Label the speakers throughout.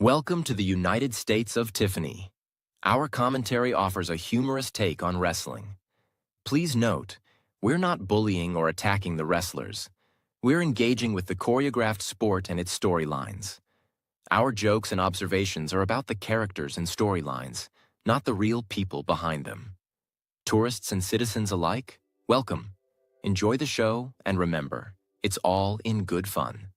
Speaker 1: Welcome to the United States of Tiffany. Our commentary offers a humorous take on wrestling. Please note, we're not bullying or attacking the wrestlers. We're engaging with the choreographed sport and its storylines. Our jokes and observations are about the characters and storylines, not the real people behind them. Tourists and citizens alike, welcome. Enjoy the show, and remember, it's all in good fun.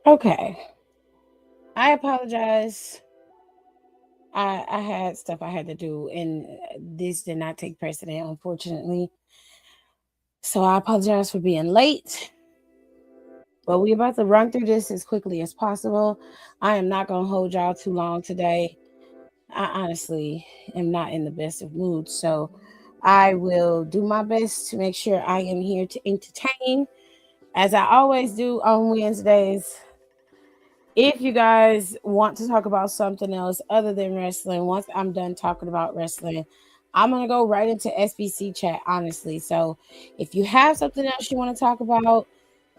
Speaker 2: Okay. I apologize. I had stuff I had to do, and this did not take precedent, unfortunately. So I apologize for being late. But we're about to run through this as quickly as possible. I am not going to hold y'all too long today. I honestly am not in the best of moods. So I will do my best to make sure I am here to entertain, as I always do on Wednesdays. If you guys want to talk about something else other than wrestling, once I'm done talking about wrestling, I'm going to go right into SBC chat, honestly. So if you have something else you want to talk about,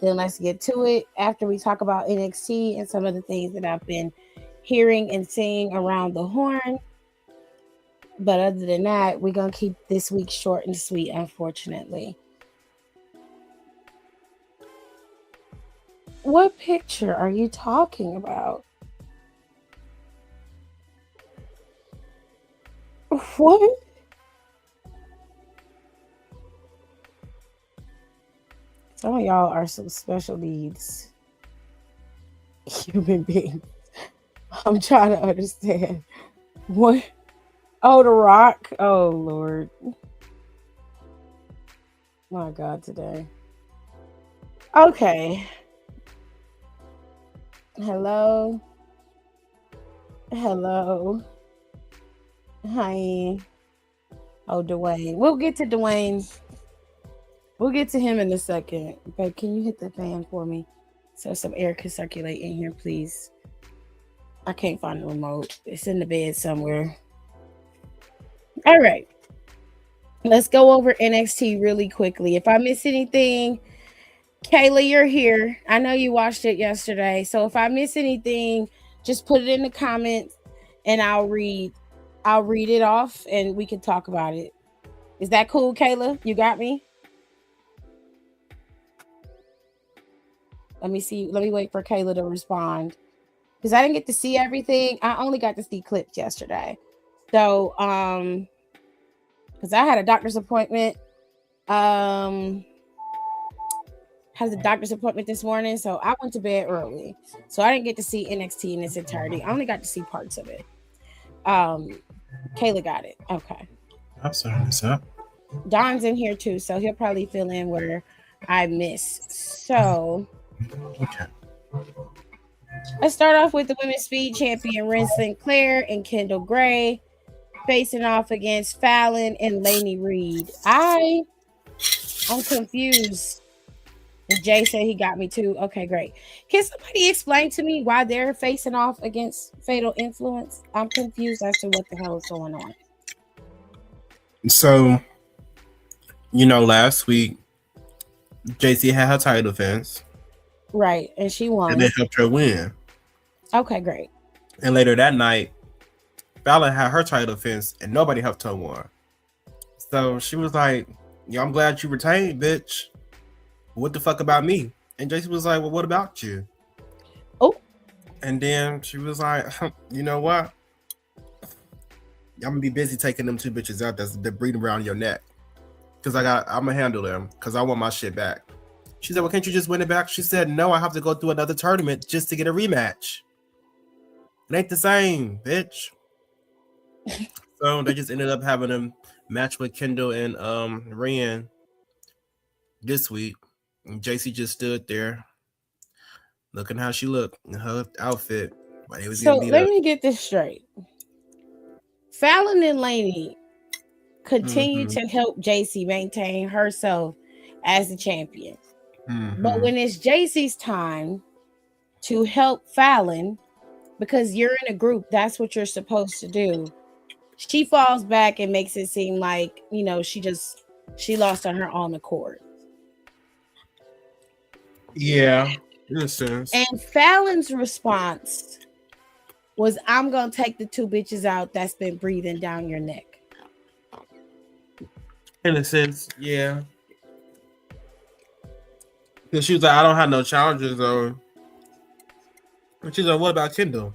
Speaker 2: then let's get to it after we talk about NXT and some of the things that I've been hearing and seeing around the horn. But other than that, we're going to keep this week short and sweet, unfortunately. What picture are you talking about? What? Some of y'all are some special needs human beings. I'm trying to understand. What? Oh, The Rock. Oh, Lord. My God, today. Okay. Hello. Hello. Hi. Oh, Dwayne. We'll get to Dwayne. We'll get to him in a second. Babe, can you hit the fan for me so some air can circulate in here, please? I can't find the remote. It's in the bed somewhere. All right. Let's go over NXT really quickly. If I miss anything, Kayla, you're here. I know you watched it yesterday. So if I miss anything, just put it in the comments and I'll read it off and we can talk about it. Is that cool, Kayla? You got me? Let me see. Let me wait for Kayla to respond. Because I didn't get to see everything. I only got to see clips yesterday. So, because I had a doctor's appointment. Had a doctor's appointment this morning, so I went to bed early. So I didn't get to see NXT in its entirety. I only got to see parts of it. Kayla got it. Okay.
Speaker 3: I'm sorry, what's up?
Speaker 2: Don's in here too, so he'll probably fill in where I missed. So
Speaker 3: Okay.
Speaker 2: let's start off with the women's speed champion Ren Sinclair and Kendall Gray facing off against Fallon and Lainey Reed. I'm confused. And Jay said he got me too. Okay, great. Can somebody explain to me why they're facing off against Fatal Influence? I'm confused as to what the hell is going on.
Speaker 3: So, last week, JC had her title defense.
Speaker 2: Right, and she won.
Speaker 3: And they helped her win.
Speaker 2: Okay, great.
Speaker 3: And later that night, Fallon had her title defense and nobody helped her win. So she was like, "Yeah, I'm glad you retained, bitch. What the fuck about me?" And JC was like, "Well, what about you?"
Speaker 2: Oh.
Speaker 3: And then she was like, "You know what? I'm gonna be busy taking them two bitches out that's breathing around your neck. Because I'm gonna handle them because I want my shit back." She said, "Well, can't you just win it back?" She said, "No, I have to go through another tournament just to get a rematch. It ain't the same, bitch." So they just ended up having a match with Kendall and Ren this week. And JC just stood there looking how she looked in her outfit.
Speaker 2: So let me get this straight. Fallon and Lainey continue to help JC maintain herself as the champion. But when it's JC's time to help Fallon, because you're in a group, that's what you're supposed to do. She falls back and makes it seem like, she lost on her own accord.
Speaker 3: Yeah, in a sense.
Speaker 2: And Fallon's response was, "I'm going to take the two bitches out that's been breathing down your neck."
Speaker 3: In a sense, yeah. Because she was like, "I don't have no challenges, though." And she's like, "What about Kendall?"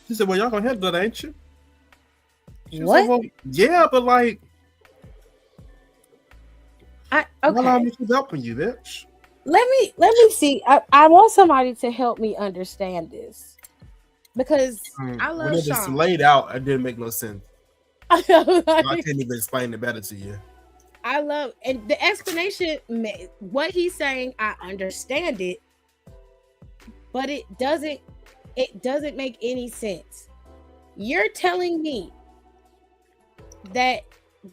Speaker 3: She said, "Well, y'all gonna handle that, ain't you?"
Speaker 2: What?
Speaker 3: Like, "Well, yeah, but like,
Speaker 2: okay.
Speaker 3: how long she's helping you, bitch?"
Speaker 2: Let me see. I want somebody to help me understand this because I
Speaker 3: When
Speaker 2: love
Speaker 3: it was
Speaker 2: Sean.
Speaker 3: laid out, it didn't make no sense.
Speaker 2: I
Speaker 3: I can't even explain it better to you.
Speaker 2: love and the explanation. What he's saying, I understand it, but it doesn't. It doesn't make any sense. You're telling me that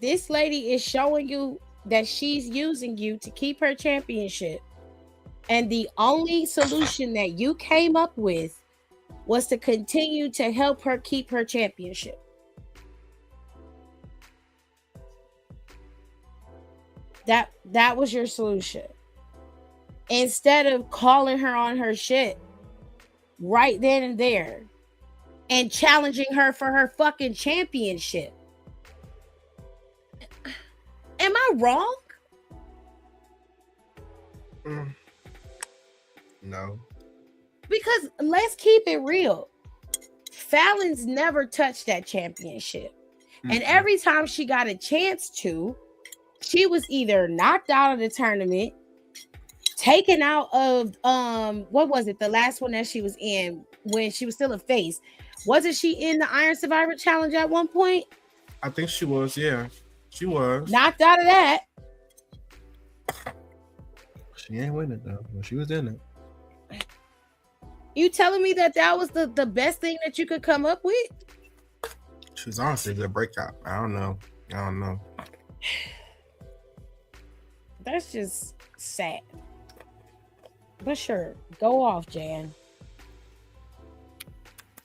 Speaker 2: this lady is showing you that she's using you to keep her championship, and the only solution that you came up with was to continue to help her keep her championship. That was your solution. Instead of calling her on her shit right then and there and challenging her for her fucking championship. Am I wrong?
Speaker 3: No.
Speaker 2: Because let's keep it real. Fallon's never touched that championship. And every time she got a chance to, she was either knocked out of the tournament, taken out of what was it? The last one that she was in when she was still a face. Wasn't she in the Iron Survivor Challenge at one point?
Speaker 3: I think she was, yeah. She was.
Speaker 2: Knocked out of that.
Speaker 3: She ain't winning though. Well, she was in it.
Speaker 2: You telling me that was the best thing that you could come up with?
Speaker 3: She was honestly a good breakout. I don't know.
Speaker 2: That's just sad. But sure, go off, Jan.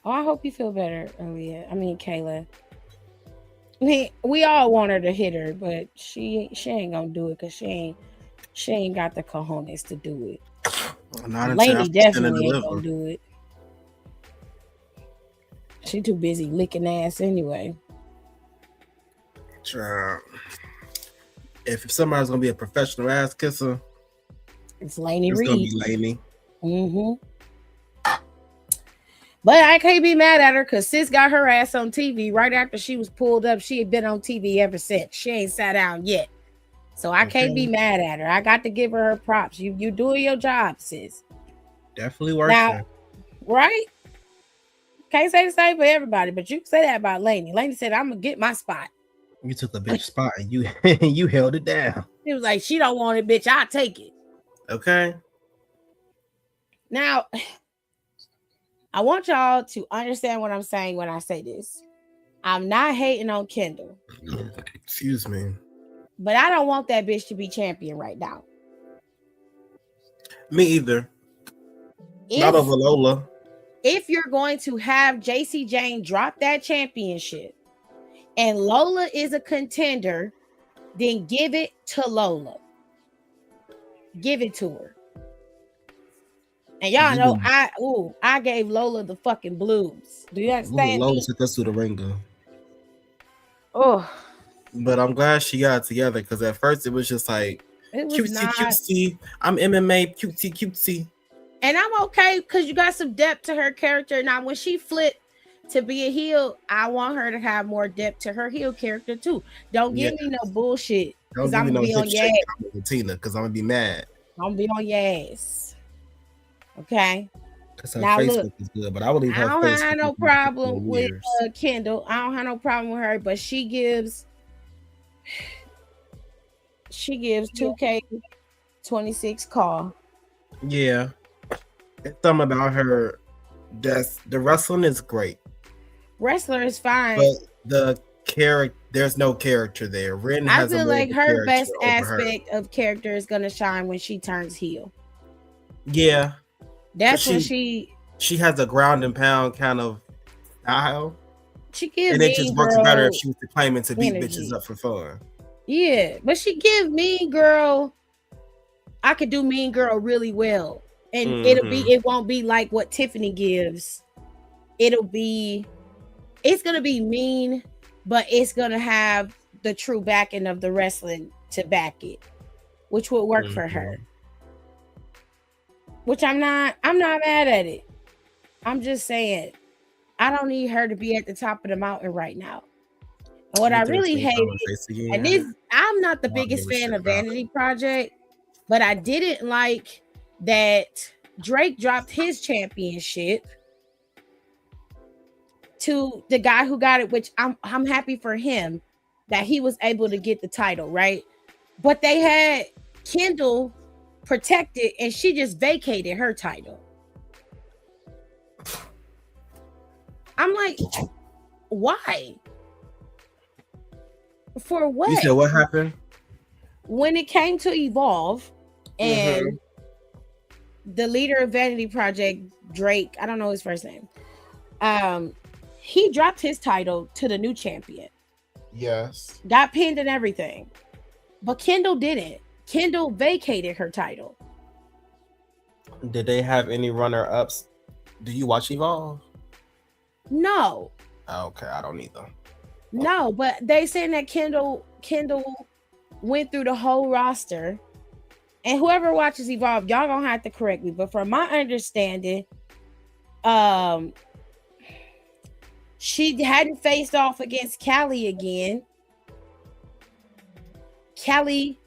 Speaker 2: Oh, I hope you feel better, Aaliyah. I mean, Kayla. We all want her to hit her, but she ain't gonna do it because she ain't got the cojones to do it. Lady definitely ain't gonna do it. She too busy licking ass anyway.
Speaker 3: If somebody's gonna be a professional ass kisser,
Speaker 2: it's Lainey Reed.
Speaker 3: It's gonna be Lainey.
Speaker 2: But I can't be mad at her because sis got her ass on TV right after she was pulled up. She had been on TV ever since. She ain't sat down yet. So I can't be mad at her. I got to give her props. You doing your job, sis.
Speaker 3: Definitely working. Now,
Speaker 2: right? Can't say the same for everybody, but you can say that about Lainey. Lainey said, I'm gonna get my spot.
Speaker 3: You took a bitch spot and you held it down.
Speaker 2: It was like, she don't want it, bitch. I'll take it.
Speaker 3: Okay.
Speaker 2: Now, I want y'all to understand what I'm saying when I say this. I'm not hating on Kendall.
Speaker 3: Excuse me.
Speaker 2: But I don't want that bitch to be champion right now.
Speaker 3: Me either. Not over Lola.
Speaker 2: If you're going to have JC Jane drop that championship and Lola is a contender, then give it to Lola. Give it to her. And y'all know I gave Lola the fucking blues. Do you understand?
Speaker 3: Lola took us to the ringer.
Speaker 2: Oh.
Speaker 3: But I'm glad she got it together because at first it was just like cutesy. I'm MMA cutesy. And
Speaker 2: I'm okay because you got some depth to her character. Now, when she flipped to be a heel, I want her to have more depth to her heel character too. Don't give me no bullshit because I'm gonna be on your ass.
Speaker 3: Tina, because I'm gonna be mad.
Speaker 2: I'm gonna be on your ass. Okay.
Speaker 3: Now look, is good, but I would leave her.
Speaker 2: I don't have no problem with Kendall. I don't have no problem with her, but she gives 2K 26 call.
Speaker 3: Yeah. It's something about her. The wrestling is great.
Speaker 2: Wrestler is fine.
Speaker 3: But the character, there's no character there. Ren has
Speaker 2: I feel like her best aspect of character is gonna shine when she turns heel.
Speaker 3: Yeah.
Speaker 2: That's when she
Speaker 3: has a ground and pound kind of style.
Speaker 2: She gives
Speaker 3: and it just works better if she was claiming to beat bitches up for fun.
Speaker 2: Yeah, but she give Mean Girl. I could do Mean Girl really well, and it won't be like what Tiffany gives. It's gonna be mean, but it's gonna have the true backing of the wrestling to back it, which will work for her. Which I'm not mad at it. I'm just saying, I don't need her to be at the top of the mountain right now. And what I really hate, and this, I'm not the biggest fan of Vanity Project, But I didn't like that Drake dropped his championship to the guy who got it, which I'm happy for him that he was able to get the title, right? But they had Kendall protected and she just vacated her title. I'm like, why? For what?
Speaker 3: You said what happened?
Speaker 2: When it came to Evolve and the leader of Vanity Project, Drake, I don't know his first name. He dropped his title to the new champion.
Speaker 3: Yes.
Speaker 2: Got pinned and everything. But Kendall didn't. Kendall vacated her title.
Speaker 3: Did they have any runner-ups? Do you watch Evolve?
Speaker 2: No.
Speaker 3: Okay, I don't either.
Speaker 2: No, but they saying that Kendall went through the whole roster. And whoever watches Evolve, y'all gonna have to correct me. But from my understanding, she hadn't faced off against Callie again. Callie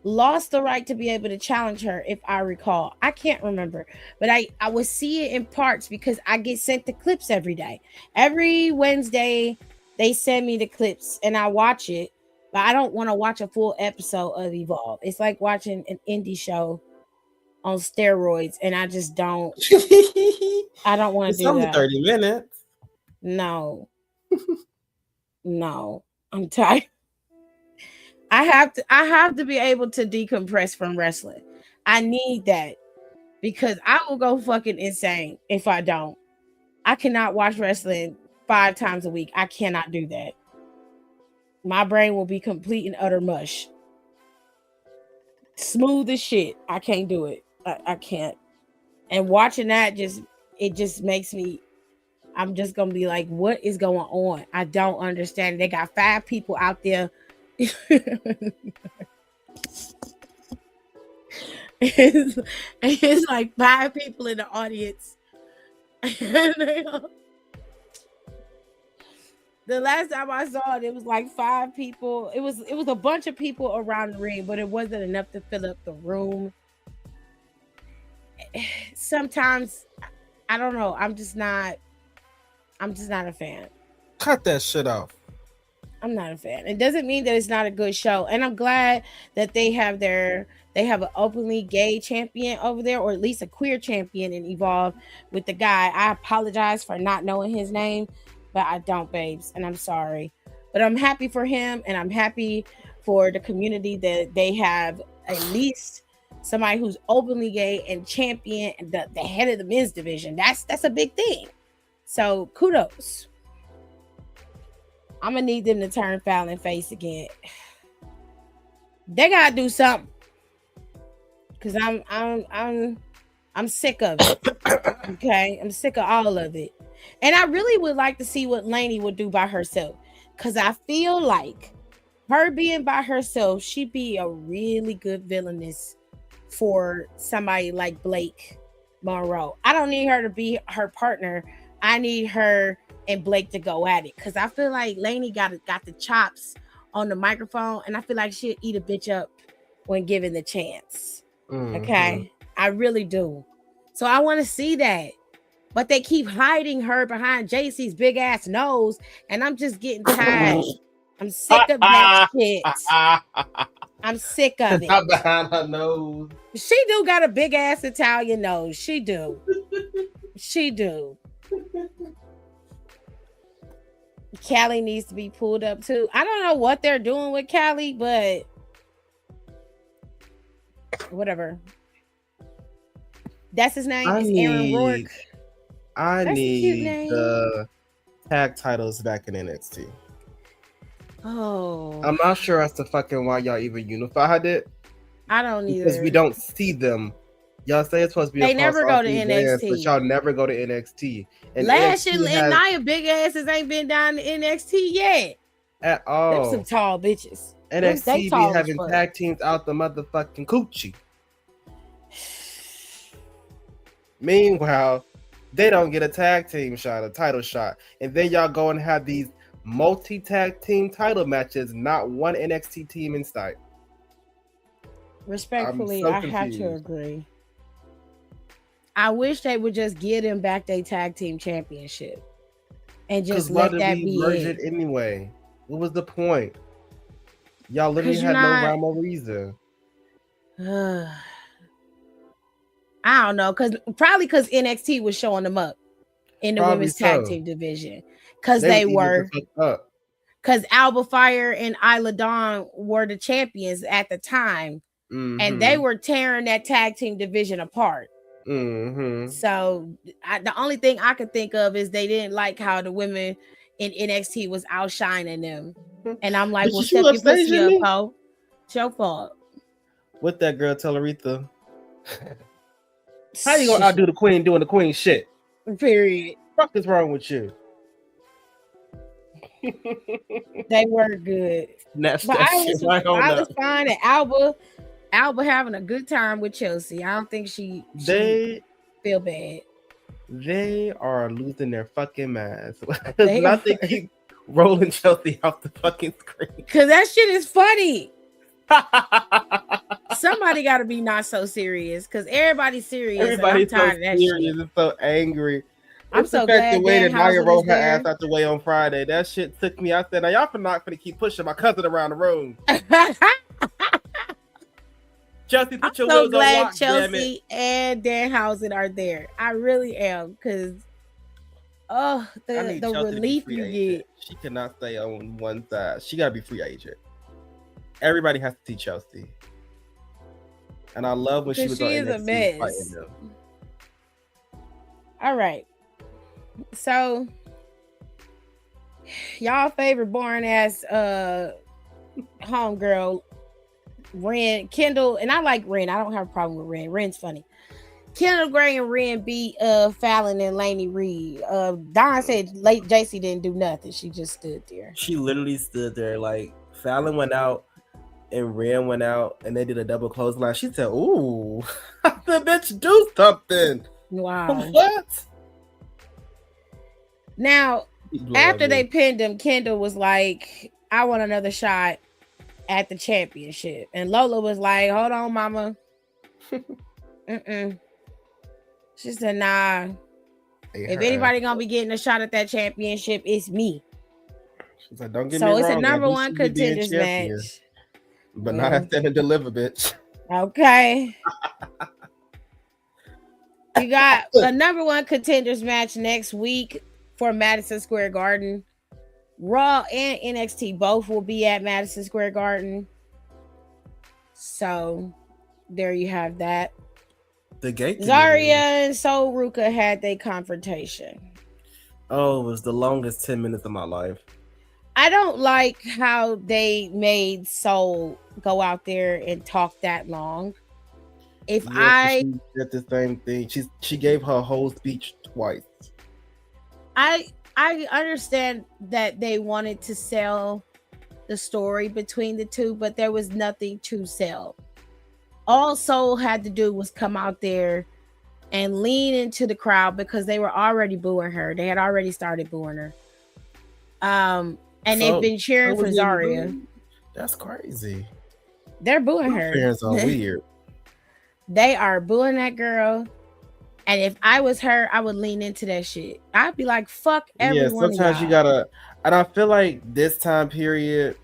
Speaker 2: lost the right to be able to challenge her, if I recall. I can't remember, but I would see it in parts because I get sent the clips every day. Every Wednesday, they send me the clips and I watch it, but I don't want to watch a full episode of Evolve. It's like watching an indie show on steroids, and I just don't. I don't want to do
Speaker 3: only
Speaker 2: that.
Speaker 3: 30 minutes.
Speaker 2: No, no, I'm tired. I have to be able to decompress from wrestling. I need that because I will go fucking insane if I don't. I cannot watch wrestling 5 times a week. I cannot do that. My brain will be complete and utter mush. Smooth as shit. I can't do it. I can't. And watching that just makes me, I'm just gonna be like, what is going on? I don't understand. They got 5 people out there. It's like 5 people in the audience. The last time I saw it, it was like 5 people. It was a bunch of people around the ring, but it wasn't enough to fill up the room. Sometimes I don't know. I'm just not a fan.
Speaker 3: Cut that shit off.
Speaker 2: I'm not a fan. It doesn't mean that it's not a good show. And I'm glad that they have an openly gay champion over there, or at least a queer champion in Evolve with the guy. I apologize for not knowing his name, but I don't, babes. And I'm sorry. But I'm happy for him, and I'm happy for the community that they have at least somebody who's openly gay and champion the head of the men's division. That's a big thing. So kudos. I'm gonna need them to turn Fallon face again. They gotta do something, cause I'm sick of it. Okay, I'm sick of all of it, and I really would like to see what Lainey would do by herself, cause I feel like her being by herself, she'd be a really good villainess for somebody like Blake Monroe. I don't need her to be her partner. I need her and Blake to go at it, because I feel like Lainey got the chops on the microphone, and I feel like she'll eat a bitch up when given the chance. Okay, I really do. So I want to see that, but they keep hiding her behind JC's big ass nose, and I'm just getting tired. I'm sick of that shit. I'm sick of it.
Speaker 3: Not behind her nose.
Speaker 2: She do got a big ass Italian nose. She do. She do. Callie needs to be pulled up too. I don't know what they're doing with Callie, but whatever. That's his name. It's Aaron Rourke.
Speaker 3: I need the tag titles back in NXT.
Speaker 2: Oh,
Speaker 3: I'm not sure as to fucking why y'all even unified it.
Speaker 2: I don't either.
Speaker 3: Because we don't see them. Y'all say it's supposed to be.
Speaker 2: They never go to NXT,
Speaker 3: but y'all never go to NXT. And
Speaker 2: Lash
Speaker 3: NXT
Speaker 2: and Nia big asses ain't been down to NXT yet
Speaker 3: at all.
Speaker 2: Them some tall bitches.
Speaker 3: NXT be having tag teams out the motherfucking coochie. Meanwhile, they don't get a tag team shot, a title shot, and then y'all go and have these multi-tag team title matches. Not one NXT team in sight.
Speaker 2: Respectfully,
Speaker 3: so
Speaker 2: I have to
Speaker 3: confused.
Speaker 2: agree. I wish they would just give them back their tag team championship and just
Speaker 3: Why
Speaker 2: let
Speaker 3: did
Speaker 2: that
Speaker 3: we
Speaker 2: be
Speaker 3: merge
Speaker 2: it.
Speaker 3: it anyway? What was the point? Y'all literally
Speaker 2: Because you're
Speaker 3: had no
Speaker 2: not.
Speaker 3: rhyme or reason.
Speaker 2: I don't know. Probably because NXT was showing them up in the
Speaker 3: Probably
Speaker 2: women's tag
Speaker 3: so.
Speaker 2: team division. Because
Speaker 3: They
Speaker 2: they
Speaker 3: was eating
Speaker 2: were.
Speaker 3: the fuck up.
Speaker 2: Because Alba Fire and Isla Dawn were the champions at the time.
Speaker 3: Mm-hmm.
Speaker 2: And they were tearing that tag team division apart.
Speaker 3: Mm-hmm.
Speaker 2: So the only thing I could think of is they didn't like how the women in NXT was outshining them. And I'm like,
Speaker 3: Did
Speaker 2: well,
Speaker 3: you
Speaker 2: step your pussy up,
Speaker 3: me?
Speaker 2: ho. It's your fault.
Speaker 3: What that girl tell Aretha? How you gonna outdo the queen doing the queen shit?
Speaker 2: Period.
Speaker 3: What the fuck is wrong with you?
Speaker 2: They were good. But I was fine at Alba having a good time with Chelsea. I don't think she feel bad.
Speaker 3: They are losing their fucking minds. They keep rolling Chelsea off the fucking screen.
Speaker 2: Because that shit is funny. Somebody got to be not so serious because everybody's serious. Everybody's
Speaker 3: so serious and so angry.
Speaker 2: I'm so glad
Speaker 3: the way that Nia rolled her ass out the way on Friday. That shit took me. I said, now y'all not gonna keep pushing my cousin around the room. Chelsea, put your wheels on lock,
Speaker 2: Chelsea and Danhausen are there. I really am because the relief you get.
Speaker 3: She cannot stay on one side. She gotta be free agent. Everybody has to see Chelsea. And I love when she was on NXT fighting them.
Speaker 2: All right. So y'all favorite boring ass homegirl Ren, Kendall, and I like Ren. I don't have a problem with Ren. Ren's funny. Kendall Gray and Ren beat Fallon and Lainey Reed. Don said late JC didn't do nothing. She just stood there.
Speaker 3: She literally stood there. Like Fallon went out and Ren went out and they did a double clothesline. She said, ooh, the bitch do something.
Speaker 2: Wow.
Speaker 3: What?
Speaker 2: Now, after they pinned him, Kendall was like, I want another shot at the championship. And Lola was like, hold on, mama. She said, nah. If anybody gonna be getting a shot at that championship, it's me.
Speaker 3: She's like, don't get me wrong.
Speaker 2: So it's a number one contenders match.
Speaker 3: But not have to deliver, bitch.
Speaker 2: Okay. You got a number one contenders match next week for Madison Square Garden. Raw and NXT both will be at Madison Square Garden. So there you have that.
Speaker 3: The gate.
Speaker 2: Zarya and Sol Ruka had their confrontation.
Speaker 3: Oh, it was the longest 10 minutes of my life.
Speaker 2: I don't like how they made Sol go out there and talk that long. If she
Speaker 3: did the same thing. She gave her whole speech twice.
Speaker 2: I understand that they wanted to sell the story between the two, but there was nothing to sell. All Sol had to do was come out there and lean into the crowd because they were already booing her. They had already started booing her. And they've been cheering for Zarya.
Speaker 3: That's crazy.
Speaker 2: They're booing her.
Speaker 3: Fans are weird.
Speaker 2: They are booing that girl. And if I was her, I would lean into that shit. I'd be like, fuck everyone.
Speaker 3: Yeah, sometimes you gotta, and I feel like this time period,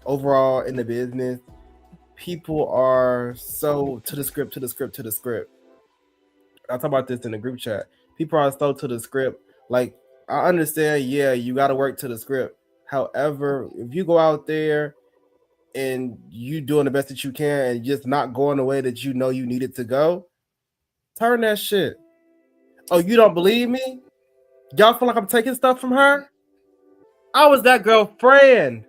Speaker 3: overall in the business, people are so to the script. I talk about this in the group chat. People are so to the script. Like, I understand, yeah, you gotta work to the script. However, if you go out there and you doing the best that you can and just not going the way that you know you needed to go, turn that shit. Oh, you don't believe me? Y'all feel like I'm taking stuff from her? I was that girlfriend.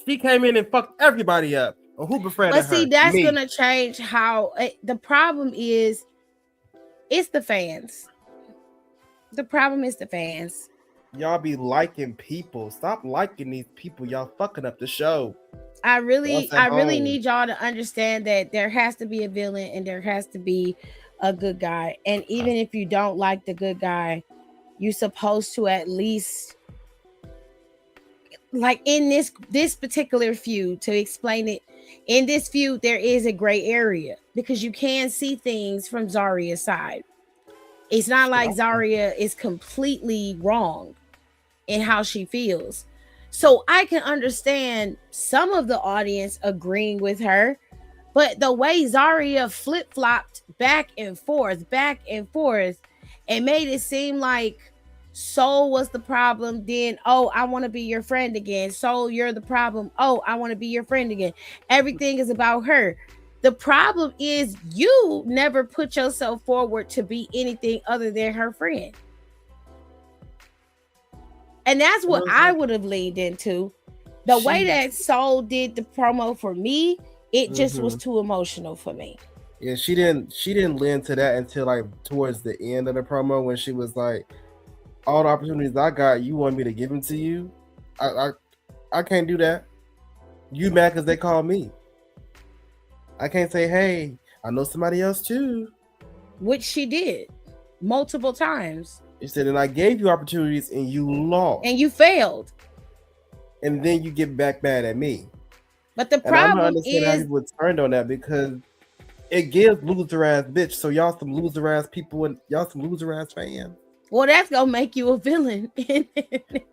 Speaker 3: She came in and fucked everybody up. Or who befriended her?
Speaker 2: But see, that's gonna change how the problem is. It's the fans. The problem is the fans.
Speaker 3: Y'all be liking people. Stop liking these people. Y'all fucking up the show.
Speaker 2: I really need y'all to understand that there has to be a villain and there has to be a good guy. And even if you don't like the good guy, you're supposed to at least, like in this particular feud, to explain it in this feud, there is a gray area because you can see things from Zaria's side. It's not like Zaria is completely wrong in how she feels. So I can understand some of the audience agreeing with her, but the way Zaria flip-flopped back and forth, and made it seem like Soul was the problem. Then, oh, I want to be your friend again. Soul, you're the problem. Oh, I want to be your friend again. Everything is about her. The problem is you never put yourself forward to be anything other than her friend. And that's what I would have leaned into. The way that Soul did the promo for me, it just was too emotional for me.
Speaker 3: Yeah, she didn't lean to that until like towards the end of the promo when she was like, all the opportunities I got, you want me to give them to you? I can't do that. You mad because they called me. I can't say, hey, I know somebody else too.
Speaker 2: Which she did multiple times.
Speaker 3: She said, and I gave you opportunities and you lost.
Speaker 2: And you failed.
Speaker 3: And then you get back mad at me.
Speaker 2: But the problem
Speaker 3: is how people turned on that because it gives loser ass bitch. So y'all some loser ass people and y'all some loser ass fans.
Speaker 2: Well, that's gonna make you a villain.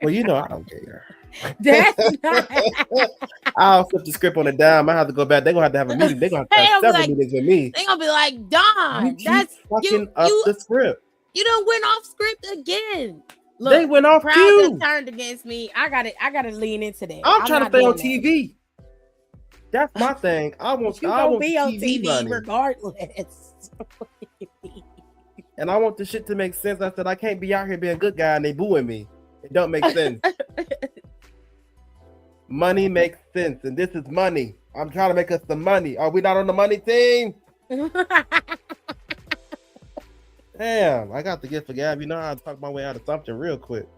Speaker 3: Well, you know I don't care.
Speaker 2: That's not.
Speaker 3: I'll flip the script on a dime. I have to go back. They're gonna have a meeting. They're gonna have several meetings with me.
Speaker 2: They're gonna be like, Don, that's
Speaker 3: fucking up the script.
Speaker 2: You done went off script again. Look,
Speaker 3: they went off
Speaker 2: crowd turned against me. I gotta lean into that.
Speaker 3: I'm trying to stay on TV. That's my thing. I want
Speaker 2: to be on TV money. Regardless.
Speaker 3: And I want the shit to make sense. I said I can't be out here being a good guy and they booing me. It don't make sense. Money makes sense, and this is money. I'm trying to make us some money. Are we not on the money team? Damn, I got the gift for Gab. You know how to talk my way out of something real quick.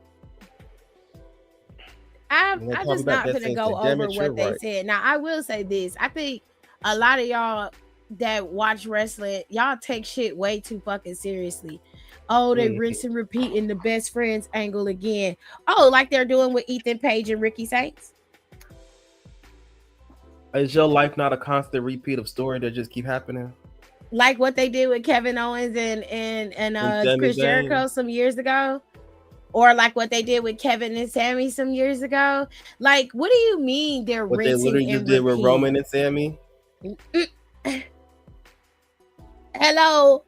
Speaker 2: I'm just not gonna go over what they said. Now, I will say this. I think a lot of y'all that watch wrestling, y'all take shit way too fucking seriously. Oh, they rinse and repeat in the best friends angle again. Oh, like they're doing with Ethan Page and Ricky Saints.
Speaker 3: Is your life not a constant repeat of story that just keep happening?
Speaker 2: Like what they did with Kevin Owens and Chris Jericho some years ago? Or like what they did with Kevin and Sammy some years ago? Like, what do you mean they're
Speaker 3: what
Speaker 2: rinsing
Speaker 3: they literally just did with Roman and Sammy?
Speaker 2: Hello.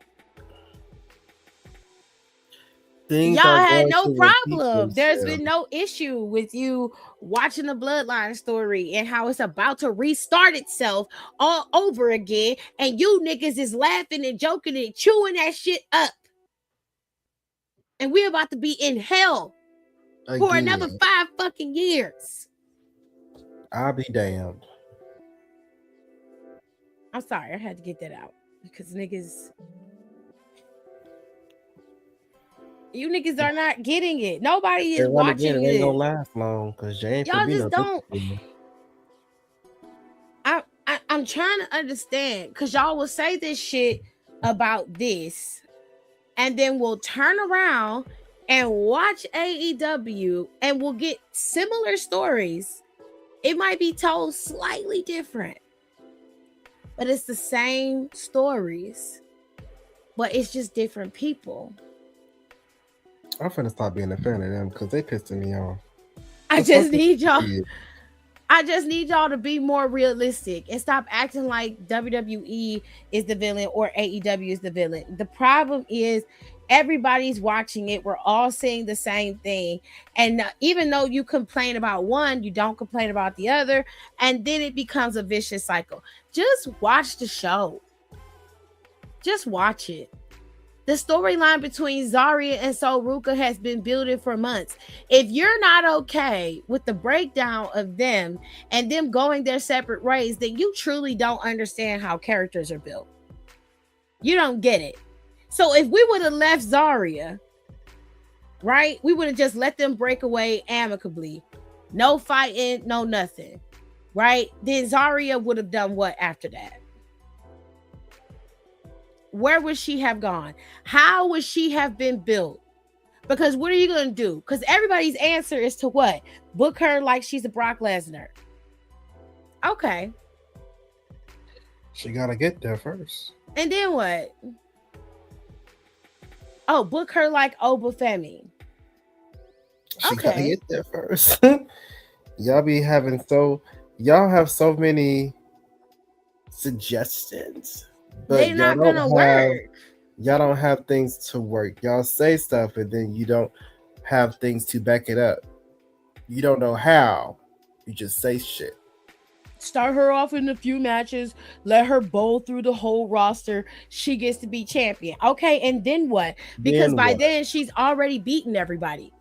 Speaker 2: Y'all had no problem. There's been no issue with you watching the Bloodline story and how it's about to restart itself all over again. And you niggas is laughing and joking and chewing that shit up. And we're about to be in hell for another 5 fucking years.
Speaker 3: I'll be damned.
Speaker 2: I'm sorry. I had to get that out because niggas... You niggas are not getting it. Nobody is watching it.
Speaker 3: It ain't gonna last long because
Speaker 2: y'all just don't. I'm trying to understand because y'all will say this shit about this, and then we'll turn around and watch AEW, and we'll get similar stories. It might be told slightly different, but it's the same stories, but it's just different people.
Speaker 3: I'm finna stop being a fan of them because they pissing me off.
Speaker 2: I just need y'all to be more realistic and stop acting like WWE is the villain or AEW is the villain. The problem is everybody's watching it. We're all seeing the same thing. And even though you complain about one, you don't complain about the other. And then it becomes a vicious cycle. Just watch the show. Just watch it. The storyline between Zarya and Sol Ruca has been building for months. If you're not okay with the breakdown of them and them going their separate ways, then you truly don't understand how characters are built. You don't get it. So if we would have left Zarya, right? We would have just let them break away amicably. No fighting, no nothing, right? Then Zarya would have done what after that? Where would she have gone? How would she have been built? Because what are you going to do? Because everybody's answer is to what? Book her like she's a Brock Lesnar. Okay.
Speaker 3: She gotta get there first.
Speaker 2: And then what? Oh, book her like Obafemi.
Speaker 3: She gotta
Speaker 2: Okay.
Speaker 3: get there first. Y'all have so many suggestions, but
Speaker 2: They're not gonna work.
Speaker 3: y'all don't have things to work. Y'all say stuff and then you don't have things to back it up. You don't know how. You just say shit.
Speaker 2: Start her off in a few matches, let her bowl through the whole roster. She gets to be champion. Okay, and then what? Because by then she's already beaten everybody.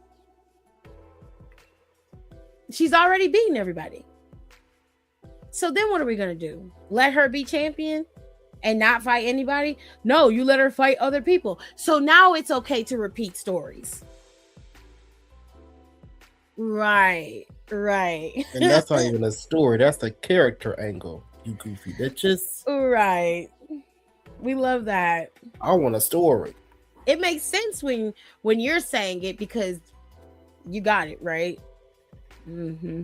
Speaker 2: She's already beaten everybody. So then what are we going to do? Let her be champion and not fight anybody? No, you let her fight other people. So now it's okay to repeat stories. Right. And
Speaker 3: that's not even a story. That's a character angle, you goofy bitches.
Speaker 2: Right. We love that.
Speaker 3: I want a story.
Speaker 2: It makes sense when you're saying it because you got it, right? Mm-hmm.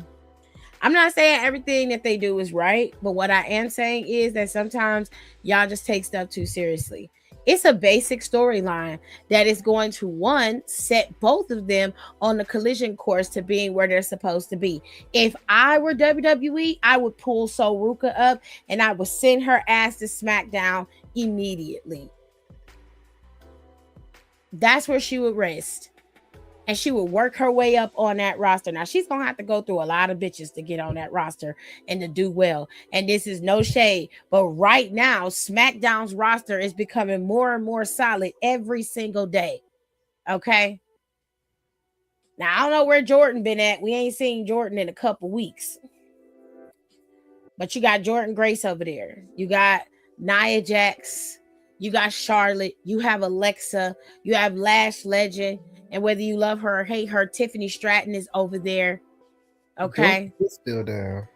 Speaker 2: I'm not saying everything that they do is right, but what I am saying is that sometimes y'all just take stuff too seriously. It's a basic storyline that is going to, one, set both of them on the collision course to being where they're supposed to be. If I were WWE, I would pull Sol Ruka up and I would send her ass to SmackDown immediately. That's where she would rest. And she would work her way up on that roster. Now, she's going to have to go through a lot of bitches to get on that roster and to do well. And this is no shade. But right now, SmackDown's roster is becoming more and more solid every single day. Okay? Now, I don't know where Jordan been at. We ain't seen Jordan in a couple weeks. But you got Jordan Grace over there. You got Nia Jax. You got Charlotte. You have Alexa. You have Lash Legend. And whether you love her or hate her, Tiffany Stratton is over there. Okay.
Speaker 3: Still down.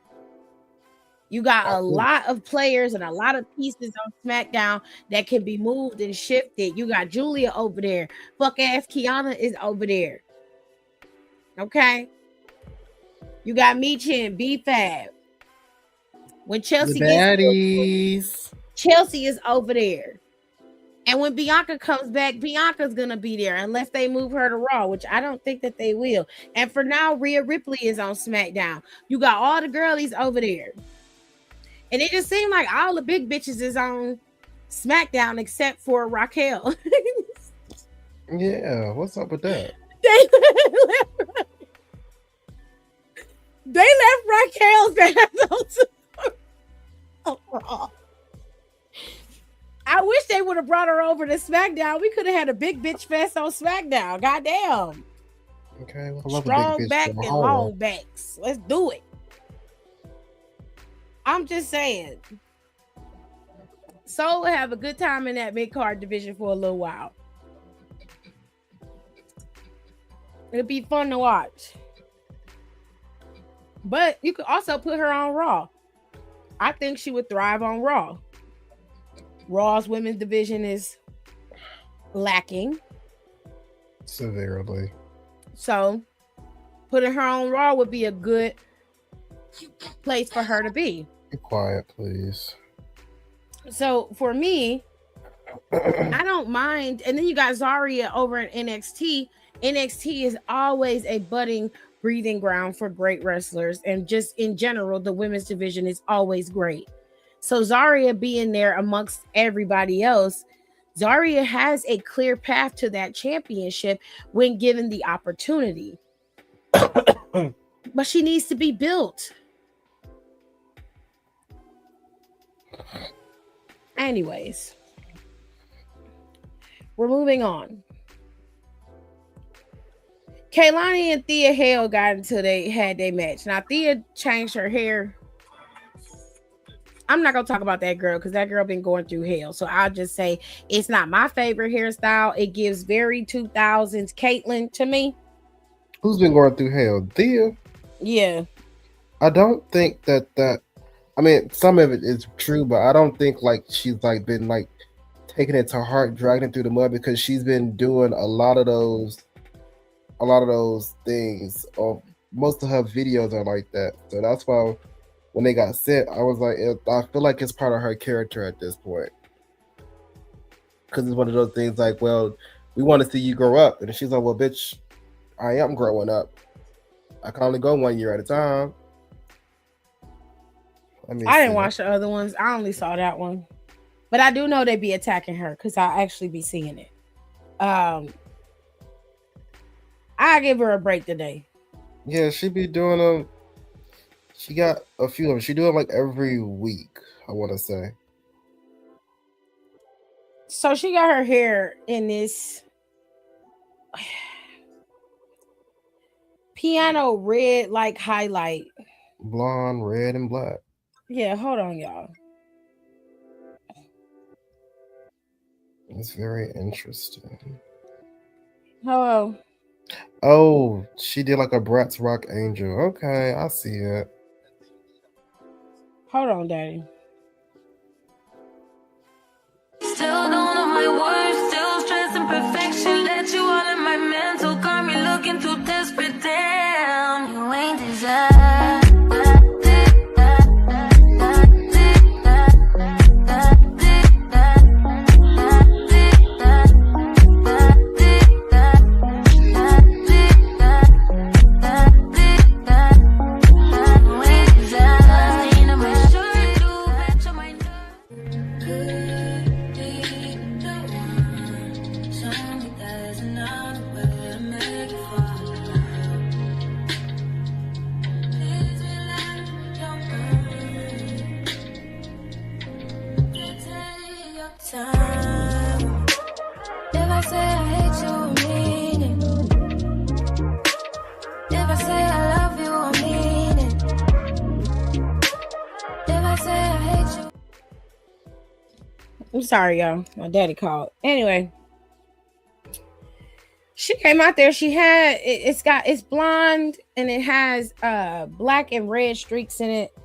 Speaker 2: You got a lot of players and a lot of pieces on SmackDown that can be moved and shifted. You got Julia over there. Fuck ass Kiana is over there. Okay. You got Michi and B-Fab. When Chelsea
Speaker 3: gets
Speaker 2: Chelsea is over there. And when Bianca comes back, Bianca's going to be there unless they move her to Raw, which I don't think that they will. And for now, Rhea Ripley is on SmackDown. You got all the girlies over there. And it just seemed like all the big bitches is on SmackDown except for Raquel.
Speaker 3: Yeah, what's up with that?
Speaker 2: They left Raquel's ass on Raw. I wish they would have brought her over to SmackDown. We could have had a big bitch fest on SmackDown. Goddamn.
Speaker 3: Okay,
Speaker 2: well, strong back and long backs. Let's do it. I'm just saying. So we'll have a good time in that mid-card division for a little while. It'll be fun to watch. But you could also put her on Raw. I think she would thrive on Raw. Raw's women's division is lacking
Speaker 3: severely.
Speaker 2: So putting her on Raw would be a good place for her to be.
Speaker 3: Be quiet, please.
Speaker 2: So for me, I don't mind. And then you got Zarya over at NXT. NXT is always a budding breathing ground for great wrestlers. And just in general, the women's division is always great. So Zarya being there amongst everybody else, Zarya has a clear path to that championship when given the opportunity. But she needs to be built. Anyways, we're moving on. Kaylani and Thea Hale got until they had their match. Now, Thea changed her hair. I'm not going to talk about that girl because that girl been going through hell. So I'll just say it's not my favorite hairstyle. It gives very 2000s Caitlyn to me.
Speaker 3: Who's been going through hell? Thea?
Speaker 2: Yeah.
Speaker 3: I don't think that I mean, some of it is true, but I don't think like she's like been like taking it to heart, dragging it through the mud, because she's been doing a lot of those things. Or most of her videos are like that. So that's why when they got sent, I was like, I feel like it's part of her character at this point. Because it's one of those things like, well, we want to see you grow up. And she's like, well, bitch, I am growing up. I can only go 1 year at a time.
Speaker 2: I didn't watch the other ones. I only saw that one. But I do know they be attacking her because I actually be seeing it. I give her a break today.
Speaker 3: Yeah, she be doing them. She got a few of them. She do them like every week, I want to say.
Speaker 2: So she got her hair in this piano red, like highlight.
Speaker 3: Blonde, red, and black.
Speaker 2: Yeah, hold on, y'all.
Speaker 3: It's very interesting.
Speaker 2: Hello.
Speaker 3: Oh, she did like a Bratz Rock Angel. Okay, I see it.
Speaker 2: Hold on, Daddy.
Speaker 4: Still don't know my worth, still stressing perfection. Let you all in my mental, got me looking too desperate. Damn, you ain't desired.
Speaker 2: I'm sorry, y'all. My daddy called. Anyway, she came out there. She had it's blonde and it has black and red streaks in it.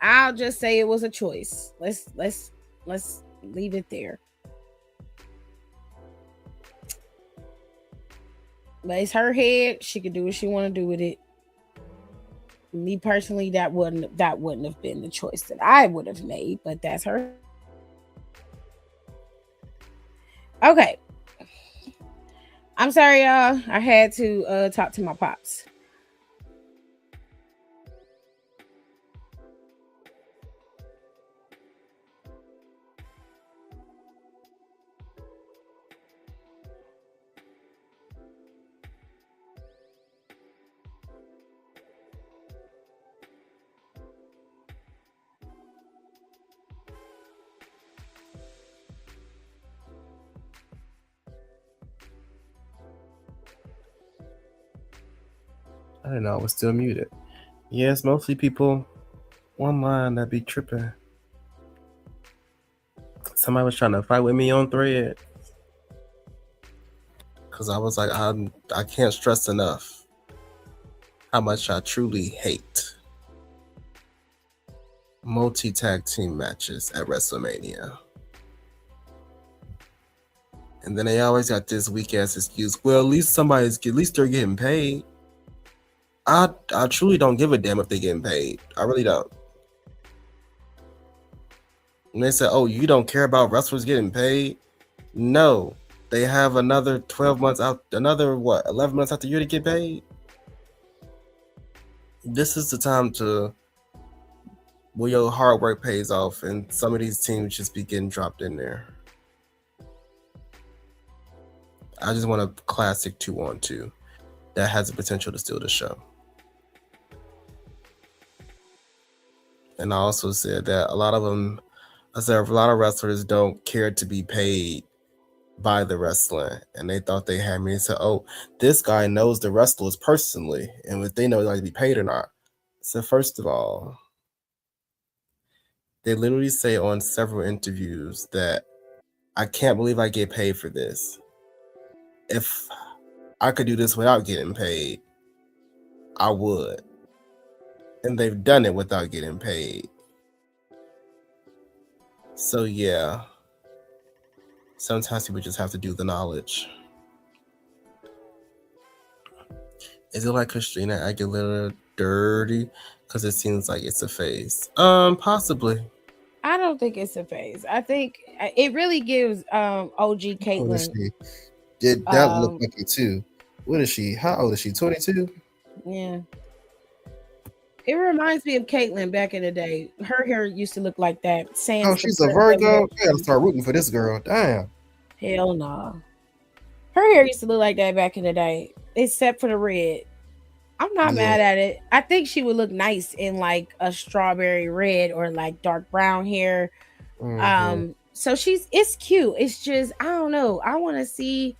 Speaker 2: I'll just say it was a choice. Let's leave it there. But it's her head. She could do what she want to do with it. Me personally, that wouldn't have been the choice that I would have made, but that's her. Okay. I'm sorry, y'all. I had to talk to my pops.
Speaker 3: I didn't know I was still muted. Yes, mostly people online that be tripping. Somebody was trying to fight with me on Thread. Because I was like, I can't stress enough how much I truly hate multi-tag team matches at WrestleMania. And then they always got this weak-ass excuse. Well, at least they're getting paid. I truly don't give a damn if they're getting paid. I really don't. And they said, oh, you don't care about wrestlers getting paid? No. They have another 12 months out, 11 months out the year to get paid? This is the time where your hard work pays off and some of these teams just be getting dropped in there. I just want a classic 2-on-2 that has the potential to steal the show. And I also said that a lot of wrestlers don't care to be paid by the wrestler. And they thought they had me and said, oh, this guy knows the wrestlers personally and if they know they're going to be paid or not. So first of all, they literally say on several interviews that I can't believe I get paid for this. If I could do this without getting paid, I would. And they've done it without getting paid. So yeah, sometimes people just have to do the knowledge. Is it like Christina Aguilera dirty? Because it seems like it's a phase. Possibly.
Speaker 2: I don't think it's a phase. I think it really gives OG
Speaker 3: How old is
Speaker 2: Caitlyn.
Speaker 3: she? Did that look like it too? What is she? How old is she? 22?
Speaker 2: Yeah. It reminds me of Caitlyn back in the day. Her hair used to look like that. Sans
Speaker 3: Oh, she's a Virgo. I gotta start rooting for this girl. Damn.
Speaker 2: Hell no. Her hair used to look like that back in the day, except for the red. I'm not mad at it. I think she would look nice in like a strawberry red or like dark brown hair. So it's cute. It's just, I don't know. I want to see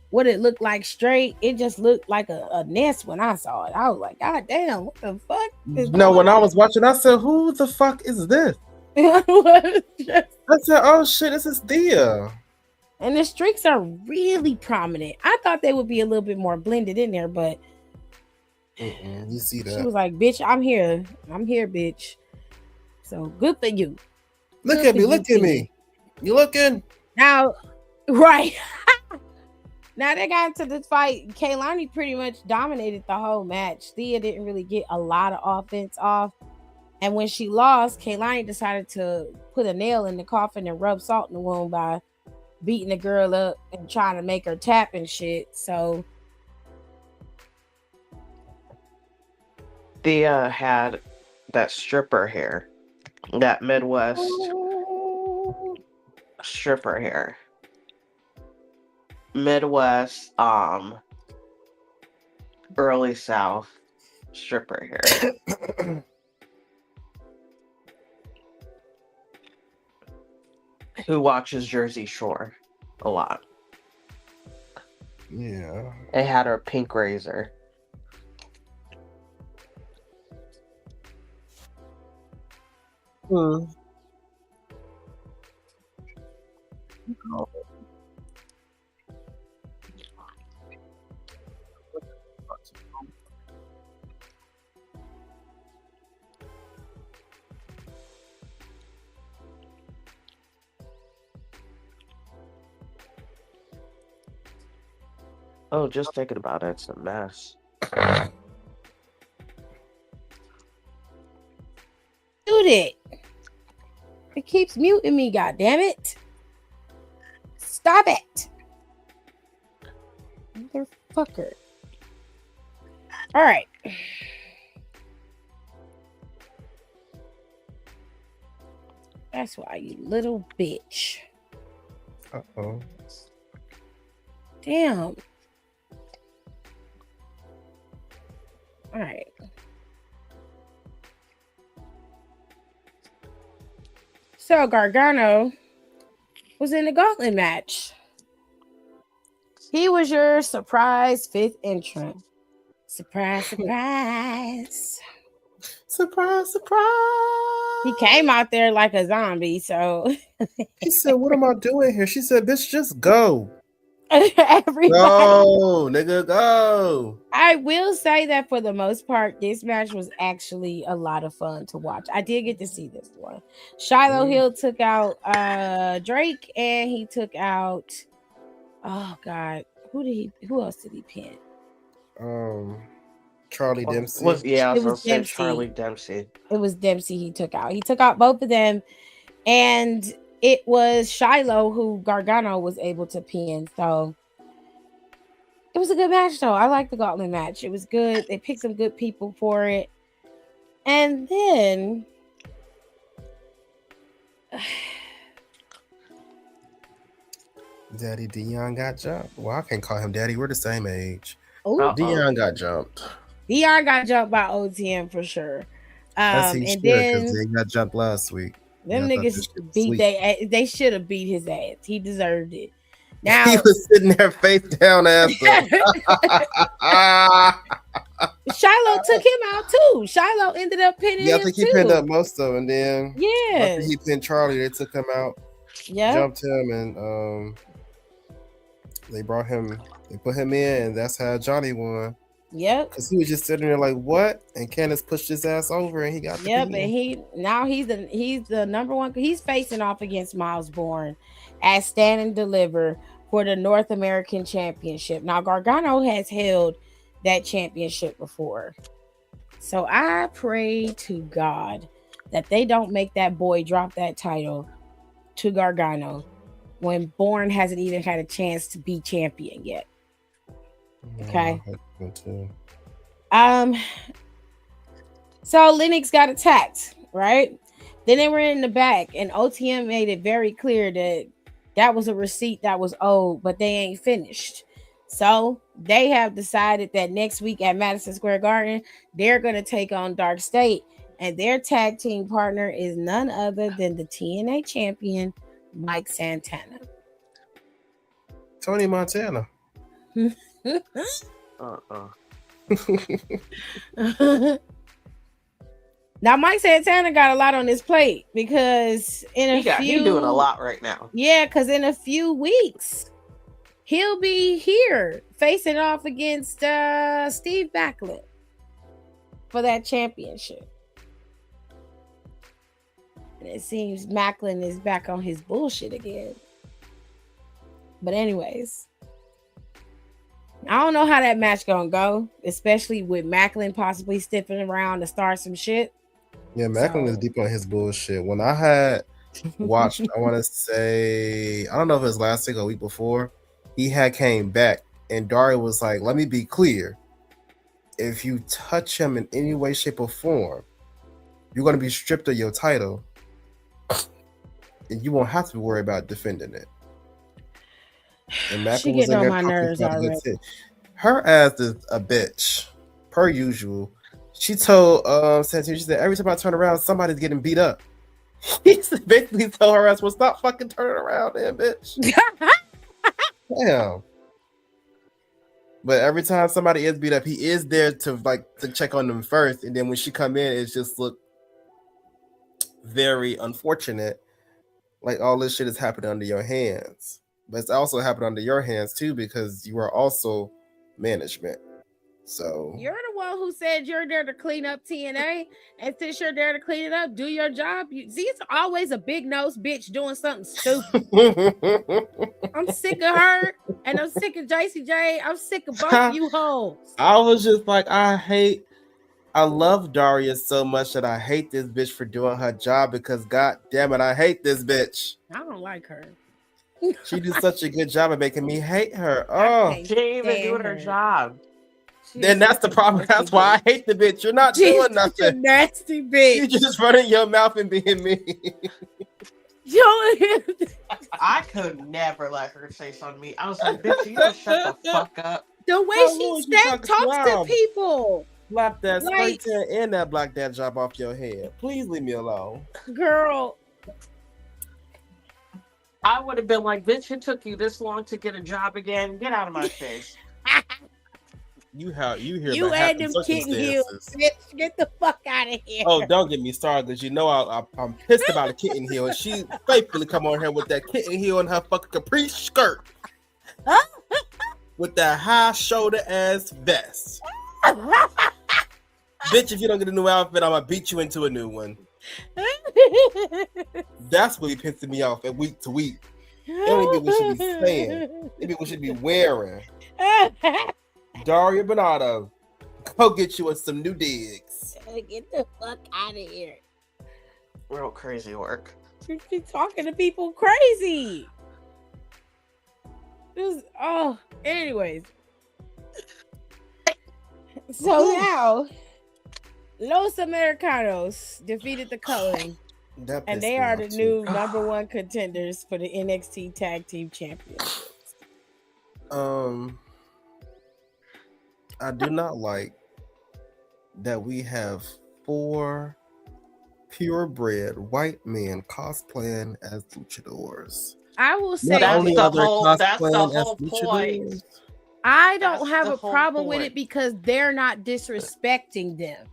Speaker 2: what it looked like straight. It just looked like a nest when I saw it. I was like, God damn, what the fuck?
Speaker 3: No, when I was watching, I said, who the fuck is this? I said, oh shit, this is Thea.
Speaker 2: And the streaks are really prominent. I thought they would be a little bit more blended in there, but
Speaker 3: you see that.
Speaker 2: She was like, bitch, I'm here. I'm here, bitch. So good for you.
Speaker 3: Look at me. You looking?
Speaker 2: Now, right. Now they got into this fight. Kaylani pretty much dominated the whole match. Thea didn't really get a lot of offense off. And when she lost, Kaylani decided to put a nail in the coffin and rub salt in the wound by beating the girl up and trying to make her tap and shit. So
Speaker 5: Thea had that stripper hair, that Midwest stripper hair. Midwest, early South stripper hair. Who watches Jersey Shore a lot?
Speaker 3: Yeah.
Speaker 5: It had her pink razor. Oh, just thinking about it, it's a mess.
Speaker 2: Mute it. It keeps muting me, goddammit. Stop it. Motherfucker. All right. That's why, you little bitch.
Speaker 3: Uh-oh.
Speaker 2: Damn. All right. So Gargano was in the gauntlet match. He was your surprise fifth entrant. Surprise, surprise.
Speaker 3: Surprise, surprise.
Speaker 2: He came out there like a zombie, so
Speaker 3: he said, what am I doing here? She said, bitch, just go.
Speaker 2: Everybody.
Speaker 3: Go, nigga, go.
Speaker 2: I will say that for the most part, this match was actually a lot of fun to watch. I did get to see this one. Shiloh Hill took out Drake, and he took out, oh God, who else did he pin?
Speaker 3: Charlie Dempsey.
Speaker 5: I was gonna say
Speaker 2: Dempsey.
Speaker 5: Charlie Dempsey.
Speaker 2: It was Dempsey he took out. He took out both of them, and it was Shiloh who Gargano was able to pin. So it was a good match, though. I like the gauntlet match. It was good. They picked some good people for it. And then
Speaker 3: Daddy Dion got jumped. Well, I can't call him Daddy. We're the same age.
Speaker 2: Dion
Speaker 3: got jumped.
Speaker 2: Dion got jumped by OTM for sure.
Speaker 3: And
Speaker 2: then
Speaker 3: they got jumped last week.
Speaker 2: Them niggas beat they should have beat his ass. He deserved it. Now
Speaker 3: he was sitting there face down ass.
Speaker 2: Shiloh took him out too. Shiloh ended up pinning him.
Speaker 3: I think he pinned up most of them. And then
Speaker 2: after
Speaker 3: he pinned Charlie, they took him out.
Speaker 2: Yeah,
Speaker 3: jumped him, and they brought him. They put him in, and that's how Johnny won.
Speaker 2: Yep.
Speaker 3: Because he was just sitting there like, what? And Candace pushed his ass over, and he got the
Speaker 2: Yep, and he's the number one. He's facing off against Miles Bourne as Stand and Deliver for the North American Championship. Now Gargano has held that championship before. So I pray to God that they don't make that boy drop that title to Gargano when Bourne hasn't even had a chance to be champion yet. Okay. So Lennox got attacked, right? Then they were in the back, and OTM made it very clear that that was a receipt that was owed, but they ain't finished. So they have decided that next week at Madison Square Garden, they're going to take on Dark State, and their tag team partner is none other than the TNA champion, Mike Santana.
Speaker 3: Tony Montana.
Speaker 2: Now, Mike Santana got a lot on his plate because he's
Speaker 5: doing a lot right now.
Speaker 2: Yeah, because in a few weeks, he'll be here facing off against Steve Backlund for that championship. And it seems Macklin is back on his bullshit again. But anyways, I don't know how that match gonna go, especially with Macklin possibly stiffing around to start some shit.
Speaker 3: Yeah, Macklin is deep on his bullshit. When I had watched, I want to say, I don't know if it was last week or week before, he had came back and Daria was like, let me be clear. If you touch him in any way, shape, or form, you're going to be stripped of your title and you won't have to worry about defending it. And Macklin was in there
Speaker 2: on my nerves already.
Speaker 3: Her ass is a bitch, per usual. She told Santana, she said, every time I turn around, somebody's getting beat up. He basically told her ass, well, stop fucking turning around there, bitch. Damn. But every time somebody is beat up, he is there to check on them first. And then when she come in, it just looked very unfortunate. Like all this shit is happening under your hands. But it's also happened under your hands too, because you are also management. So
Speaker 2: you're the one who said you're there to clean up TNA, and since you're there to clean it up, do your job. See, it's always a big nose bitch doing something stupid. I'm sick of her, and I'm sick of JCJ. I'm sick of both of you hoes.
Speaker 3: I was just like, I love Daria so much that I hate this bitch for doing her job because god damn it, I hate this bitch.
Speaker 2: I don't like her.
Speaker 3: She did such a good job of making me hate her. Oh,
Speaker 5: she ain't even doing her job.
Speaker 3: Then that's the problem. That's why I hate the bitch. You're not doing nothing.
Speaker 2: Such a nasty bitch.
Speaker 3: You're just running your mouth and being mean.
Speaker 5: I could never let her say something to me. I was like, bitch, you don't shut the fuck up.
Speaker 2: The way she talks to people.
Speaker 3: Slap that spray tan and that black dad job off your head. Please leave me alone.
Speaker 2: Girl.
Speaker 5: I would have been like, bitch, it took you this long to get a job again. Get out of my face.
Speaker 3: You
Speaker 2: had them kitten heels, bitch. Get the fuck out of here.
Speaker 3: Oh, don't get me started, because you know I'm pissed about a kitten heel. And she faithfully come on here with that kitten heel and her fucking capri skirt. With that high shoulder ass vest. Bitch, if you don't get a new outfit, I'm gonna beat you into a new one. That's what be pissing me off at week to week. That ain't what we should be saying. Maybe we should be wearing. Daria Bernardo, go get you some new digs.
Speaker 2: Get the fuck out of here.
Speaker 5: Real crazy work.
Speaker 2: She's talking to people crazy. Anyways. So now, Los Americanos defeated the Cullen, and they are the new number one contenders for the NXT Tag Team Champions.
Speaker 3: I do not like that we have 4 purebred white men cosplaying as luchadors.
Speaker 2: I will say
Speaker 5: that's the whole point.
Speaker 2: I don't have a problem with it because they're not disrespecting them.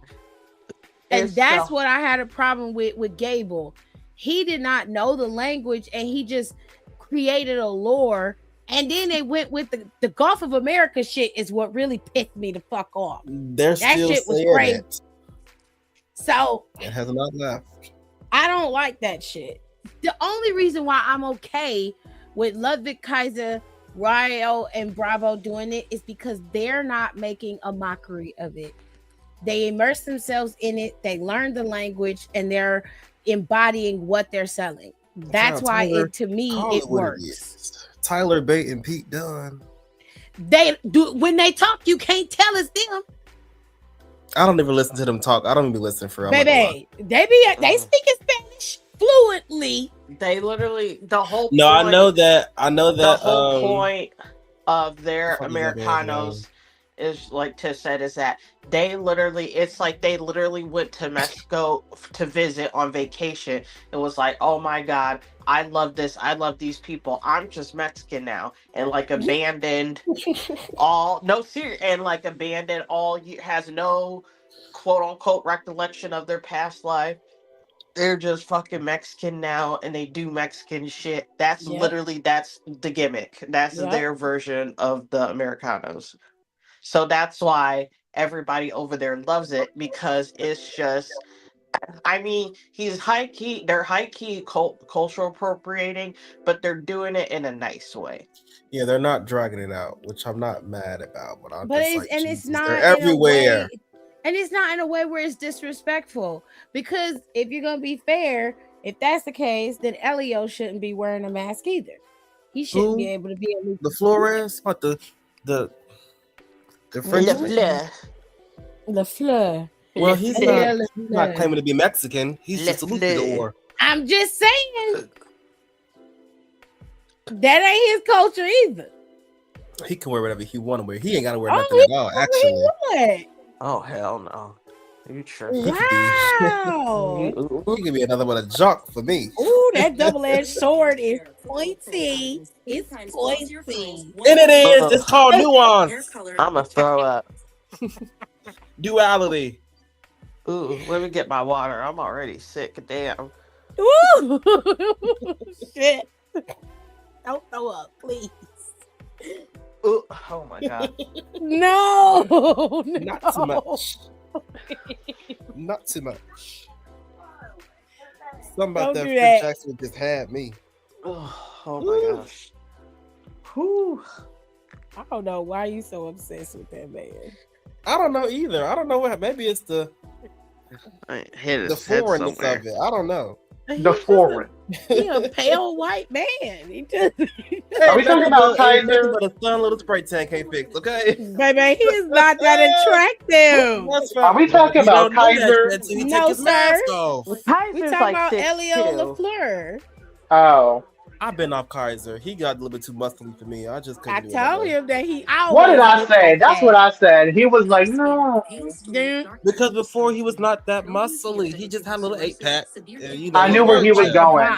Speaker 2: And that's what I had a problem with Gable. He did not know the language and he just created a lore. And then they went with the Gulf of America shit is what really pissed me the fuck off.
Speaker 3: That
Speaker 2: shit was great. So
Speaker 3: it has not left.
Speaker 2: I don't like that shit. The only reason why I'm okay with Ludwig Kaiser Ryo and Bravo doing it is because they're not making a mockery of it. They immerse themselves in it. They learn the language and they're embodying what they're selling. That's why to me it works.
Speaker 3: Tyler Bate and Pete Dunne.
Speaker 2: They do when they talk, you can't tell it's them.
Speaker 3: I don't even listen to them talk. I don't even listen for them.
Speaker 2: Baby, they speak in Spanish fluently.
Speaker 5: They literally the whole.
Speaker 3: No,
Speaker 5: point,
Speaker 3: I know that.
Speaker 5: The whole point of their Americanos is like Tiff said is that they literally. It's like they literally went to Mexico to visit on vacation. It was like, oh my god, I love this. I love these people. I'm just Mexican now, and like abandoned abandoned all. Has no quote unquote recollection of their past life. They're just fucking Mexican now, and they do Mexican shit. That's literally that's the gimmick. That's their version of the Americanos. So that's why everybody over there loves it because it's just. I mean, he's high key. They're high key cultural appropriating, but they're doing it in a nice way.
Speaker 3: Yeah, they're not dragging it out, which I'm not mad about.
Speaker 2: It's not
Speaker 3: they're everywhere.
Speaker 2: And it's not in a way where it's disrespectful. Because if you're gonna be fair, if that's the case, then Elio shouldn't be wearing a mask either. He shouldn't be able to be
Speaker 3: the Flores, what the French
Speaker 2: Lafleur.
Speaker 3: Well, he's not claiming to be Mexican. He's just a luchador.
Speaker 2: I'm just saying that ain't his culture either.
Speaker 3: He can wear whatever he want to wear. He ain't got to wear nothing at all. Actually.
Speaker 5: Oh hell no! Are you sure?
Speaker 2: Wow.
Speaker 3: He could be another one, a jock for me.
Speaker 2: Ooh, that double-edged sword is pointy. It's pointy.
Speaker 3: And it is. It's called nuance.
Speaker 5: I'm gonna throw up.
Speaker 3: Duality.
Speaker 5: Ooh, let me get my water. I'm already sick. Damn.
Speaker 2: Ooh. Shit. Don't throw up, please.
Speaker 5: Ooh, oh my god.
Speaker 2: No.
Speaker 3: Not too much. Not too much. Something about that Chris Jackson just had me.
Speaker 5: Oh my gosh. Whew.
Speaker 2: I don't know why you so obsessed with that man.
Speaker 3: I don't know either. I don't know what. Maybe it's the foreignness of it. I don't know.
Speaker 6: The foreign.
Speaker 2: He a pale white man. He just.
Speaker 6: Are we talking about Kaiser?
Speaker 3: But a fun little spray tan can't fix. Okay,
Speaker 2: baby, he is not that attractive.
Speaker 6: Are we talking about Kaiser?
Speaker 2: No, sir.
Speaker 5: We
Speaker 2: talking about Elio Lafleur.
Speaker 6: Oh.
Speaker 3: I've been off Kaiser. He got a little bit too muscly for me. I just couldn't.
Speaker 2: I told him that he.
Speaker 6: What did I say? That's what I said. He was like, no.
Speaker 3: Because before he was not that muscly. He just had a little 8-pack.
Speaker 6: I knew where he was going.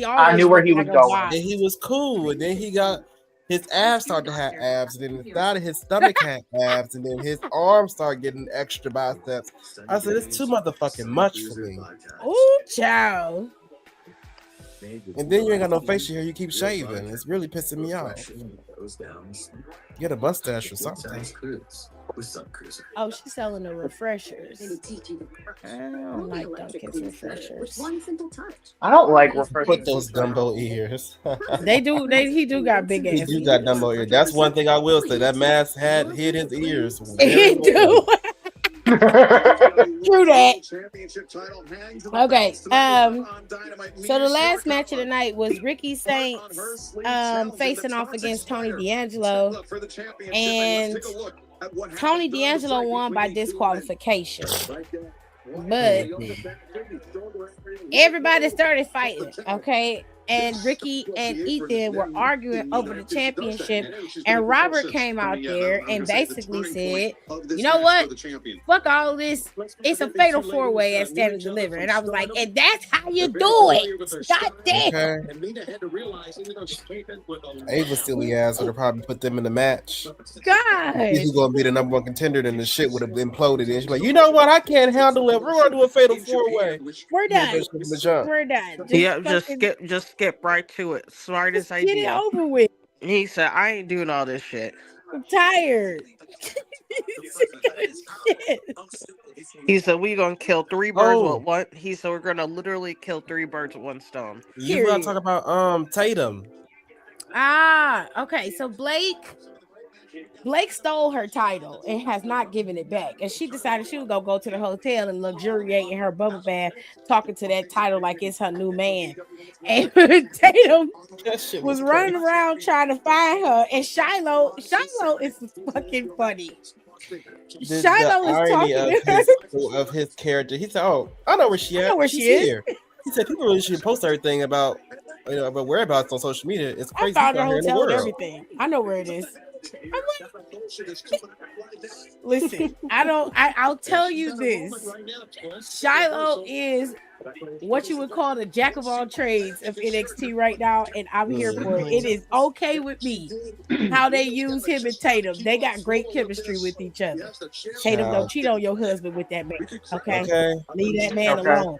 Speaker 6: I knew where he was going.
Speaker 3: And he was cool. And then he got his abs started to have abs. And then the side of his stomach had abs. And then his arms started getting extra biceps. I said, it's too motherfucking much for me.
Speaker 2: Ooh, child.
Speaker 3: And then you ain't got no facial hair. You keep shaving. It's really pissing me off. Get a mustache or something.
Speaker 2: Oh, she's selling the refreshers. I don't like Dunkin's refreshers.
Speaker 6: I don't like refreshers.
Speaker 3: Put those Dumbo ears.
Speaker 2: They do. He do got big ass.
Speaker 3: He do got Dumbo ears. That's one thing I will say. That mask had hid his ears.
Speaker 2: He do. True that. Okay. So the last match of the night was Ricky Saints facing off against Tony D'Angelo, and Tony D'Angelo won by disqualification. But everybody started fighting. Okay. And Ricky and Ethan were arguing over the championship, and Robert came out there and basically said, you know what, fuck all this, it's a fatal 4-way at Stand and Deliver. And I was like, and that's how you do it. God damn.
Speaker 3: Ava silly ass would have probably put them in the match.
Speaker 2: God,
Speaker 3: he's gonna be the number one contender, then the shit would have imploded. And she's like, you know what, I can't handle it, we're gonna do a fatal 4-way.
Speaker 2: We're done. We're done.
Speaker 5: Just skip right to it. Smartest idea.
Speaker 2: Get it over with.
Speaker 5: He said, I ain't doing all this shit.
Speaker 2: I'm tired.
Speaker 5: He said, we gonna kill 3 birds with one. He said, we're gonna literally kill 3 birds with one stone.
Speaker 3: You gotta talk about Tatum.
Speaker 2: Okay. So Blake stole her title and has not given it back. And she decided she was gonna go to the hotel and luxuriate in her bubble bath, talking to that title like it's her new man. And Tatum was running around trying to find her. And Shiloh is fucking funny. Shiloh is talking to her.
Speaker 3: Of his character. He said, "Oh, I know where she at. She's here." He said, "People really should post everything about about whereabouts on social media. It's crazy.
Speaker 2: I found her hotel and everything. I know where it is." Listen, I'll tell you this. Shiloh is what you would call the jack of all trades of NXT right now, and I'm here for it. It is okay with me how they use him and Tatum. They got great chemistry with each other. Tatum, don't cheat on your husband with that man. Okay. Leave that man alone.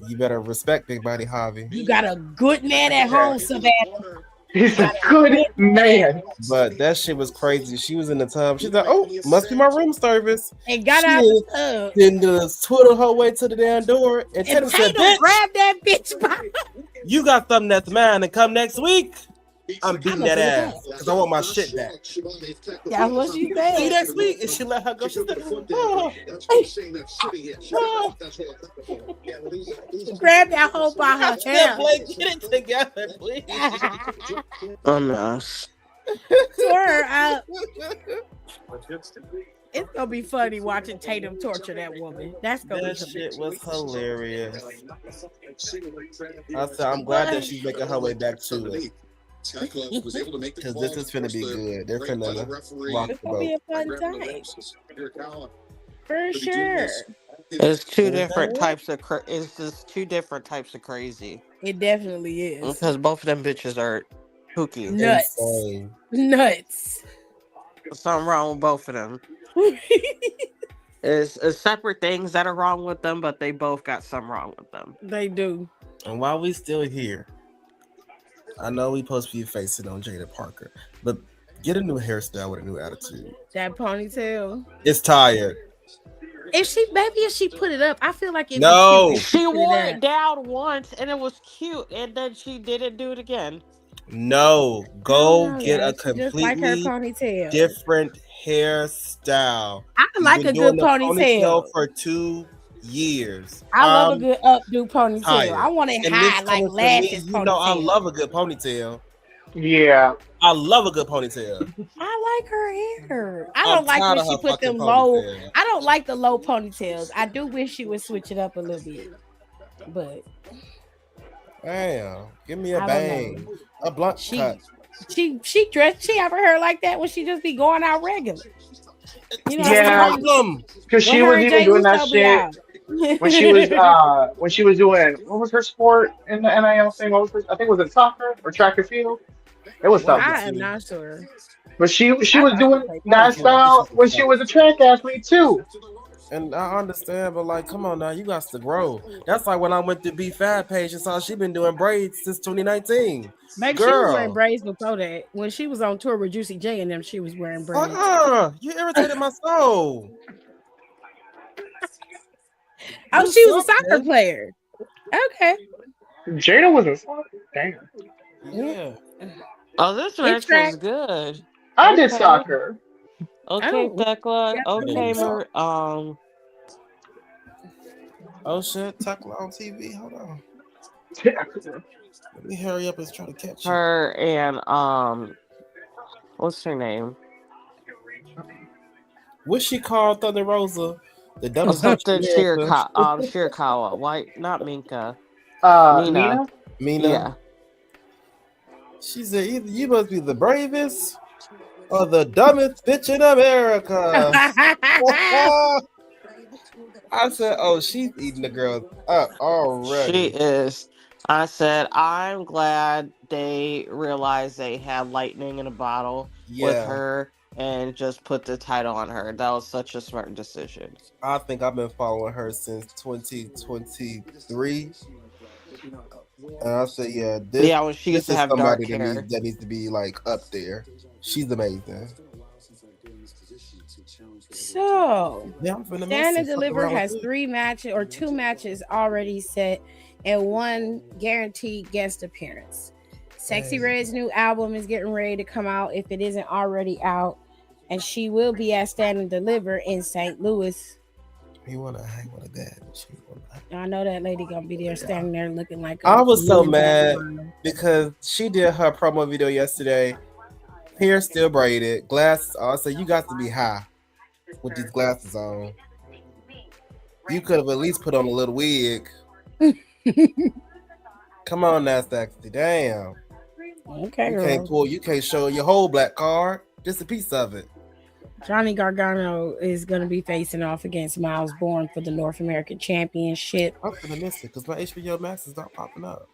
Speaker 3: You better respect Big Body Javi.
Speaker 2: You got a good man at home, Savannah.
Speaker 6: He's a good man.
Speaker 3: But that shit was crazy. She was in the tub. She's like, "Oh, must be my room service."
Speaker 2: And got out the tub.
Speaker 3: Then twiddled her way to the damn door. And Tatum said, "Bitch,
Speaker 2: grab that bitch by."
Speaker 3: You got something that's mine and come next week. I'm beating that ass because I want my shit back.
Speaker 2: That's what she said.
Speaker 3: See next week, and she let her go. She said,
Speaker 2: grab that hoe by her hair.
Speaker 3: Blake, get it together, please.
Speaker 5: Oh no.
Speaker 2: Tore her up. It's gonna be funny watching Tatum torture that woman. That's gonna
Speaker 3: that shit was hilarious. I said, I'm glad that she's making her way back to it. Because this is finna be good. They're finna rock the boat.
Speaker 2: Be a fun time. For sure.
Speaker 5: It's two different types of it's just two different types of crazy.
Speaker 2: It definitely is.
Speaker 5: Because both of them bitches are kooky.
Speaker 2: Nuts. Nuts.
Speaker 5: There's something wrong with both of them. It's separate things that are wrong with them, but they both got something wrong with them.
Speaker 2: They do.
Speaker 3: And while we still here, I know we supposed to be facing on Jada Parker, but get a new hairstyle with a new attitude.
Speaker 2: That ponytail.
Speaker 3: It's tired.
Speaker 2: If she put it up, I feel like it.
Speaker 3: No,
Speaker 5: she wore it down once and it was cute, and then she didn't do it again.
Speaker 3: No, go get a completely
Speaker 2: like her ponytail.
Speaker 3: Different hairstyle.
Speaker 2: I like a good ponytail
Speaker 3: for 2 years.
Speaker 2: I love a good updo ponytail.
Speaker 3: Tired.
Speaker 2: I want it high like lashes.
Speaker 3: You know, I love a good ponytail.
Speaker 6: Yeah,
Speaker 3: I love a good ponytail.
Speaker 2: I like her hair. I don't like when she put them low. I don't like the low ponytails. I do wish she would switch it up a little bit, but
Speaker 3: damn, give me a bang, a blunt cut.
Speaker 2: She dressed. She have her hair like that when she just be going out regular. You know,
Speaker 6: yeah, because she was even doing that shit when she was doing, what was her sport in the NIL thing? What was her, I think it was in soccer or track and field. It was something.
Speaker 2: I am not sure.
Speaker 6: But she was doing that style when she was a track athlete too.
Speaker 3: And I understand, but like, come on now, you got to grow. That's like when I went to B5 page and saw she been doing braids since 2019.
Speaker 2: Maybe she was wearing braids before that. When she was on tour with Juicy J and them, she was wearing braids.
Speaker 3: You irritated my soul.
Speaker 2: Oh, she was a soccer player. Okay.
Speaker 6: Jada was a soccer. Damn.
Speaker 3: Yeah.
Speaker 5: Oh, this match was good.
Speaker 6: I did soccer.
Speaker 5: Okay, Tekla. Okay,
Speaker 3: oh shit, Tekla on TV. Hold on. Let me hurry up and try to catch
Speaker 5: her and what's her name?
Speaker 3: What she called Thunder Rosa? The dumbest
Speaker 5: Shirakawa. Why not Minka?
Speaker 3: Mina.
Speaker 5: Yeah.
Speaker 3: She said, either you must be the bravest or the dumbest bitch in America. I said, oh, she's eating the girl up already.
Speaker 5: She is. I said, I'm glad they realized they had lightning in a bottle with her and just put the title on her. That was such a smart decision.
Speaker 3: I think I've been following her since 2023. And I said,
Speaker 5: when she used to have dark hair.
Speaker 3: That needs to be like up there. She's amazing.
Speaker 2: So, Stand and Deliver has 2 matches already set and 1 guaranteed guest appearance. Sexy Red's new album is getting ready to come out if it isn't already out, and she will be at Stand and Deliver in St. Louis.
Speaker 3: You want to hang with a dad?
Speaker 2: I know that lady gonna be there standing there looking like.
Speaker 3: I was so mad because she did her promo video yesterday. Hair still braided, glasses on. So you got to be high with these glasses on. You could have at least put on a little wig. Come on, Nasdaq. Damn.
Speaker 2: Okay,
Speaker 3: you can't show your whole black card, just a piece of it.
Speaker 2: Johnny Gargano is going to be facing off against Miles Bourne for the North American Championship.
Speaker 3: I'm gonna miss it because my HBO Max is not popping up.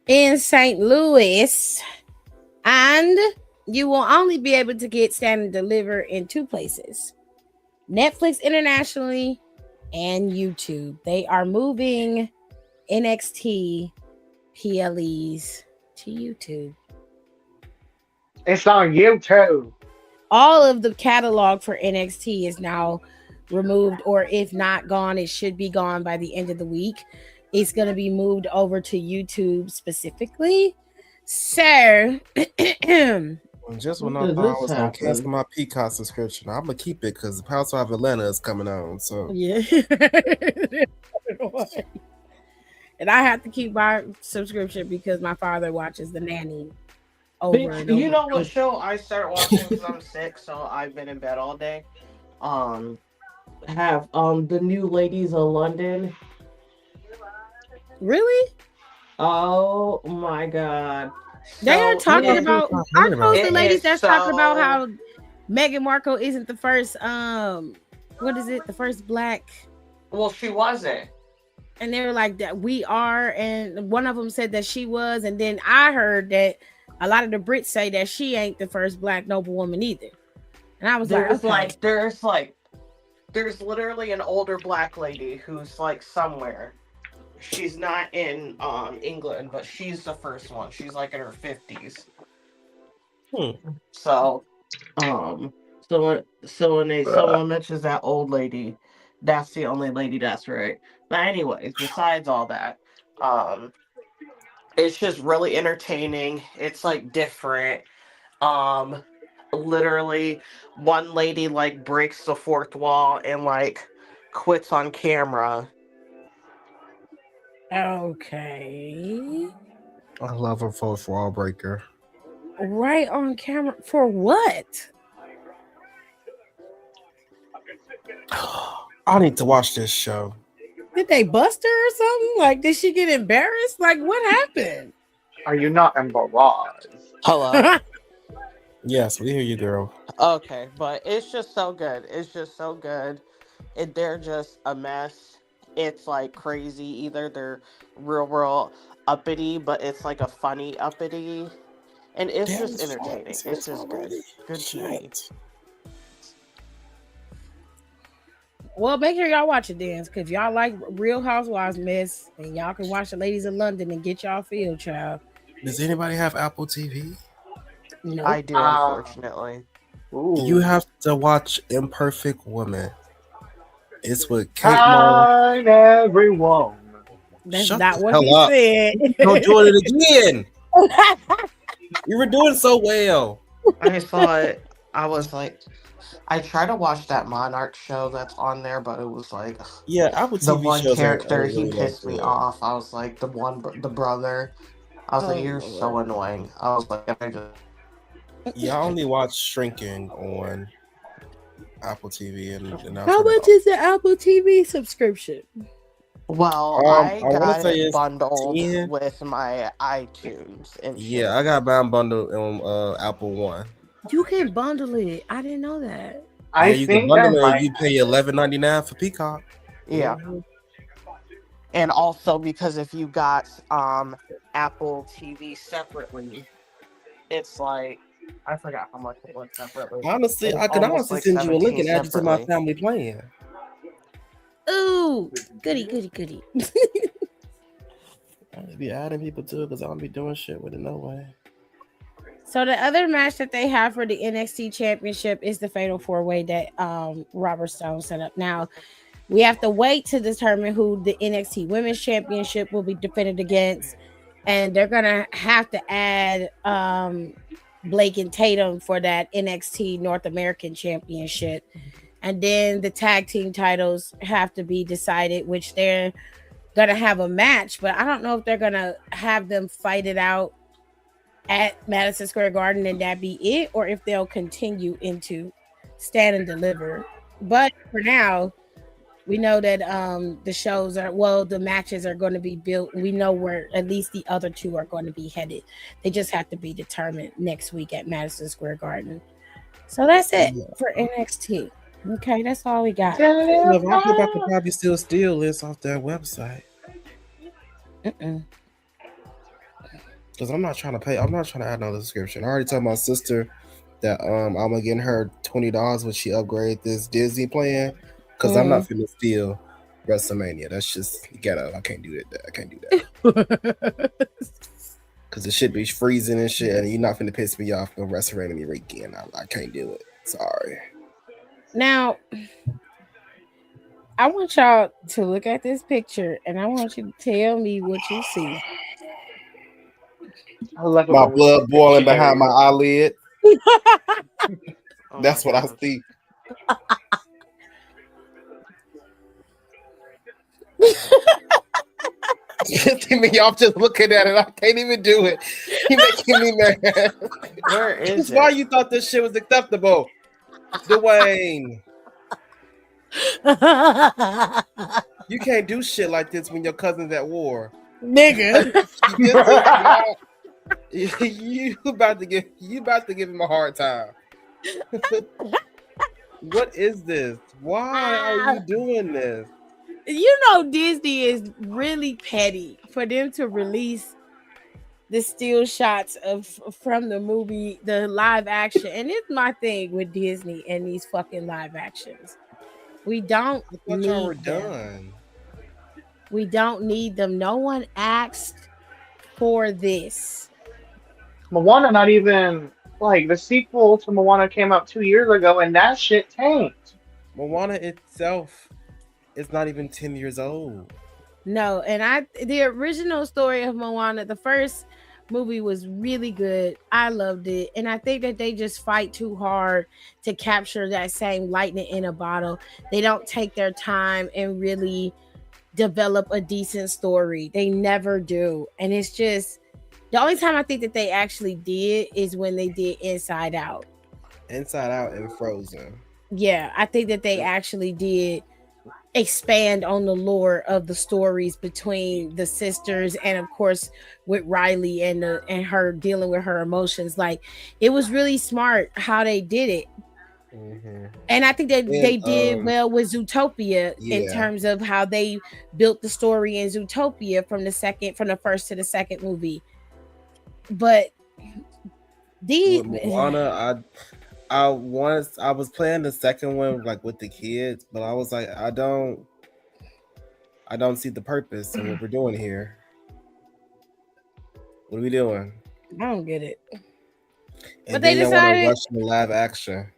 Speaker 2: In St. Louis, and you will only be able to get Stand and Deliver in 2 places: Netflix internationally and YouTube. They are moving NXT PLEs to YouTube.
Speaker 6: It's on YouTube.
Speaker 2: All of the catalog for NXT is now removed, or if not gone, it should be gone by the end of the week. It's going to be moved over to YouTube specifically. So,
Speaker 3: just when I thought I was going to cancel my Peacock subscription, I'm going to keep it because the House of Atlanta is coming on. So
Speaker 2: yeah. And I have to keep my subscription because my father watches The Nanny.
Speaker 5: You know what show I started watching because I'm sick, so I've been in bed all day. Have the New Ladies of London.
Speaker 2: Really?
Speaker 5: Oh my god!
Speaker 2: They are talking about. I know the ladies that's talking about how Meghan Markle isn't the first. What is it? The first black.
Speaker 5: Well, she wasn't.
Speaker 2: And they were like that. We are, and one of them said that she was, and then I heard that a lot of the Brits say that she ain't the first black noblewoman either. And I was
Speaker 5: there's literally an older black lady who's like somewhere. She's not in England, but she's the first one. She's like in her 50s. So when someone mentions that old lady, that's the only lady that's right. But anyways, besides all that, it's just really entertaining. It's like different. Literally one lady like breaks the 4th wall and like quits on camera.
Speaker 2: Okay.
Speaker 3: I love her 4th wall breaker.
Speaker 2: Right on camera for what?
Speaker 3: I need to watch this show.
Speaker 2: Did they bust her or something? Like, did she get embarrassed? Like, what happened?
Speaker 6: Are you not embarrassed?
Speaker 5: Hello.
Speaker 3: Yes, we hear you, girl.
Speaker 5: Okay, but it's just so good. They're just a mess. It's like crazy. Either they're real uppity, but it's like a funny uppity, and it's just entertaining. It's just good. Good TV.
Speaker 2: Well, make sure y'all watch it then, because y'all like Real Housewives mess, and y'all can watch the Ladies of London and get y'all feel, child.
Speaker 3: Does anybody have Apple TV?
Speaker 2: No,
Speaker 5: I do, unfortunately.
Speaker 3: You have to watch Imperfect Woman. It's with Kate Moore.
Speaker 6: Everyone.
Speaker 2: That's
Speaker 3: Shut
Speaker 2: not
Speaker 3: the
Speaker 2: what
Speaker 3: hell
Speaker 2: he
Speaker 3: up.
Speaker 2: said.
Speaker 3: Don't do it again. You were doing so well.
Speaker 5: I saw it. I was like, I tried to watch that Monarch show that's on there, but it was like,
Speaker 3: yeah, Apple TV
Speaker 5: the one
Speaker 3: shows
Speaker 5: character
Speaker 3: really
Speaker 5: he pissed me off. I was like, the brother. I was like, you're so annoying. I was like,
Speaker 3: Yeah, I only watch Shrinking on Apple TV, and
Speaker 2: how much is the Apple TV subscription?
Speaker 5: Well, I got it bundled
Speaker 3: 10.
Speaker 5: with my iTunes and shit.
Speaker 3: Yeah, I got mine bundled on Apple One.
Speaker 2: You can bundle it. I didn't know that.
Speaker 3: You can bundle it. You pay $11.99 for Peacock.
Speaker 5: Yeah. And also because if you got Apple TV separately, it's like, I forgot how much it was separately.
Speaker 3: Honestly, I could honestly send you a link and add you to my family plan.
Speaker 2: Ooh, goody.
Speaker 3: I be adding people to it because I don't be doing shit with it no way.
Speaker 2: So the other match that they have for the NXT Championship is the Fatal 4-Way that Robert Stone set up. Now, we have to wait to determine who the NXT Women's Championship will be defended against. and they're gonna have to add Blake and Tatum for that NXT North American Championship, and then the tag team titles have to be decided, which they're gonna have a match, but I don't know if they're gonna have them fight it out at Madison Square Garden and that be it, or if they'll continue into Stand and Deliver. But for now, we know that the matches are going to be built. We know where at least the other two are going to be headed. They just have to be determined next week at Madison Square Garden. So that's it for NXT. Okay, that's all we got.
Speaker 3: Well, if I could probably still steal this off their website. Because I'm not trying to pay. I'm not trying to add another subscription. I already told my sister that I'm gonna get her $20 when she upgrade this Disney plan. Because I'm not finna steal WrestleMania. That's just ghetto. I can't do that. I can't do that. Because the shit be freezing and shit, and you're not finna piss me off when WrestleMania weekend. I can't do it. Sorry.
Speaker 2: Now, I want y'all to look at this picture, and I want you to tell me what you see.
Speaker 3: My blood boiling behind my eyelid. That's what I see. Y'all just looking at it. I can't even do it. You're making me mad.
Speaker 5: Where is it?
Speaker 3: Why you thought this shit was acceptable, Dwayne? You can't do shit like this when your cousin's at war,
Speaker 2: nigga.
Speaker 3: you about to give him a hard time. What is this? Why are you doing this?
Speaker 2: You know Disney is really petty for them to release the still shots from the movie, the live action. And it's my thing with Disney and these fucking live actions. We don't need them. We don't need them. No one asked for this.
Speaker 6: Moana, not even like the sequel to Moana came out 2 years ago, and that shit tanked.
Speaker 3: Moana itself is not even 10 years old.
Speaker 2: No, and the original story of Moana, the first movie was really good. I loved it, and I think that they just fight too hard to capture that same lightning in a bottle. They don't take their time and really develop a decent story. They never do, and it's just the only time I think that they actually did is when they did Inside Out.
Speaker 3: Inside Out and Frozen.
Speaker 2: Yeah, I think that they actually did expand on the lore of the stories between the sisters, and of course with Riley and her dealing with her emotions. Like, it was really smart how they did it. And I think that they did well with Zootopia in terms of how they built the story in Zootopia from the first to the second movie. But
Speaker 3: Moana, I was playing the second one like with the kids, but I was like, I don't see the purpose in what we're doing here. What are we doing?
Speaker 2: I don't get it.
Speaker 3: And
Speaker 2: but they decided
Speaker 3: to rush the live action.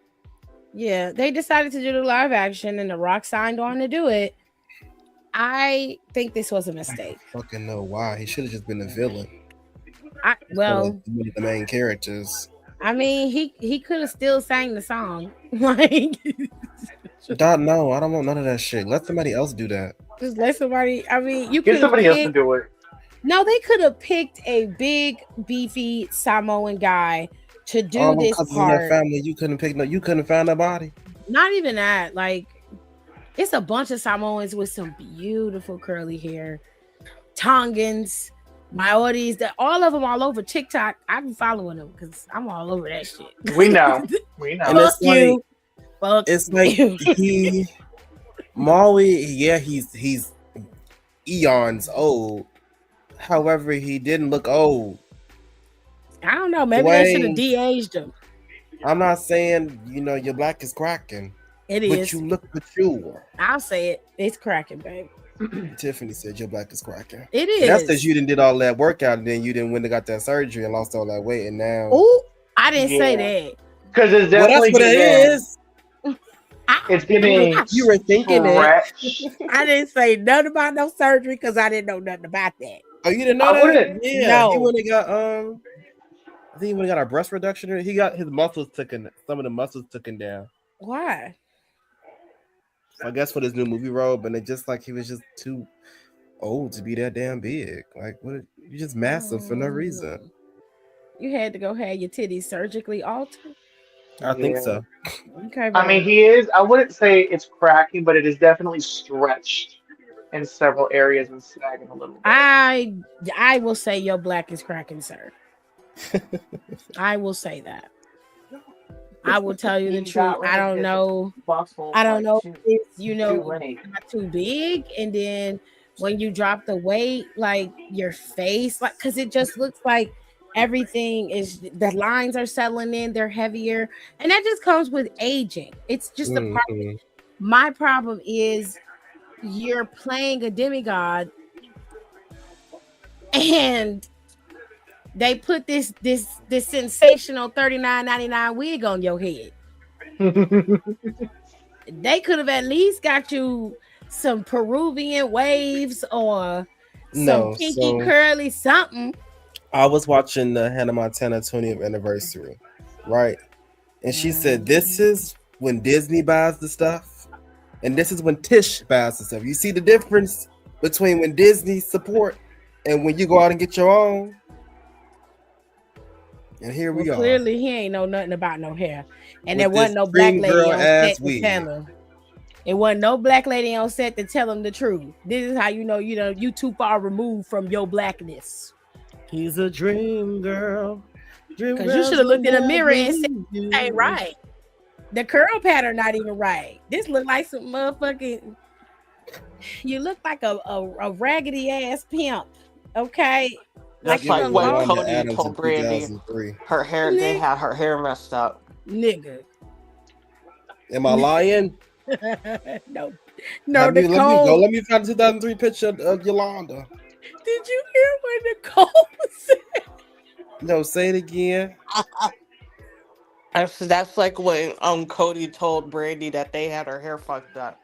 Speaker 2: Yeah, they decided to do the live action, and The Rock signed on to do it. I think this was a mistake.
Speaker 3: I don't fucking know why. He should have just been a villain.
Speaker 2: One
Speaker 3: of the main characters.
Speaker 2: I mean, he could have still sang the song. Like,
Speaker 3: no, I don't want none of that shit. Let somebody else do that.
Speaker 2: Just let somebody. I mean, you
Speaker 6: get somebody else to do it.
Speaker 2: No, they could have picked a big, beefy Samoan guy to do this part.
Speaker 3: In their family, you couldn't pick. You couldn't find nobody.
Speaker 2: Not even that. Like, it's a bunch of Samoans with some beautiful curly hair, Tongans, Maoris, that all of them all over TikTok. I've been following them because I'm all over that shit.
Speaker 6: We know.
Speaker 2: Fuck you.
Speaker 3: It's like Maui. Yeah, he's eons old. However, he didn't look old.
Speaker 2: I don't know. Maybe they should have de-aged him.
Speaker 3: I'm not saying your black is cracking.
Speaker 2: It is.
Speaker 3: But you look mature.
Speaker 2: I'll say it. It's cracking, babe.
Speaker 3: Tiffany said your black is cracking.
Speaker 2: It is.
Speaker 3: That's because you didn't did all that workout, and then you didn't went and got that surgery and lost all that weight, and now.
Speaker 2: Oh, I didn't say that.
Speaker 6: Because it's definitely
Speaker 3: that's what it is.
Speaker 6: It's giving.
Speaker 3: You were thinking it.
Speaker 2: I didn't say nothing about no surgery because I didn't know nothing about that.
Speaker 3: Oh, you didn't know
Speaker 6: I
Speaker 3: that?
Speaker 6: wouldn't.
Speaker 3: Yeah, he
Speaker 2: No.
Speaker 3: would've got I think he would've got a breast reduction. He got his muscles taken. Some of the muscles taken down.
Speaker 2: Why?
Speaker 3: I guess for this new movie role, but it just like he was just too old to be that damn big. Like, what? You're just massive for no reason.
Speaker 2: You had to go have your titties surgically altered?
Speaker 3: I think so.
Speaker 2: Okay,
Speaker 6: I mean,
Speaker 2: babe.
Speaker 6: he is. I wouldn't say it's cracking, but it is definitely stretched in several areas and sagging a little bit.
Speaker 2: I will say your black is cracking, sir. I will say that. I will tell you the truth. I don't know. I don't know if it's, not too big, and then when you drop the weight, like your face, like because it just looks like everything is the lines are settling in, they're heavier, and that just comes with aging. It's just a part.
Speaker 3: Mhm.
Speaker 2: My problem is you're playing a demigod, and they put this sensational $39.99 wig on your head. They could have at least got you some Peruvian waves or some kinky curly something.
Speaker 3: I was watching the Hannah Montana 20th anniversary, right? And she said, "This is when Disney buys the stuff, and this is when Tish buys the stuff. You see the difference between when Disney support and when you go out and get your own." And here we are.
Speaker 2: Clearly, he ain't know nothing about no hair, and there wasn't no black lady on set to tell him. It wasn't no black lady on set to tell him the truth. This is how you too far removed from your blackness.
Speaker 3: He's a dream girl.
Speaker 2: Because you should have looked in the mirror and said, "Ain't right. The curl pattern not even right. This look like some motherfucking. You look like a raggedy ass pimp. Okay."
Speaker 5: That's like when Cody told Brandy her hair, they had her hair messed up.
Speaker 2: Nigga.
Speaker 3: Am I lying?
Speaker 2: No.
Speaker 3: Let me go. Let me find the 2003 picture of Yolanda.
Speaker 2: Did you hear what Nicole said?
Speaker 3: No, say it again.
Speaker 5: That's like when Cody told Brandy that they had her hair fucked up.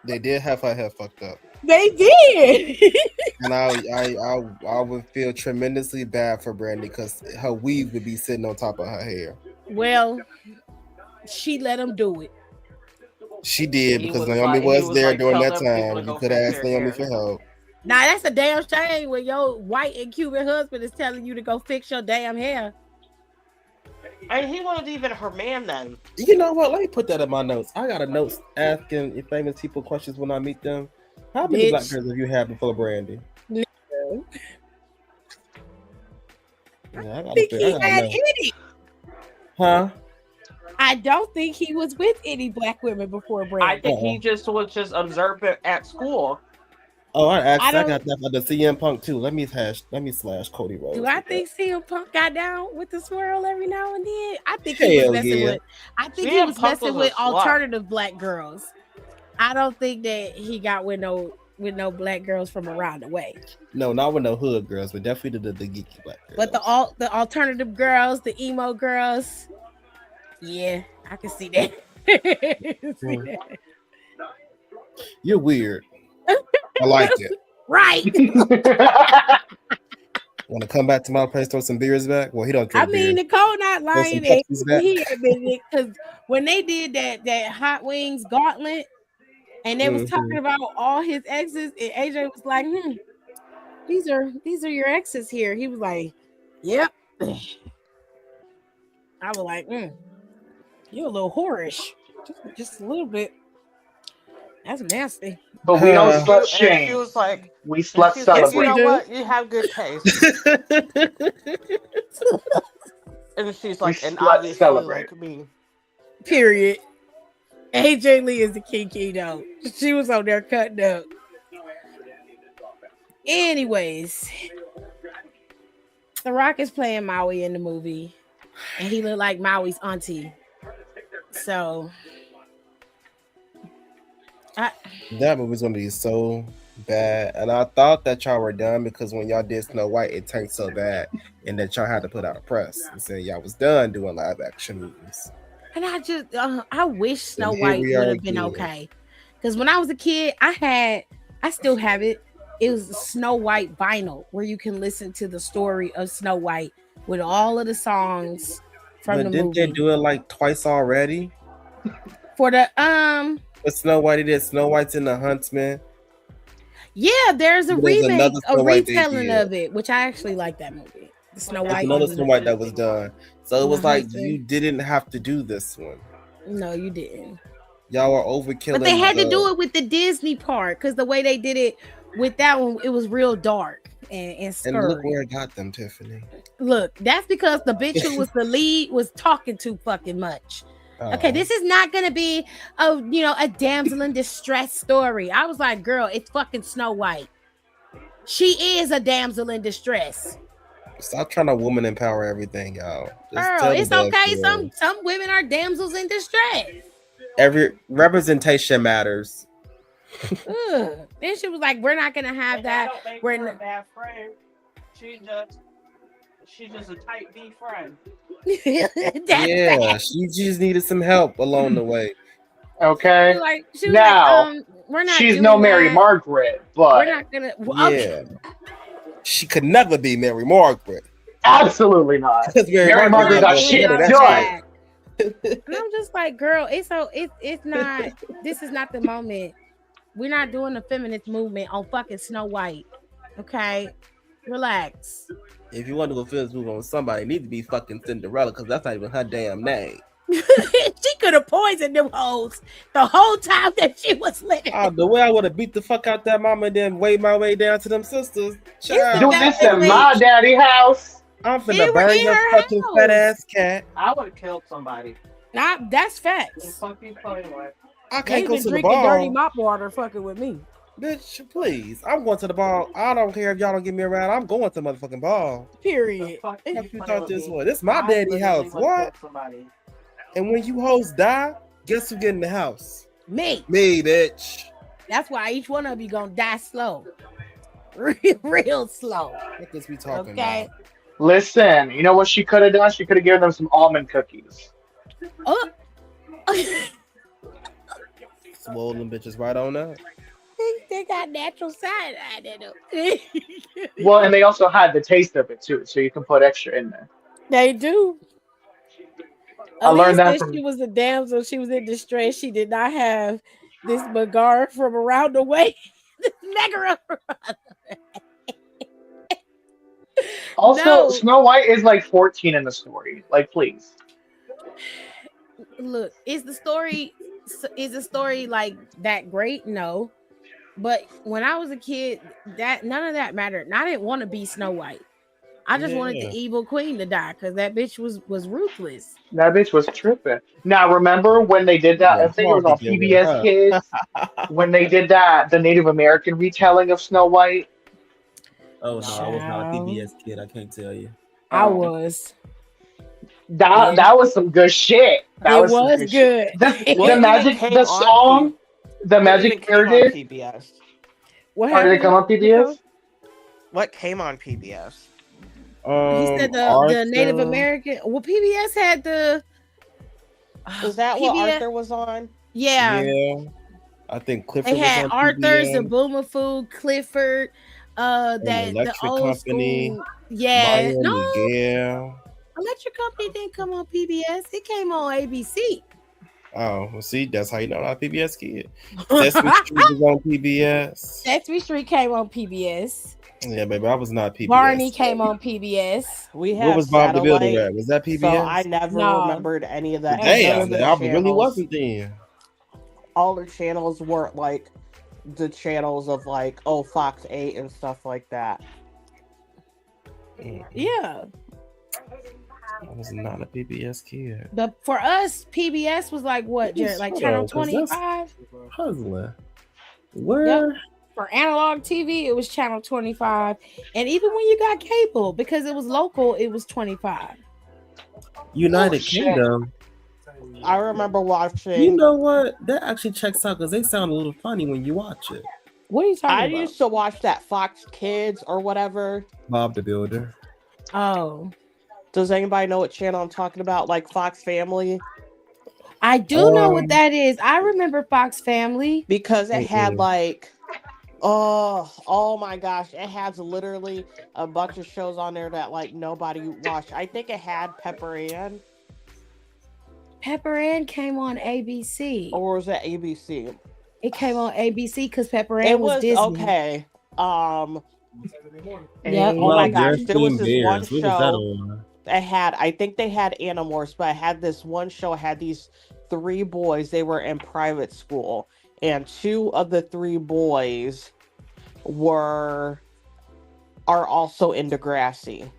Speaker 3: They did have her hair fucked up.
Speaker 2: They did.
Speaker 3: And I would feel tremendously bad for Brandy because her weave would be sitting on top of her hair.
Speaker 2: Well, she let him do it.
Speaker 3: She did because Naomi was there during that time. You could ask Naomi for help.
Speaker 2: Now that's a damn shame when your white and Cuban husband is telling you to go fix your damn hair.
Speaker 5: And he wasn't even her man then.
Speaker 3: You know what? Let me put that in my notes. I got a note asking famous people questions when I meet them. How many black girls have you had before Brandy?
Speaker 2: No.
Speaker 3: Yeah,
Speaker 2: I think he had any.
Speaker 3: Huh?
Speaker 2: I don't think he was with any black women before Brandy.
Speaker 5: I think he just was observant at school.
Speaker 3: Oh, I got that for the CM Punk too. Let me slash Cody Rhodes.
Speaker 2: Do I think CM Punk got down with the swirl every now and then? I think he was messing with. I think he was messing with alternative black girls. I don't think that he got with no black girls from around the way.
Speaker 3: No, not with no hood girls, but definitely the geeky black girls.
Speaker 2: But the alternative girls, the emo girls, yeah, I can see that.
Speaker 3: You're weird. I like it.
Speaker 2: Right.
Speaker 3: Want to come back to my place, throw some beers back? Well, he don't drink beer.
Speaker 2: Nicole not lying. He admitted it because when they did that Hot Wings gauntlet, and they was talking about all his exes, and AJ was like, these are your exes here. He was like, yep. I was like, you're a little whorish. Just a little bit. That's nasty.
Speaker 6: But we don't slut shame.
Speaker 5: She was like,
Speaker 6: we slut celebrate.
Speaker 5: You know what? You have good taste. And she's like, and obviously
Speaker 6: celebrate.
Speaker 5: like me.
Speaker 2: Period. AJ Lee is the kinky though. She was on there cutting up. Anyways, The Rock is playing Maui in the movie, and he looked like Maui's auntie. So
Speaker 3: that movie's gonna be so bad, and I thought that y'all were done because when y'all did Snow White, it tanked so bad, and that y'all had to put out a press and say y'all was done doing live action movies.
Speaker 2: And I wish Snow
Speaker 3: And here
Speaker 2: White
Speaker 3: we
Speaker 2: would
Speaker 3: are
Speaker 2: have been
Speaker 3: again.
Speaker 2: okay. Because when I was a kid, I still have it. It was Snow White vinyl where you can listen to the story of Snow White with all of the songs from the
Speaker 3: didn't they
Speaker 2: movie.
Speaker 3: do it like twice already?
Speaker 2: For the
Speaker 3: But Snow White, it is Snow White's and the Huntsman.
Speaker 2: yeah, there's a
Speaker 3: There's
Speaker 2: remake,
Speaker 3: another
Speaker 2: a
Speaker 3: Snow White they
Speaker 2: retelling
Speaker 3: did.
Speaker 2: of it, which I actually like that movie. The Snow
Speaker 3: There's
Speaker 2: White.
Speaker 3: another
Speaker 2: and
Speaker 3: Snow White that was done. So it
Speaker 2: and
Speaker 3: was
Speaker 2: the
Speaker 3: like
Speaker 2: Huntsman.
Speaker 3: you didn't have to do this one.
Speaker 2: No, you didn't.
Speaker 3: Y'all are overkilling.
Speaker 2: But they had to do it with the Disney part because the way they did it with that one, it was real dark and scary.
Speaker 3: And look where it got them, Tiffany.
Speaker 2: Look, that's because the bitch who was the lead was talking too fucking much. Okay, this is not gonna be a damsel in distress story. I was like, girl, it's fucking Snow White. She is a damsel in distress.
Speaker 3: Stop trying to woman empower everything, y'all.
Speaker 2: Girl, it's okay. Some women are damsels in distress.
Speaker 3: Every representation matters.
Speaker 2: Then she was like, "We're not gonna have that." We're
Speaker 5: not a bad friend. She's just a type B friend.
Speaker 3: Yeah, she just needed some help along the way.
Speaker 6: Okay.
Speaker 2: She was
Speaker 6: now,
Speaker 2: like, we're not.
Speaker 6: She's no Mary Margaret, but
Speaker 2: we're not gonna.
Speaker 3: Yeah, she could never be Mary Margaret.
Speaker 6: Absolutely not. Mary Margaret got shit done.
Speaker 2: And I'm just like, girl, it's not. This is not the moment. We're not doing the feminist movement on fucking Snow White. Okay, relax.
Speaker 3: If you want to go feminist movement on somebody, it needs to be fucking Cinderella because that's not even her damn name.
Speaker 2: She could have poisoned them hoes the whole time that she was living.
Speaker 3: Oh, the way I would have beat the fuck out that mama and then weighed my way down to them sisters.
Speaker 6: Child. Do this at my daddy house.
Speaker 3: I'm finna burn your fucking fat ass cat.
Speaker 5: I would have killed somebody.
Speaker 2: That's facts.
Speaker 3: I can't go to the
Speaker 2: drinking
Speaker 3: bar.
Speaker 2: Dirty mop water fucking with me.
Speaker 3: Bitch, please. I'm going to the ball. I don't care if y'all don't get me around. I'm going to the motherfucking ball.
Speaker 2: Period.
Speaker 3: What you thought this was? This is my daddy house. What? And when you hoes die, guess who get in the house?
Speaker 2: Me.
Speaker 3: Me, bitch.
Speaker 2: That's why each one of you gonna die slow. Real slow.
Speaker 3: What is we talking about?
Speaker 6: Listen, you know what she could have done? She could have given them some almond cookies.
Speaker 2: Oh.
Speaker 3: Swole them bitches right on up.
Speaker 2: They got natural side in them.
Speaker 6: Well, and they also had the taste of it too, so you can put extra in there.
Speaker 2: They do.
Speaker 6: I learned that from...
Speaker 2: She was a damsel. She was in distress. She did not have this Magar from around the way. Megara.
Speaker 6: Also, Snow White is like 14 in the story. Like, please.
Speaker 2: Look, is the story like that great? No. But when I was a kid, that none of that mattered. And I didn't want to be Snow White. I just wanted the evil queen to die because that bitch was ruthless.
Speaker 6: That bitch was tripping. Now, remember when they did that? I think it was on PBS Kids. When they did that, the Native American retelling of Snow White.
Speaker 3: Oh, no, I was not a PBS kid. I can't tell you.
Speaker 2: I was.
Speaker 6: That was some good shit. That was good. The magic, the song, the magic air did.
Speaker 5: PBS.
Speaker 6: What did it come on PBS?
Speaker 5: What came on PBS?
Speaker 2: He said the Native American. Well, PBS had the.
Speaker 5: Was that what Arthur was on?
Speaker 2: Yeah.
Speaker 3: I think Clifford.
Speaker 2: They had Arthur's, the Boomafoo, Clifford, that
Speaker 3: Electric
Speaker 2: the old
Speaker 3: Company.
Speaker 2: School. Yeah.
Speaker 3: No.
Speaker 2: Electric Company didn't come on PBS. It came on ABC.
Speaker 3: Oh, well, see, that's how you know I'm not a PBS kid. Sesame Street was on PBS.
Speaker 2: Sesame Street came on PBS.
Speaker 3: Yeah, baby, I was not PBS.
Speaker 2: Barney came on PBS.
Speaker 3: What was Bob the Builder at? Was that PBS?
Speaker 5: So I never remembered any of that.
Speaker 3: Damn, I really wasn't then.
Speaker 5: All the channels weren't like the channels of like Fox 8 and stuff like that.
Speaker 2: Yeah.
Speaker 3: I was not a PBS kid.
Speaker 2: But for us, PBS was like what, Jared? Like channel 25?
Speaker 3: Puzzling. Where?
Speaker 2: Yep. For analog TV, it was channel 25. And even when you got cable, because it was local, it was 25.
Speaker 3: United Kingdom.
Speaker 5: I remember watching.
Speaker 3: You know what? That actually checks out because they sound a little funny when you watch it.
Speaker 2: What are you talking about?
Speaker 5: I used to watch that Fox Kids or whatever.
Speaker 3: Bob the Builder.
Speaker 2: Oh.
Speaker 5: Does anybody know what channel I'm talking about? Like Fox Family?
Speaker 2: I do know what that is. I remember Fox Family
Speaker 5: because it had like, oh my gosh, it has literally a bunch of shows on there that like nobody watched. I think it had Pepper Ann.
Speaker 2: Pepper Ann came on ABC.
Speaker 5: Or was it ABC?
Speaker 2: It came on ABC because Pepper Ann
Speaker 5: It
Speaker 2: was Disney.
Speaker 5: Okay.
Speaker 2: Yep.
Speaker 5: Oh my gosh, there was this one
Speaker 3: Bears. What
Speaker 5: show
Speaker 3: was that on?
Speaker 5: that had, I think they had Animorphs, but I had this one show, had these 3 boys. They were in private school, and 2 of the 3 boys are also in Degrassi.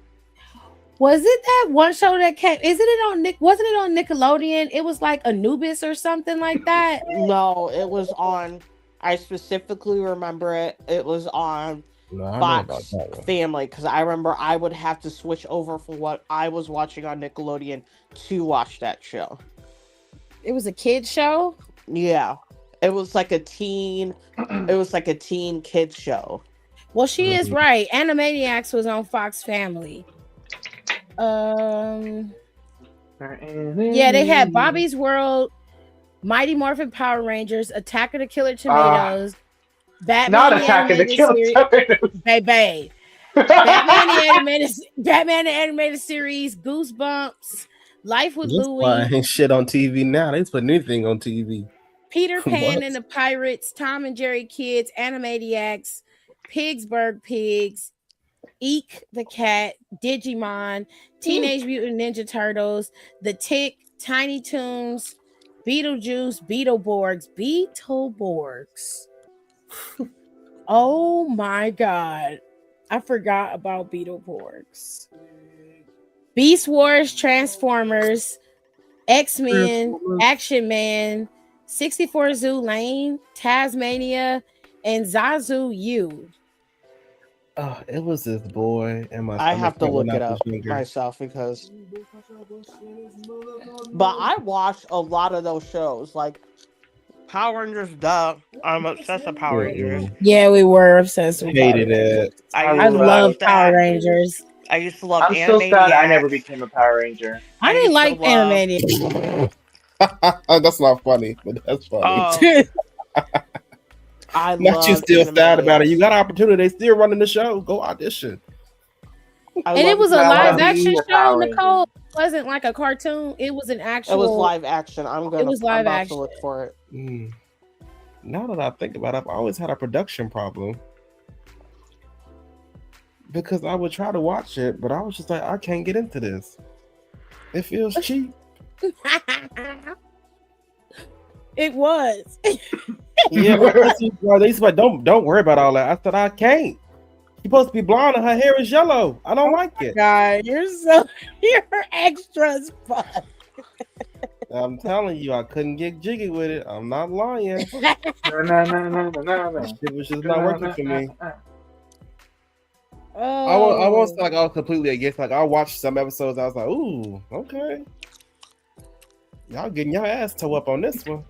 Speaker 2: Was it that one show that came? Wasn't it on Nickelodeon? It was like Anubis or something like that.
Speaker 5: No, it was on. I specifically remember it. It was on Fox Family, because I remember I would have to switch over from what I was watching on Nickelodeon to watch that show.
Speaker 2: It was a kid show.
Speaker 5: Yeah, it was like a teen. It was like a teen kids show.
Speaker 2: Well, she is right. Animaniacs was on Fox Family. Yeah, they had Bobby's World, Mighty Morphin Power Rangers, Attack of the Killer Tomatoes, Batman.
Speaker 6: Not Attack of the Killer Tomatoes.
Speaker 2: Baby. Batman the animated series, Goosebumps, Life with Louie.
Speaker 3: Ain't shit on TV now. They just put anything on TV.
Speaker 2: Peter Pan and the Pirates, Tom and Jerry Kids, Animaniacs, Pigsburg Pigs, Eek the Cat, Digimon, Teenage Mutant Ninja Turtles, The Tick, Tiny Toons, Beetlejuice, Beetleborgs. Oh my god. I forgot about Beetleborgs. Beast Wars, Transformers, X-Men, Action Man, 64 Zoo Lane, Tasmania, and Zazu U.
Speaker 3: Oh, it was this boy and my.
Speaker 5: I have to look it up myself because. But I watched a lot of those shows, like Power Rangers. Duh, I'm obsessed with Power Rangers.
Speaker 2: Yeah, we were obsessed with.
Speaker 3: Hated it.
Speaker 2: I love Power Rangers.
Speaker 5: I used to love.
Speaker 6: I'm so sad I never became a Power Ranger.
Speaker 2: I didn't like Animaniacs.
Speaker 3: That's not funny, but that's funny.
Speaker 5: I
Speaker 3: not you still sad about it. You got an opportunity. They still running the show. Go audition.
Speaker 2: And it was a live action show, Nicole. It wasn't like a cartoon. It was an actual.
Speaker 5: It was live action. It was live action. To look for it.
Speaker 3: Now that I think about it, I've always had a production problem. Because I would try to watch it, but I was just like, I can't get into this. It feels cheap.
Speaker 2: It was.
Speaker 3: Yeah, they used to like, don't worry about all that. I said, I can't. She's supposed to be blonde and her hair is yellow. I don't like it.
Speaker 2: God, you're extra as fuck.
Speaker 3: I'm telling you, I couldn't get jiggy with it. I'm not lying.
Speaker 6: No.
Speaker 3: It was just not working for me.
Speaker 2: Oh.
Speaker 3: I won't say like I was completely against. Like I watched some episodes, I was like, ooh, okay. Y'all getting your ass toe up on this one.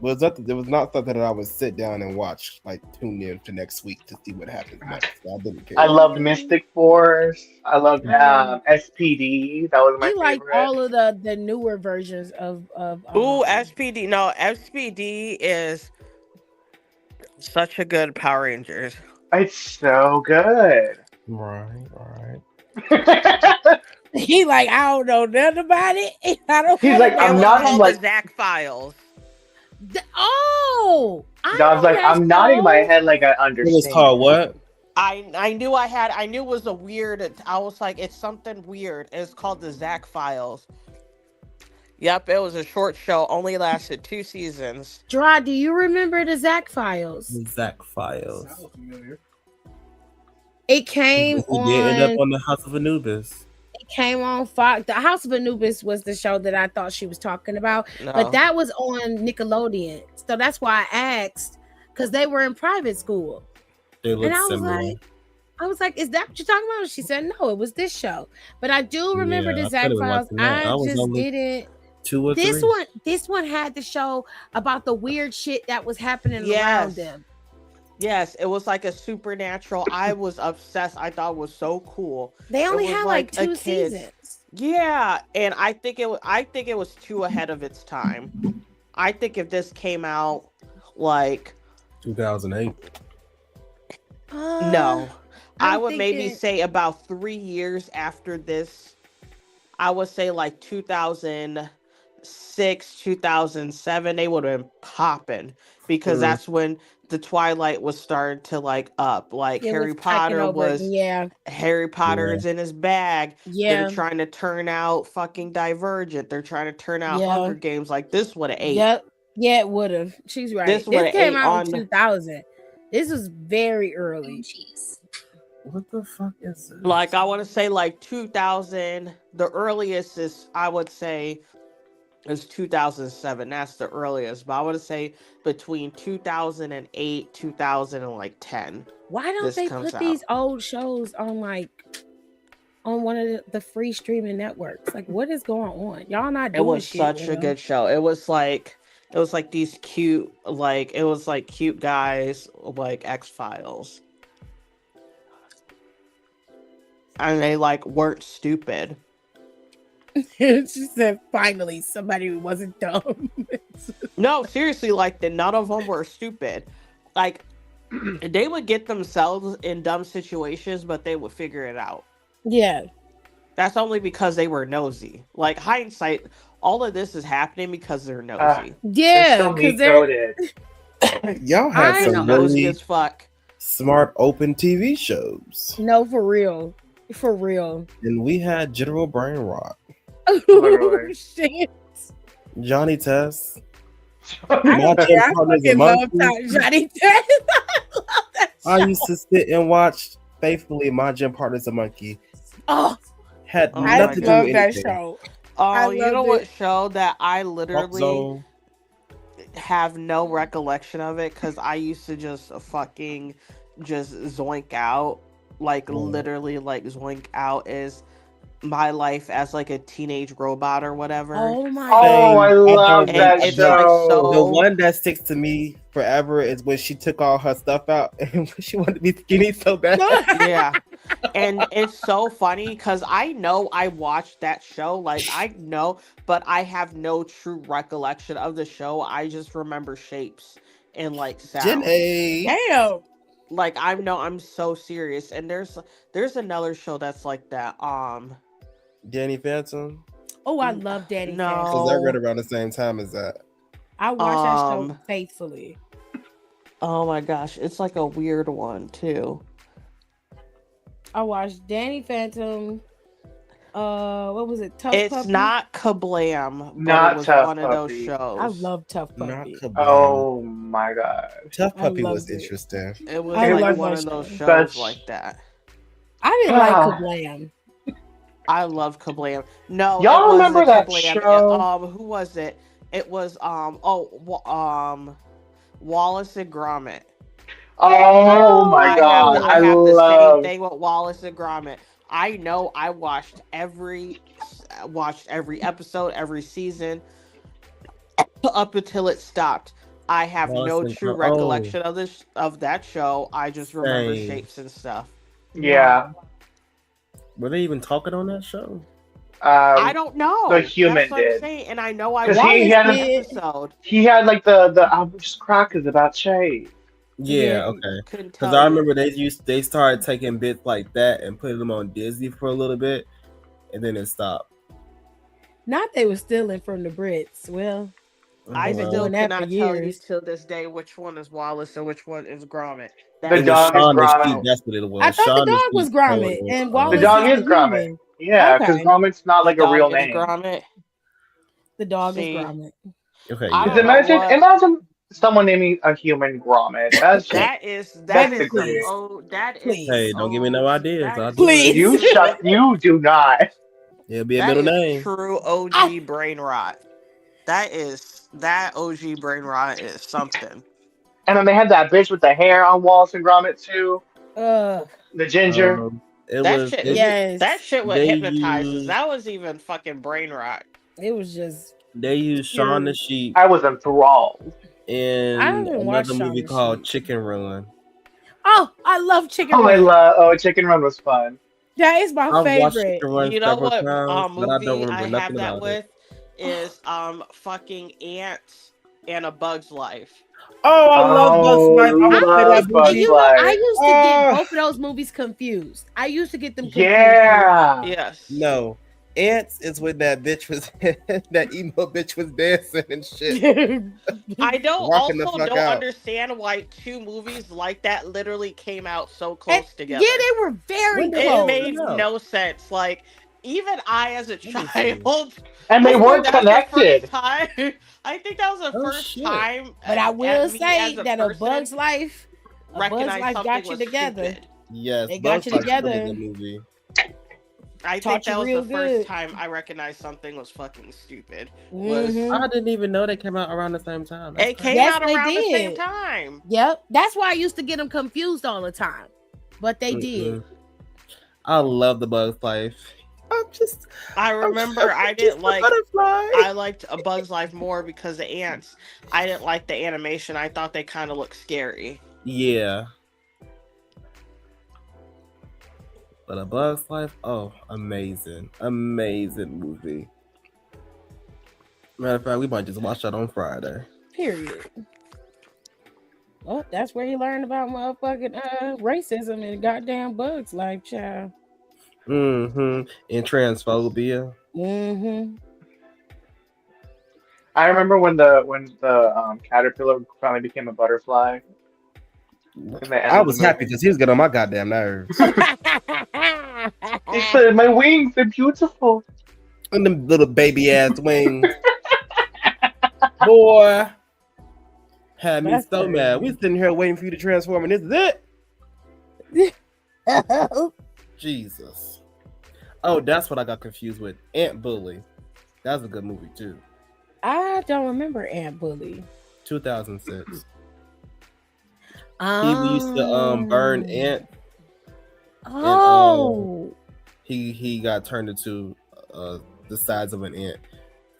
Speaker 3: But it was not something that I would sit down and watch, like tune in to next week to see what happens next. So I didn't care.
Speaker 6: I loved Mystic Force. I loved SPD. That was my favorite.
Speaker 2: Like all of the newer versions of
Speaker 5: SPD. No, SPD is such a good Power Rangers.
Speaker 6: It's so good.
Speaker 3: Right.
Speaker 2: He like, I don't know nothing about it.
Speaker 6: He's like, I'm not like
Speaker 5: Zach Files.
Speaker 6: I was like, I'm nodding my head like I understand.
Speaker 3: It was called what?
Speaker 5: I knew it was a weird. I was like, it's something weird. It's called the Zach Files. Yep, it was a short show. Only lasted 2 seasons.
Speaker 2: Gerard, do you remember the Zach Files?
Speaker 3: The Zach Files.
Speaker 2: It came on.
Speaker 3: It ended up on the House of Anubis.
Speaker 2: It came on Fox. The House of Anubis was the show that I thought she was talking about,
Speaker 5: No.
Speaker 2: but that was on Nickelodeon. So that's why I asked, because they were in private school.
Speaker 3: They look
Speaker 2: similar. I was like, is that what you're talking about? She said, no, it was this show. But I do remember the Zach Files. I just didn't.
Speaker 3: 2 or 3.
Speaker 2: This one had the show about the weird shit that was happening around them.
Speaker 5: Yes, it was like a supernatural. I was obsessed. I thought it was so cool.
Speaker 2: They only had like 2 seasons.
Speaker 5: Yeah, and I think it was too ahead of its time. I think if this came out like
Speaker 3: 2008.
Speaker 5: no, I
Speaker 2: I'm
Speaker 5: would maybe
Speaker 2: thinking-
Speaker 5: say about 3 years after this. I would say like 2006, 2007. They would have been popping because that's when the Twilight was starting to like up. Like
Speaker 2: It was
Speaker 5: Harry
Speaker 2: taking
Speaker 5: Potter
Speaker 2: over.
Speaker 5: was
Speaker 2: Yeah,
Speaker 5: Harry Potter is in his bag. They're
Speaker 2: yeah,
Speaker 5: trying to turn out fucking Divergent. They're trying to turn out
Speaker 2: yeah,
Speaker 5: Hunger Games. Like this would have ate.
Speaker 2: yep, yeah. It would have. She's right.
Speaker 5: This
Speaker 2: This
Speaker 5: would've
Speaker 2: came
Speaker 5: ate
Speaker 2: out
Speaker 5: on-
Speaker 2: in 2000. This was very early.
Speaker 3: What the fuck is this?
Speaker 5: Like I want to say like 2000. The earliest is I would say is 2007. That's the earliest. But I would say between 2008, 2010.
Speaker 2: Why don't
Speaker 5: This
Speaker 2: they
Speaker 5: comes
Speaker 2: put these
Speaker 5: out.
Speaker 2: old shows on like on one of the free streaming networks? Like, what is going on? Y'all not
Speaker 5: It
Speaker 2: doing
Speaker 5: was
Speaker 2: shit
Speaker 5: such
Speaker 2: with
Speaker 5: a
Speaker 2: them.
Speaker 5: good show. It was like these cute like it was like cute guys like X-Files. And they like weren't stupid.
Speaker 2: She said, "Finally, somebody who wasn't dumb."
Speaker 5: No, seriously, like none of them were stupid. Like they would get themselves in dumb situations, but they would figure it out.
Speaker 2: Yeah,
Speaker 5: That's only because they were nosy. Like hindsight, all of this is happening because they're nosy.
Speaker 2: yeah,
Speaker 6: They're
Speaker 2: because
Speaker 6: still
Speaker 2: they're
Speaker 6: me-coded.
Speaker 3: Y'all had
Speaker 2: I
Speaker 5: They're
Speaker 3: some
Speaker 2: know.
Speaker 5: nosy
Speaker 3: really
Speaker 5: as fuck.
Speaker 3: smart open TV shows,
Speaker 2: no, for real, for real.
Speaker 3: and we had general brain rot.
Speaker 6: Literally.
Speaker 2: Shit.
Speaker 3: Johnny Test.
Speaker 2: I
Speaker 3: My
Speaker 2: don't
Speaker 3: gym
Speaker 2: care. I
Speaker 3: partner's a
Speaker 2: fucking love
Speaker 3: monkey.
Speaker 2: Johnny Test. I love that
Speaker 3: I
Speaker 2: show.
Speaker 3: used to sit and watch faithfully. My gym partner's a monkey.
Speaker 2: Oh,
Speaker 3: Had
Speaker 5: Oh
Speaker 2: I
Speaker 5: my
Speaker 3: nothing to do
Speaker 2: love
Speaker 3: with
Speaker 2: that
Speaker 3: anything.
Speaker 2: show.
Speaker 5: Oh, you know
Speaker 2: loved
Speaker 5: what
Speaker 2: it.
Speaker 5: show that I
Speaker 3: Talk
Speaker 5: literally
Speaker 3: Zone.
Speaker 5: have no recollection of it because I used to just fucking just zoink out. Like literally like zoink out is My Life as like a teenage robot or whatever.
Speaker 2: Oh my
Speaker 6: Oh, I
Speaker 3: Same.
Speaker 6: love
Speaker 5: And
Speaker 6: that
Speaker 5: it's
Speaker 6: show.
Speaker 5: like so
Speaker 3: The one that sticks to me forever is when she took all her stuff out and she wanted to be skinny so bad.
Speaker 5: yeah. And it's so funny because I know I watched that show, like I know, but I have no true recollection of the show. I just remember shapes and like sounds.
Speaker 3: Gen A.
Speaker 2: Damn.
Speaker 5: Like I'm so serious. And there's another show that's like that.
Speaker 3: Danny Phantom.
Speaker 2: Oh, I love Daddy
Speaker 5: No.
Speaker 2: Phantom.
Speaker 3: Because they're right around the same time as that.
Speaker 2: I watch that show
Speaker 5: Um,
Speaker 2: faithfully.
Speaker 5: Oh my gosh, it's like a weird one too.
Speaker 2: I watched Danny Phantom. What was it? Tough
Speaker 5: It's
Speaker 2: Puppy?
Speaker 5: not Kablam, but
Speaker 6: Not
Speaker 5: it was
Speaker 6: Tough
Speaker 5: one of those
Speaker 6: Puppy.
Speaker 5: shows.
Speaker 2: I love Tough
Speaker 3: Not
Speaker 2: Puppy.
Speaker 3: Kablam.
Speaker 6: Oh my god.
Speaker 3: Tough
Speaker 2: I
Speaker 3: Puppy was
Speaker 2: loved it.
Speaker 3: interesting.
Speaker 5: It was
Speaker 2: I
Speaker 5: like
Speaker 2: love
Speaker 5: one
Speaker 2: that
Speaker 5: of those
Speaker 2: show.
Speaker 5: shows
Speaker 6: That's-
Speaker 5: like that.
Speaker 2: I didn't like
Speaker 6: Ah.
Speaker 2: Kablam.
Speaker 5: I love Kablam. No,
Speaker 6: Y'all
Speaker 5: it
Speaker 6: remember
Speaker 5: wasn't
Speaker 6: that
Speaker 5: Kablam.
Speaker 6: show?
Speaker 5: Who was it? It was Wallace and Gromit.
Speaker 6: Oh my god.
Speaker 5: I have the same
Speaker 6: love
Speaker 5: thing with Wallace and Gromit. I know I watched every episode, every season up until it stopped. I have no
Speaker 3: Wallace and
Speaker 5: true
Speaker 3: Gromit.
Speaker 5: recollection of that show. I just remember
Speaker 3: Same.
Speaker 5: shapes and stuff.
Speaker 6: Yeah.
Speaker 3: Were they even talking on that show?
Speaker 5: I don't know.
Speaker 6: the human
Speaker 5: That's what I'm
Speaker 6: did.
Speaker 5: saying, and I know I
Speaker 6: 'Cause
Speaker 5: watched
Speaker 6: he
Speaker 5: an
Speaker 6: had
Speaker 2: a-
Speaker 5: episode.
Speaker 6: He had like the I'm just crackers about shade.
Speaker 3: Yeah, okay.
Speaker 5: Couldn't
Speaker 3: Because
Speaker 5: tell
Speaker 3: I
Speaker 5: you.
Speaker 3: remember they started taking bits like that and putting them on Disney for a little bit, and then it stopped.
Speaker 2: Not they were stealing from the Brits. Well,
Speaker 5: I
Speaker 2: They've been
Speaker 5: still
Speaker 2: doing that for
Speaker 5: cannot tell you
Speaker 2: years.
Speaker 5: till this day which one is Wallace and which one is Gromit.
Speaker 6: The
Speaker 3: It was
Speaker 6: dog is
Speaker 3: Shaun the
Speaker 6: Gromit.
Speaker 3: Sheep. That's what it was.
Speaker 2: I thought
Speaker 3: Shaun
Speaker 2: the dog
Speaker 3: Sheep
Speaker 2: was Gromit
Speaker 3: told,
Speaker 2: and
Speaker 6: The
Speaker 2: Wallace
Speaker 6: dog is
Speaker 2: the
Speaker 6: Gromit.
Speaker 2: human.
Speaker 6: Yeah, because
Speaker 2: Okay.
Speaker 6: Gromit's not like a
Speaker 5: Dog
Speaker 6: real
Speaker 5: is
Speaker 6: name.
Speaker 5: Gromit.
Speaker 2: The dog
Speaker 5: See,
Speaker 2: is Gromit.
Speaker 3: Okay,
Speaker 5: I
Speaker 3: yeah.
Speaker 5: don't
Speaker 6: Because imagine
Speaker 5: know what-
Speaker 6: imagine someone naming a human Gromit. That's just
Speaker 5: That is
Speaker 6: Baby,
Speaker 5: some
Speaker 6: please.
Speaker 5: that is
Speaker 2: Please.
Speaker 3: Hey, don't give me no ideas.
Speaker 5: that
Speaker 3: I'll
Speaker 5: is
Speaker 3: do it.
Speaker 2: Please.
Speaker 6: you shut you do not.
Speaker 3: It'll be a
Speaker 5: that
Speaker 3: middle
Speaker 5: is
Speaker 3: name.
Speaker 5: true OG brain rot. That OG brain rot is something.
Speaker 6: And then they had that bitch with the hair on Wallace and Gromit too.
Speaker 2: Ugh.
Speaker 6: The ginger.
Speaker 3: It
Speaker 5: That
Speaker 3: was.
Speaker 5: shit,
Speaker 3: It,
Speaker 2: Yes.
Speaker 5: that shit would
Speaker 3: They
Speaker 5: hypnotize us.
Speaker 3: use-
Speaker 5: That was even fucking brain rot.
Speaker 2: It was just.
Speaker 3: They used Shaun the Sheep
Speaker 6: I was enthralled.
Speaker 3: in
Speaker 2: I haven't watched
Speaker 3: another
Speaker 2: Shaun
Speaker 3: movie
Speaker 2: the
Speaker 3: called
Speaker 2: Sheep.
Speaker 3: Chicken Run.
Speaker 2: Oh, I love Chicken
Speaker 6: Oh, I
Speaker 2: Run.
Speaker 6: love Chicken Run was fun.
Speaker 2: That is my
Speaker 3: I've watched
Speaker 2: favorite.
Speaker 3: Chicken Run
Speaker 5: You know
Speaker 3: several
Speaker 5: what
Speaker 3: times, but I don't
Speaker 5: movie
Speaker 3: remember
Speaker 5: I have
Speaker 3: nothing
Speaker 5: that
Speaker 3: about
Speaker 5: with
Speaker 3: it.
Speaker 5: is fucking Ants and A Bug's Life.
Speaker 3: Oh, I love Bugs Life. I want to play that
Speaker 6: Bugs
Speaker 3: movie.
Speaker 6: Life.
Speaker 2: I used to get both of those movies confused. I used to get them confused.
Speaker 6: Yeah.
Speaker 5: Yes.
Speaker 3: No. Ants is when that bitch was that emo bitch was dancing and shit.
Speaker 5: I don't
Speaker 3: Rocking the
Speaker 5: also
Speaker 3: fuck
Speaker 5: don't
Speaker 3: out.
Speaker 5: understand why two movies like that literally came out so close together.
Speaker 2: Yeah, they were very
Speaker 3: When did
Speaker 5: It
Speaker 2: close.
Speaker 5: made no sense. Like, even I, as a child,
Speaker 6: And they
Speaker 5: I
Speaker 6: weren't
Speaker 5: think that was the
Speaker 6: connected.
Speaker 5: first time. I think that was the
Speaker 3: Oh,
Speaker 5: first
Speaker 3: shit.
Speaker 5: time.
Speaker 2: But I will
Speaker 5: me
Speaker 2: say
Speaker 5: as a
Speaker 2: that A
Speaker 5: person
Speaker 2: Bug's Life
Speaker 5: recognized something
Speaker 2: got you
Speaker 5: was
Speaker 2: together.
Speaker 5: stupid.
Speaker 3: Yes,
Speaker 2: They got
Speaker 3: Bugs
Speaker 2: you
Speaker 3: Life's a
Speaker 2: together.
Speaker 3: good movie.
Speaker 5: I
Speaker 2: Taught
Speaker 5: think that
Speaker 2: you
Speaker 5: was
Speaker 2: real
Speaker 5: the first
Speaker 2: good.
Speaker 5: time I recognized something was fucking stupid.
Speaker 3: I didn't even know they came out around the same time. That's
Speaker 5: It
Speaker 3: crazy.
Speaker 5: came
Speaker 2: Yes,
Speaker 5: out
Speaker 2: they
Speaker 5: around the same
Speaker 2: did.
Speaker 5: time.
Speaker 2: Yep. That's why I used to get them confused all the time. But they did.
Speaker 3: I love the Bugs Life.
Speaker 5: I remember I didn't like. I liked A Bug's Life more because the ants. I didn't like the animation. I thought they kind of looked scary.
Speaker 3: Yeah. But A Bug's Life, oh, amazing. Amazing movie. Matter of fact, we might just watch that on Friday.
Speaker 2: Period. Well, that's where you learned about motherfucking racism and goddamn Bugs Life, child.
Speaker 3: And transphobia.
Speaker 6: I remember when the caterpillar finally became a butterfly.
Speaker 3: I was happy because he was getting on my goddamn nerves.
Speaker 6: He said, "My wings, they're beautiful."
Speaker 3: And them little baby ass wings. Boy. Had me so mad. We sitting here waiting for you to transform, and this is it. Jesus. Oh, that's what I got confused with. Ant Bully. That's a good movie too.
Speaker 2: I don't remember Ant Bully.
Speaker 3: 2006. He used to burn ant.
Speaker 2: Oh.
Speaker 3: And, he got turned into the size of an ant,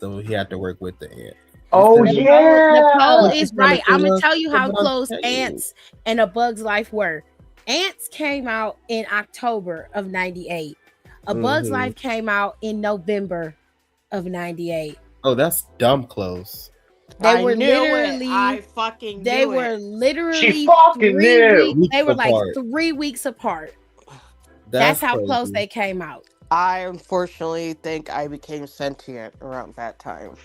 Speaker 3: so he had to work with the ant.
Speaker 6: Oh yeah,
Speaker 2: Nicole is right. I'm gonna tell you how close Ants and A Bug's Life were. Ants came out in October of '98. A Bug's Life came out in November of '98.
Speaker 3: Oh, that's dumb close.
Speaker 2: They were literally.
Speaker 5: I fucking.
Speaker 2: They were literally.
Speaker 6: She fucking knew.
Speaker 2: They were like 3 weeks apart. That's how close they came out.
Speaker 5: I unfortunately think I became sentient around that time.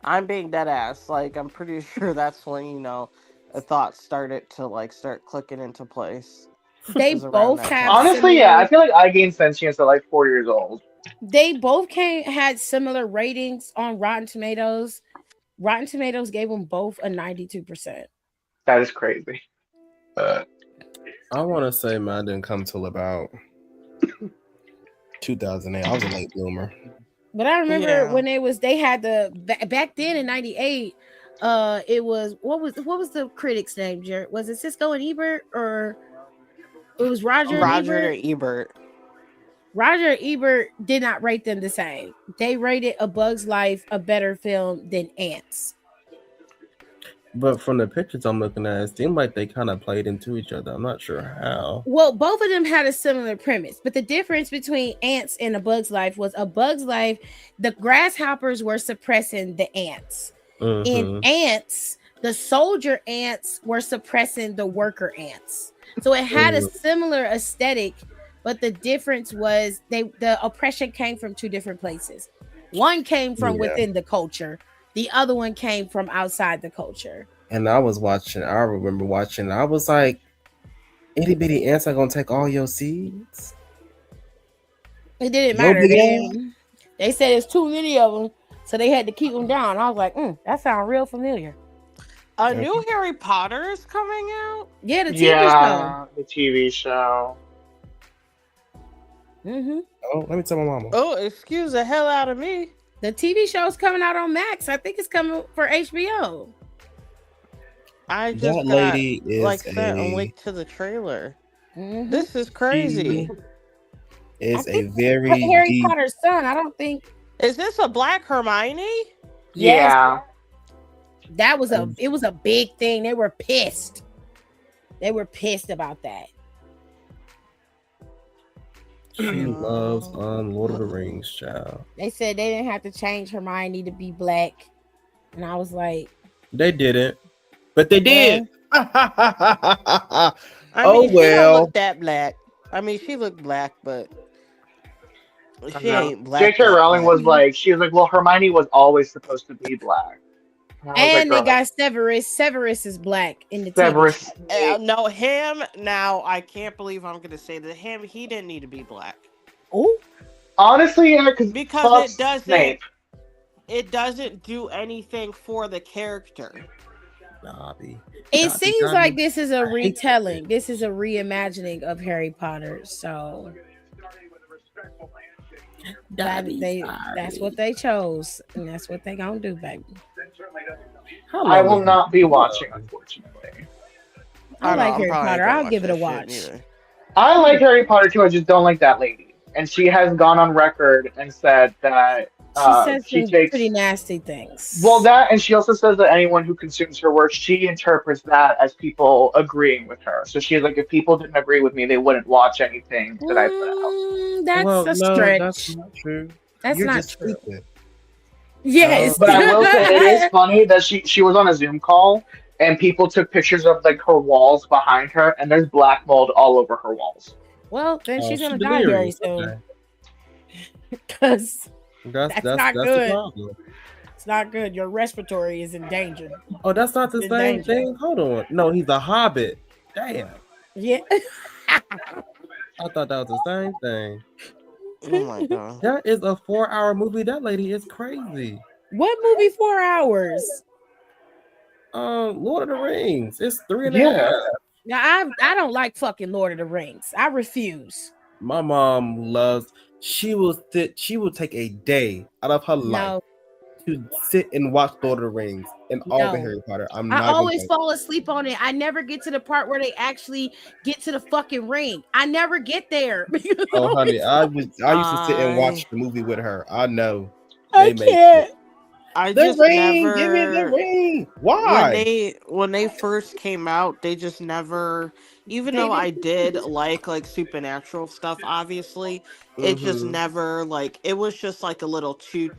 Speaker 5: I'm being dead ass. Like, I'm pretty sure that's when, the thoughts started to start clicking into place.
Speaker 2: They both have.
Speaker 6: Honestly, yeah, I feel like I gained sentience at like 4 years old.
Speaker 2: They both had similar ratings on Rotten Tomatoes. Rotten Tomatoes gave them both a 92%.
Speaker 6: That is crazy.
Speaker 3: I want to say mine didn't come till about 2008. I was a late bloomer.
Speaker 2: But I remember when they had back then in '98. It was what was the critic's name, Jared? Was it Cisco and Ebert, or it was Roger and Ebert? Roger and Ebert did not rate them the same. They rated A Bug's Life a better film than Ants.
Speaker 3: But from the pictures I'm looking at, it seemed like they kind of played into each other. I'm not sure how.
Speaker 2: Well, both of them had a similar premise, but the difference between Ants and A Bug's Life was A Bug's Life, the grasshoppers were suppressing the ants. In Ants, the soldier ants were suppressing the worker ants. So it had a similar aesthetic, but the difference was the oppression came from two different places. One came from within the culture. The other one came from outside the culture.
Speaker 3: And I remember watching, I was like, itty bitty ants are going to take all your seeds?
Speaker 2: It didn't matter. They said there's too many of them, so they had to keep them down. I was like, that sounds real familiar.
Speaker 5: A new Harry Potter is coming out?
Speaker 2: Yeah, the TV show.
Speaker 6: The TV show.
Speaker 3: Oh, let me tell my mama.
Speaker 5: Oh, excuse the hell out of me.
Speaker 2: The TV show's coming out on Max. I think it's coming for HBO.
Speaker 5: I just sent a link to the trailer. This is crazy.
Speaker 3: It's a very
Speaker 2: Harry Potter's son. I don't think.
Speaker 5: Is this a Black Hermione?
Speaker 6: Yeah.
Speaker 2: That was it was a big thing. They were pissed. They were pissed about that.
Speaker 3: She loves Lord of the Rings, child.
Speaker 2: They said they didn't have to change Hermione to be black. And I was like,
Speaker 3: They didn't, but they did.
Speaker 5: I
Speaker 3: Oh
Speaker 5: mean, she don't
Speaker 3: well.
Speaker 5: look that black. I mean, she looked black, but
Speaker 6: I
Speaker 5: she
Speaker 6: know.
Speaker 5: ain't black,
Speaker 6: J.K.
Speaker 5: black,
Speaker 6: Rowling
Speaker 5: black.
Speaker 6: was like, she was like, well, Hermione was always supposed to be black. And I was like,
Speaker 2: and they
Speaker 6: girl,
Speaker 2: got Severus. Severus is black in the TV
Speaker 6: Severus.
Speaker 2: show.
Speaker 5: No, him. Now I can't believe I'm gonna say that him. He didn't need to be black
Speaker 2: Oh,
Speaker 6: Honestly, yeah,
Speaker 5: because
Speaker 6: fuck Snape.
Speaker 5: it doesn't do anything for the character.
Speaker 3: Dobby.
Speaker 2: it
Speaker 3: Dobby,
Speaker 2: seems
Speaker 3: Dobby.
Speaker 2: like this is a
Speaker 3: I hate
Speaker 2: retelling. This is a reimagining of Harry Potter. So that's what they chose, and that's what they gonna do, baby.
Speaker 6: I will not be watching, unfortunately.
Speaker 2: I like
Speaker 5: I'm
Speaker 2: Harry
Speaker 5: probably
Speaker 2: Potter.
Speaker 5: gonna
Speaker 2: I'll
Speaker 5: watch
Speaker 2: give it
Speaker 5: that
Speaker 2: a
Speaker 5: shit
Speaker 2: watch.
Speaker 5: neither.
Speaker 6: I like Harry Potter too. I just don't like that lady, and she has gone on record and said that
Speaker 2: She says
Speaker 6: she
Speaker 2: some
Speaker 6: takes
Speaker 2: pretty nasty things.
Speaker 6: well that, and she also says that anyone who consumes her work, she interprets that as people agreeing with her. So she's like, if people didn't agree with me, they wouldn't watch anything that I put out.
Speaker 2: That's
Speaker 3: Well,
Speaker 2: a
Speaker 3: no,
Speaker 2: stretch.
Speaker 3: that's not true.
Speaker 2: That's
Speaker 3: You're
Speaker 2: not
Speaker 3: just
Speaker 2: true.
Speaker 3: stupid.
Speaker 2: Yes,
Speaker 6: But I will say it is funny that she was on a Zoom call and people took pictures of like her walls behind her, and there's black mold all over her walls.
Speaker 2: Well, then she's
Speaker 3: She
Speaker 2: gonna die very
Speaker 3: delirious.
Speaker 2: soon
Speaker 3: Okay.
Speaker 2: because
Speaker 3: That's
Speaker 2: not
Speaker 3: the
Speaker 2: good.
Speaker 3: problem.
Speaker 2: it's not good. Your respiratory is in danger.
Speaker 3: Oh, that's not the
Speaker 2: In
Speaker 3: same
Speaker 2: danger.
Speaker 3: thing. Hold on. No, he's a hobbit. Damn.
Speaker 2: Yeah.
Speaker 3: I thought that was the same thing.
Speaker 5: Oh my god.
Speaker 3: That is a 4-hour movie. That lady is crazy.
Speaker 2: What movie? 4 hours?
Speaker 3: Lord of the Rings. It's 3.5.
Speaker 6: Yeah.
Speaker 2: Now I don't like fucking Lord of the Rings. I refuse.
Speaker 3: My mom loves. She will take a day out of her life
Speaker 2: No,
Speaker 3: to sit and watch Lord of the Rings and all the
Speaker 2: No.
Speaker 3: Harry Potter. I'm
Speaker 2: I
Speaker 3: not even
Speaker 2: always
Speaker 3: joking.
Speaker 2: fall asleep on it. I never get to the part where they actually get to the fucking ring. I never get there.
Speaker 3: Oh, honey, I used to sit and
Speaker 5: I-
Speaker 3: watch the movie with her. I know.
Speaker 2: I
Speaker 3: They make
Speaker 2: can't.
Speaker 5: I
Speaker 3: the
Speaker 5: just
Speaker 3: ring.
Speaker 5: never.
Speaker 3: Give me the ring.
Speaker 5: When
Speaker 3: Why?
Speaker 5: they first came out, they just never. Even
Speaker 2: They
Speaker 5: though I
Speaker 2: didn't-
Speaker 5: did like supernatural stuff, obviously, it just
Speaker 3: Mhm.
Speaker 5: never like it was just like a little too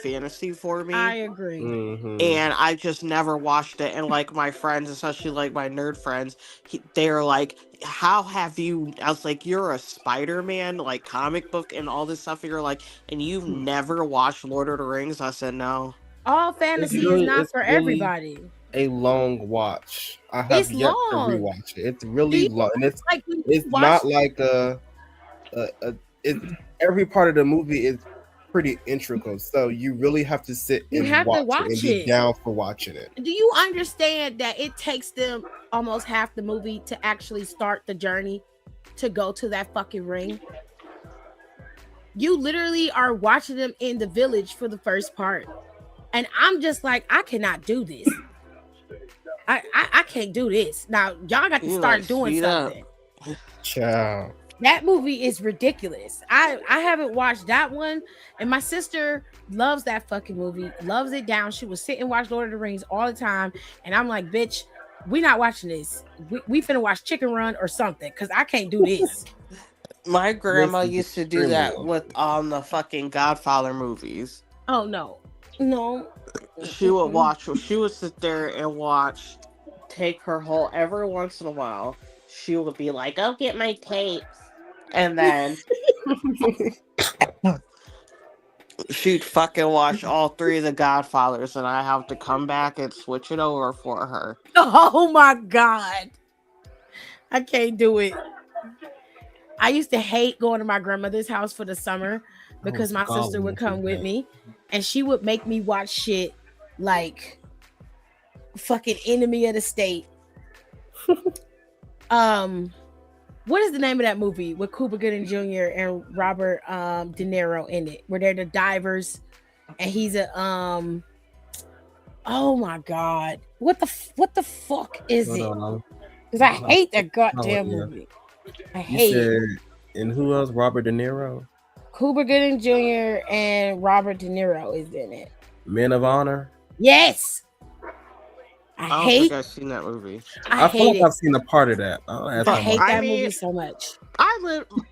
Speaker 5: fantasy for me.
Speaker 2: I agree.
Speaker 3: Mhm.
Speaker 5: And I just never watched it. And like my friends, especially like my nerd friends, they're like, "How have you?" I was like, "You're a Spider-Man like comic book and all this stuff." And you're like, "And you've never watched Lord of the Rings?" I said, "No."
Speaker 2: All fantasy is not for everybody.
Speaker 3: A long watch. I have
Speaker 2: It's
Speaker 3: yet
Speaker 2: long.
Speaker 3: to rewatch it. It's really
Speaker 2: you
Speaker 3: long, and it's
Speaker 2: Like when you
Speaker 3: it's
Speaker 2: watch
Speaker 3: not like every part of the movie is pretty intricate. So you really have to sit
Speaker 2: You
Speaker 3: and
Speaker 2: have to
Speaker 3: watch it and
Speaker 2: watch
Speaker 3: be
Speaker 2: it.
Speaker 3: down for watching it.
Speaker 2: Do you understand that it takes them almost half the movie to actually start the journey to go to that fucking ring? You literally are watching them in the village for the first part. And I'm just like, I cannot do this. I can't do this. Now, y'all got to
Speaker 5: You
Speaker 2: start
Speaker 5: like,
Speaker 2: doing
Speaker 5: speed up.
Speaker 2: something.
Speaker 3: Ciao.
Speaker 2: That movie is ridiculous. I haven't watched that one, and my sister loves that fucking movie, loves it down. She would sit and watch Lord of the Rings all the time, and I'm like, bitch, we not watching this. We finna watch Chicken Run or something, because I can't do this.
Speaker 5: My grandma
Speaker 3: This is
Speaker 5: used to do
Speaker 3: extremely
Speaker 5: that
Speaker 3: long.
Speaker 5: with the fucking Godfather movies.
Speaker 2: Oh no.
Speaker 5: She would watch. She would sit there and watch. Take her whole every once in a while. She would be like, "Go get my tapes," and then she'd fucking watch all three of the Godfathers, and I have to come back and switch it over for her.
Speaker 2: Oh my god, I can't do it. I used to hate going to my grandmother's house for the summer because my sister would come with me, and she would make me watch shit like fucking Enemy of the State. What is the name of that movie with Cuba Gooding Jr. and Robert De Niro in it, where they're the divers and he's a oh my god, what the fuck is it? Because I hate that goddamn movie. I hate it.
Speaker 3: And who else? Robert De Niro.
Speaker 2: Cuba Gooding Jr. and Robert De Niro is in it.
Speaker 3: Men of Honor.
Speaker 2: Yes.
Speaker 5: I don't think I've seen that movie.
Speaker 2: I
Speaker 3: feel
Speaker 2: hate
Speaker 3: like I've
Speaker 2: it.
Speaker 3: seen a part of that.
Speaker 2: I hate that movie so much.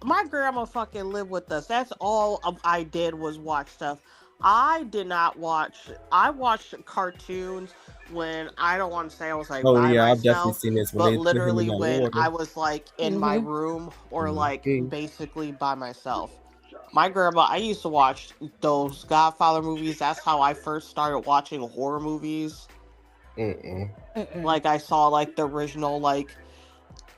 Speaker 5: My grandma fucking lived with us. That's all I did was watch stuff. I did not watch. I watched cartoons when I don't want to say I was like
Speaker 3: Oh
Speaker 5: by
Speaker 3: yeah, I've definitely
Speaker 5: myself,
Speaker 3: seen this when
Speaker 5: but
Speaker 3: they put him in
Speaker 5: literally
Speaker 3: that
Speaker 5: when
Speaker 3: water.
Speaker 5: I was like in my room or like
Speaker 3: Mhm.
Speaker 5: basically by myself. My grandma, I used to watch those Godfather movies. That's how I first started watching horror movies.
Speaker 3: Mm-mm.
Speaker 5: Like I saw like the original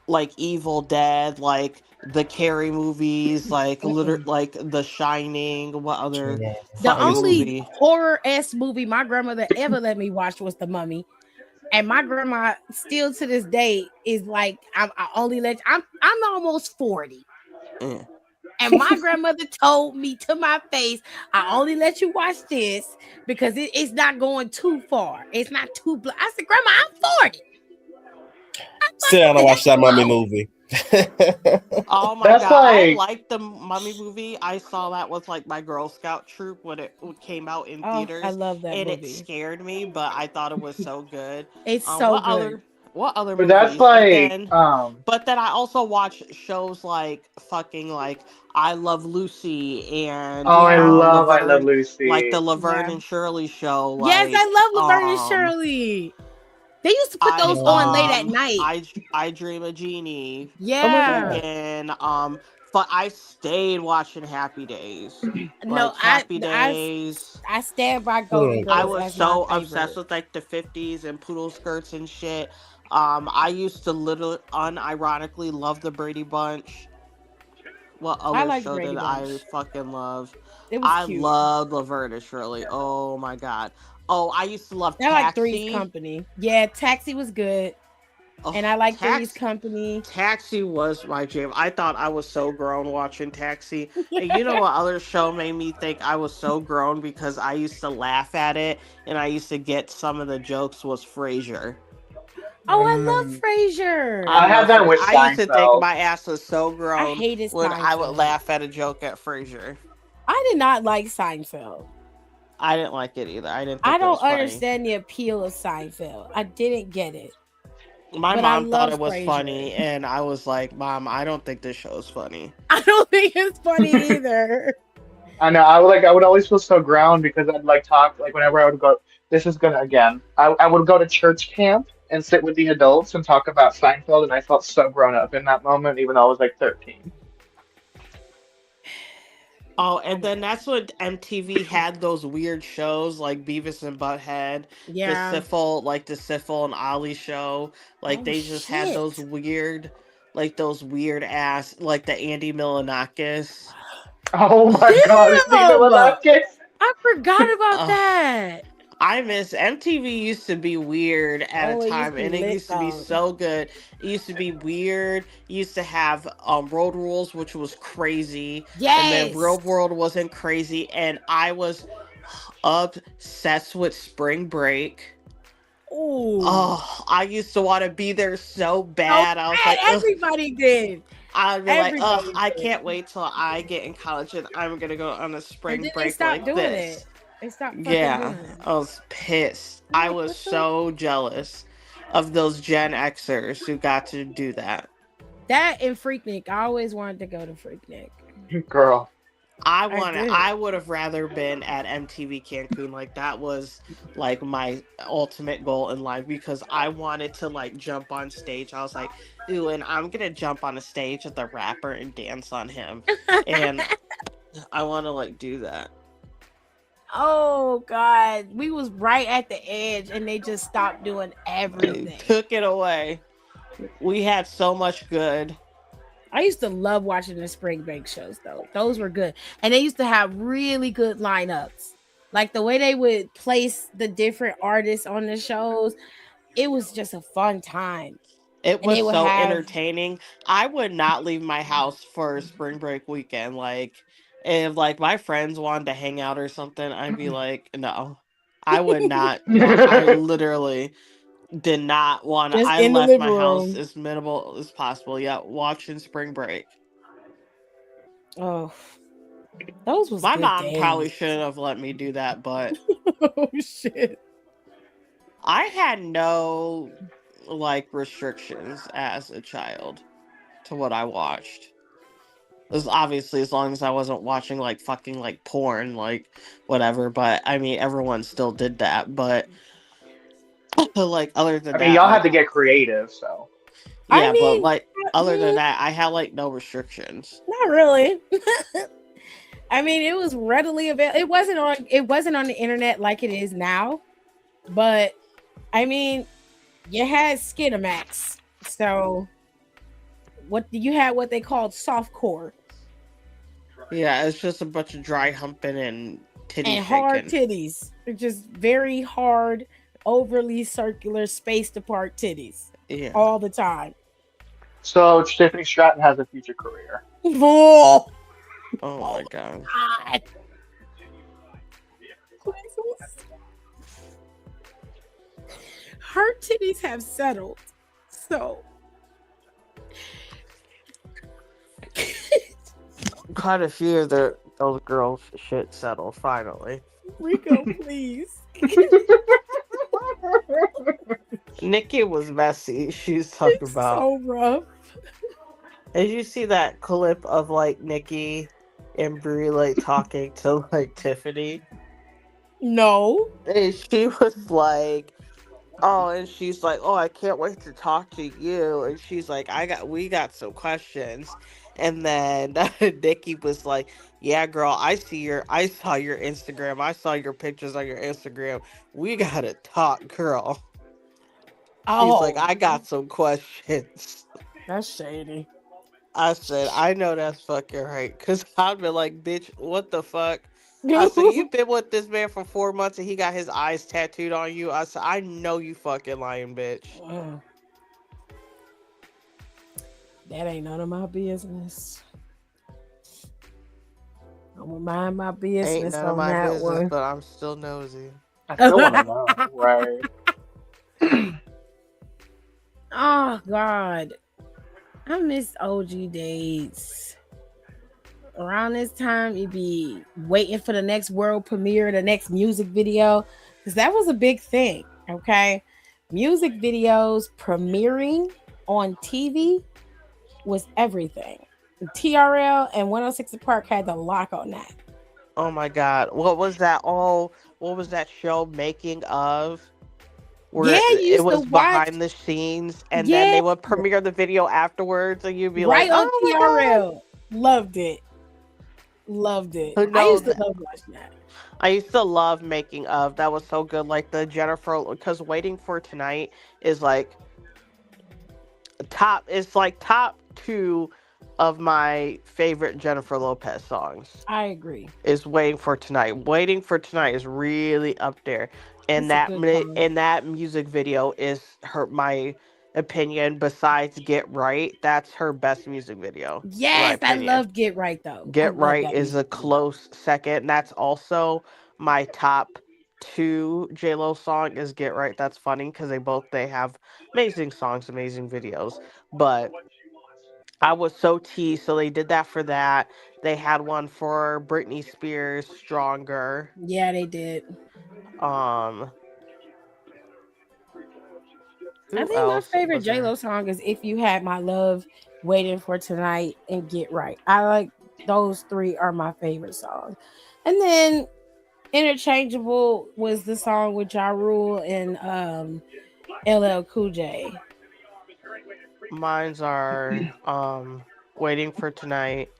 Speaker 5: like Evil Dead, like the Carrie movies, like The Shining. What other
Speaker 3: Yeah.
Speaker 2: The
Speaker 3: I
Speaker 5: fucking
Speaker 3: used to.
Speaker 2: only
Speaker 5: movie?
Speaker 2: horror-esque movie my grandmother ever let me watch was The Mummy. And my grandma still to this day is like, I only let I'm almost 40.
Speaker 5: Eh.
Speaker 2: And my grandmother told me to my face, I only let you watch this because it's not going too far. It's not too I said, Grandma, I'm 40.
Speaker 3: Sit down and
Speaker 2: Leave
Speaker 3: watch that
Speaker 2: me
Speaker 3: mummy
Speaker 2: alone.
Speaker 3: movie.
Speaker 5: Oh my
Speaker 6: That's
Speaker 5: god, I
Speaker 6: like
Speaker 5: like the Mummy movie. I saw that with like my Girl Scout troop when it came out in
Speaker 2: Oh, I
Speaker 5: theaters,
Speaker 2: love that
Speaker 5: and it
Speaker 2: movie.
Speaker 5: scared me, but I thought it was so good.
Speaker 2: It's
Speaker 5: Um,
Speaker 2: so
Speaker 5: what
Speaker 2: good.
Speaker 5: other what other
Speaker 6: but that's
Speaker 5: movies?
Speaker 6: like
Speaker 5: But then I also watch shows like fucking like I Love Lucy and
Speaker 6: oh,
Speaker 2: Yeah.
Speaker 6: I love
Speaker 5: Laverne, like the
Speaker 6: Lucy.
Speaker 5: Laverne
Speaker 2: Yeah.
Speaker 5: and Shirley show,
Speaker 2: Yes,
Speaker 5: like
Speaker 2: I love Laverne and Shirley. They used to put those
Speaker 5: I
Speaker 2: on late at
Speaker 3: Um,
Speaker 2: night.
Speaker 5: I Dream of Jeannie,
Speaker 6: Oh my god.
Speaker 2: Yeah.
Speaker 5: fucking but I stayed watching Happy Days.
Speaker 2: No,
Speaker 5: Like Happy Days.
Speaker 2: I stand by Golden
Speaker 3: oh,
Speaker 5: I
Speaker 2: Girls
Speaker 5: was
Speaker 2: as my
Speaker 5: so obsessed
Speaker 2: favorite.
Speaker 5: with like the 50s and poodle skirts and shit. I used to literally unironically love the Brady Bunch. What
Speaker 2: I
Speaker 5: other
Speaker 2: like the
Speaker 5: show
Speaker 2: Brady
Speaker 5: did I
Speaker 2: Bunch.
Speaker 5: fucking love?
Speaker 2: It was
Speaker 5: I
Speaker 2: cute.
Speaker 5: loved Laverne and Shirley. Oh my god. Oh, I used to love
Speaker 2: I like Three's
Speaker 5: Taxi.
Speaker 2: Company. Yeah, Taxi was good. And I
Speaker 5: Oh,
Speaker 2: like Three's Company.
Speaker 5: Taxi was my jam. I thought I was so grown watching Taxi. And you know what other show made me think I was so grown because I used to laugh at it and I used to get some of the jokes was Frasier.
Speaker 2: Oh, I
Speaker 6: Mm.
Speaker 2: love Frasier.
Speaker 5: I
Speaker 6: I had
Speaker 5: love
Speaker 6: that with
Speaker 5: I used to think
Speaker 6: Seinfeld.
Speaker 5: my ass was so
Speaker 2: I
Speaker 5: grown
Speaker 2: hated
Speaker 5: when I would
Speaker 2: Seinfeld.
Speaker 5: laugh at a joke at Frasier.
Speaker 2: I did not like Seinfeld.
Speaker 5: I didn't like it either. I didn't
Speaker 2: I
Speaker 5: think it
Speaker 2: don't
Speaker 5: was funny.
Speaker 2: understand the appeal of Seinfeld. I didn't get it.
Speaker 5: My
Speaker 2: But I
Speaker 5: mom thought
Speaker 2: love
Speaker 5: it was
Speaker 2: Frasier.
Speaker 5: funny, and I was like, "Mom, I don't think this show is funny."
Speaker 2: I don't think it's funny either.
Speaker 6: I know. I would always feel so ground because I'd like talk like whenever I would go. This is gonna again. I would go to church camp and sit with the adults and talk about Seinfeld, and I felt so grown up in that moment, even though I was like 13.
Speaker 5: Oh,
Speaker 2: I
Speaker 5: and then
Speaker 2: know.
Speaker 5: that's what MTV had those weird shows like Beavis and Butthead,
Speaker 2: Yeah.
Speaker 5: the Syphil and Ollie show. Like
Speaker 2: Oh
Speaker 5: they just had
Speaker 2: shit.
Speaker 5: those weird ass, like the Andy Milonakis.
Speaker 6: Oh my God, it's Nina
Speaker 2: Damn!
Speaker 6: Velasquez.
Speaker 2: I forgot about
Speaker 5: Ugh.
Speaker 2: that.
Speaker 5: I miss MTV used to be weird at a
Speaker 2: Oh, it used
Speaker 5: time
Speaker 2: to be
Speaker 5: and it
Speaker 2: lit
Speaker 5: used to be
Speaker 2: though.
Speaker 5: so good. It used to be weird. It used to have Road Rules, which was crazy, and then
Speaker 2: Yes.
Speaker 5: Real World wasn't crazy, and I was obsessed with Spring Break.
Speaker 2: Ooh.
Speaker 5: Oh, I used to want to be there so
Speaker 2: So
Speaker 5: bad. I was
Speaker 2: bad.
Speaker 5: like, ugh.
Speaker 2: Everybody did.
Speaker 5: I'd be like, ugh,
Speaker 2: Everybody
Speaker 5: I
Speaker 2: did.
Speaker 5: can't wait till I get in college and I'm gonna go on a
Speaker 2: And
Speaker 5: spring
Speaker 2: then they
Speaker 5: break
Speaker 2: stopped
Speaker 5: like
Speaker 2: doing
Speaker 5: this.
Speaker 2: it. They stopped fucking
Speaker 5: Yeah,
Speaker 2: doing it.
Speaker 5: I was pissed.
Speaker 2: I'm
Speaker 5: I
Speaker 2: like,
Speaker 5: was
Speaker 2: what the
Speaker 5: so jealous of those Gen Xers who got to do that.
Speaker 2: that and Freaknik. I always wanted to go to Freaknik.
Speaker 6: Girl.
Speaker 2: I did.
Speaker 5: I would have rather been at MTV Cancun. Like that was like my ultimate goal in life because I wanted to like jump on stage. I was like, ooh, and I'm gonna jump on a stage with a rapper and dance on him. And I wanna like do that.
Speaker 2: Oh God. We was right at the edge and they just stopped doing
Speaker 5: They
Speaker 2: everything.
Speaker 5: took it away. We had so much good.
Speaker 2: I used to love watching the spring break shows though. Those were good. And they used to have really good lineups. Like the way they would place the different artists on the shows, it was just a fun time.
Speaker 5: It
Speaker 2: And
Speaker 5: was
Speaker 2: they would
Speaker 5: so
Speaker 2: have
Speaker 5: entertaining. I would not leave my house for spring break weekend. Like, if like my friends wanted to hang out or something, I'd be like, no, I would not want. I literally did not want.
Speaker 2: just
Speaker 5: I
Speaker 2: in the
Speaker 5: left
Speaker 2: living
Speaker 5: my house
Speaker 2: room.
Speaker 5: as minimal as possible. Yeah, watching spring break.
Speaker 2: Oh, those was
Speaker 5: My
Speaker 2: good
Speaker 5: mom
Speaker 2: days.
Speaker 5: probably shouldn't have let me do that, but
Speaker 2: Oh shit.
Speaker 5: I had no like restrictions as a child to what I watched. Obviously, as long as I wasn't watching like fucking like porn, like whatever. But I mean, everyone still did that. But like other
Speaker 6: I
Speaker 5: than
Speaker 6: mean,
Speaker 5: that,
Speaker 6: y'all had
Speaker 5: like
Speaker 6: to get creative, so.
Speaker 2: I
Speaker 5: yeah, but
Speaker 2: mean,
Speaker 5: like other than
Speaker 2: mm,
Speaker 5: that, I had like no restrictions.
Speaker 2: not really. I mean, it was readily available. It wasn't on the internet like it is now, but I mean, you had Skinamax. So you had what they called softcore
Speaker 5: Yeah, it's just a bunch of dry humping and titty
Speaker 2: and hard
Speaker 5: shaking.
Speaker 2: titties. They're just very hard, overly circular, spaced apart titties
Speaker 5: Yeah.
Speaker 2: all the time.
Speaker 6: So Tiffany Stratton has a future career.
Speaker 2: Oh,
Speaker 5: Oh my god.
Speaker 2: God. Her titties have settled. So
Speaker 5: Quite a few of those girls shit settled finally.
Speaker 2: Rico, please.
Speaker 5: Nikki was messy. She's talking
Speaker 2: It's
Speaker 5: about.
Speaker 2: so rough.
Speaker 5: Did you see that clip of like Nikki and Brie like talking to like Tiffany?
Speaker 2: No.
Speaker 5: And she was like, oh, and she's like, oh, I can't wait to talk to you. And she's like, we got some questions. And then Nikki was like, yeah, girl, I saw your Instagram. I saw your pictures on your Instagram. We gotta talk, girl. She's like,
Speaker 2: Oh,
Speaker 5: I got some questions.
Speaker 2: that's shady.
Speaker 5: I said, I know that's fucking right. Cause I've been like, bitch, what the fuck? I said, you've been with this man for 4 months and he got his eyes tattooed on you. I said, I know you fucking lying, bitch.
Speaker 2: That ain't none of my business. I'm gonna mind my business
Speaker 5: Ain't none of
Speaker 2: on
Speaker 5: my
Speaker 2: that
Speaker 5: business,
Speaker 2: one.
Speaker 5: but I'm still nosy.
Speaker 6: I still want to know, right?
Speaker 2: Oh God, I miss OG days. Around this time, you'd be waiting for the next world premiere, the next music video, because that was a big thing. Okay, music videos premiering on TV was everything. TRL and 106 Park had the lock on that.
Speaker 5: Oh my god. What was that what was that show Making of?
Speaker 2: Yeah,
Speaker 5: Where
Speaker 2: you
Speaker 5: it
Speaker 2: used to
Speaker 5: was
Speaker 2: watch.
Speaker 5: behind the scenes and then
Speaker 2: Yeah,
Speaker 5: they would premiere the video afterwards and you'd be like,
Speaker 2: right on
Speaker 5: oh my god.
Speaker 2: TRL. Loved it. Loved it.
Speaker 5: Who
Speaker 2: I used
Speaker 5: knows?
Speaker 2: to love watching that.
Speaker 5: I used to love Making of. That was so good. Like the Jennifer, because Waiting for Tonight is like top two of my favorite Jennifer Lopez songs.
Speaker 2: I agree.
Speaker 5: Is Waiting for Tonight. Waiting for Tonight is really up there. And
Speaker 2: It's a good song.
Speaker 5: that music video is my opinion, besides Get Right, that's her best music video, in my
Speaker 2: Yes, I
Speaker 5: opinion.
Speaker 2: love Get Right though. I
Speaker 5: Get
Speaker 2: love
Speaker 5: Right
Speaker 2: that
Speaker 5: is a
Speaker 2: music video.
Speaker 5: close second. That's also my top two J-Lo song is Get Right. That's funny because they have amazing songs, amazing videos. But I was so teased, so they did that for that. They had one for Britney Spears, Stronger.
Speaker 2: Yeah, they did.
Speaker 5: Um,
Speaker 2: I
Speaker 5: who
Speaker 2: think my
Speaker 5: else
Speaker 2: favorite
Speaker 5: was there?
Speaker 2: J-Lo song is If You Had My Love, Waiting for Tonight, and Get Right. I like those three are my favorite songs. And then Interchangeable was the song with Ja Rule and LL Cool J.
Speaker 5: Mine's are Waiting for Tonight,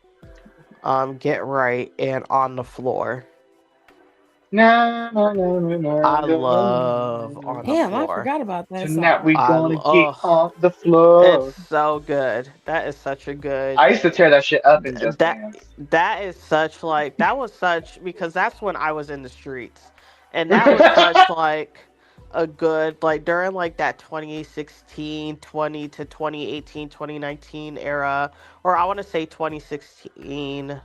Speaker 5: Get Right, and On the Floor.
Speaker 6: Na, na, na, na, na,
Speaker 5: I
Speaker 6: na,
Speaker 5: love
Speaker 6: na.
Speaker 5: On the
Speaker 2: Damn, I
Speaker 5: Floor.
Speaker 2: forgot about that
Speaker 6: Tonight we
Speaker 2: song.
Speaker 6: gonna get
Speaker 5: Ugh,
Speaker 6: on the
Speaker 5: it's
Speaker 6: floor.
Speaker 5: so good. That is such a good
Speaker 6: I used to tear that shit up in Just
Speaker 5: that
Speaker 6: Dance.
Speaker 5: that is such like that was such because that's when I was in the streets. And that was such like a good like during like that 2016, 20 to 2018, 2019 era, or I want to say 2016.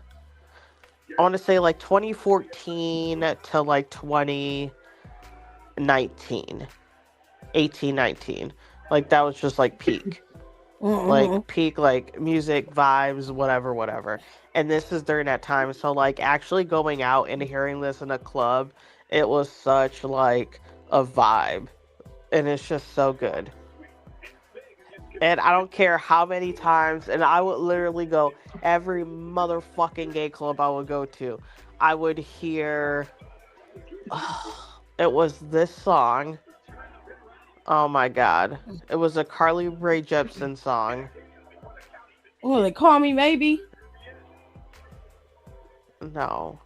Speaker 5: I want to say like 2014 to like 2019, 18, 19. Like that was just like peak. Like peak like music vibes, whatever. And this is during that time, so like actually going out and hearing this in a club, it was such like a vibe, and it's just so good. And I don't care how many times, and I would literally go every motherfucking gay club I would go to. I would hear, it was this song. Oh my god. It was a Carly Rae Jepsen song.
Speaker 2: Well, they call me maybe.
Speaker 5: No.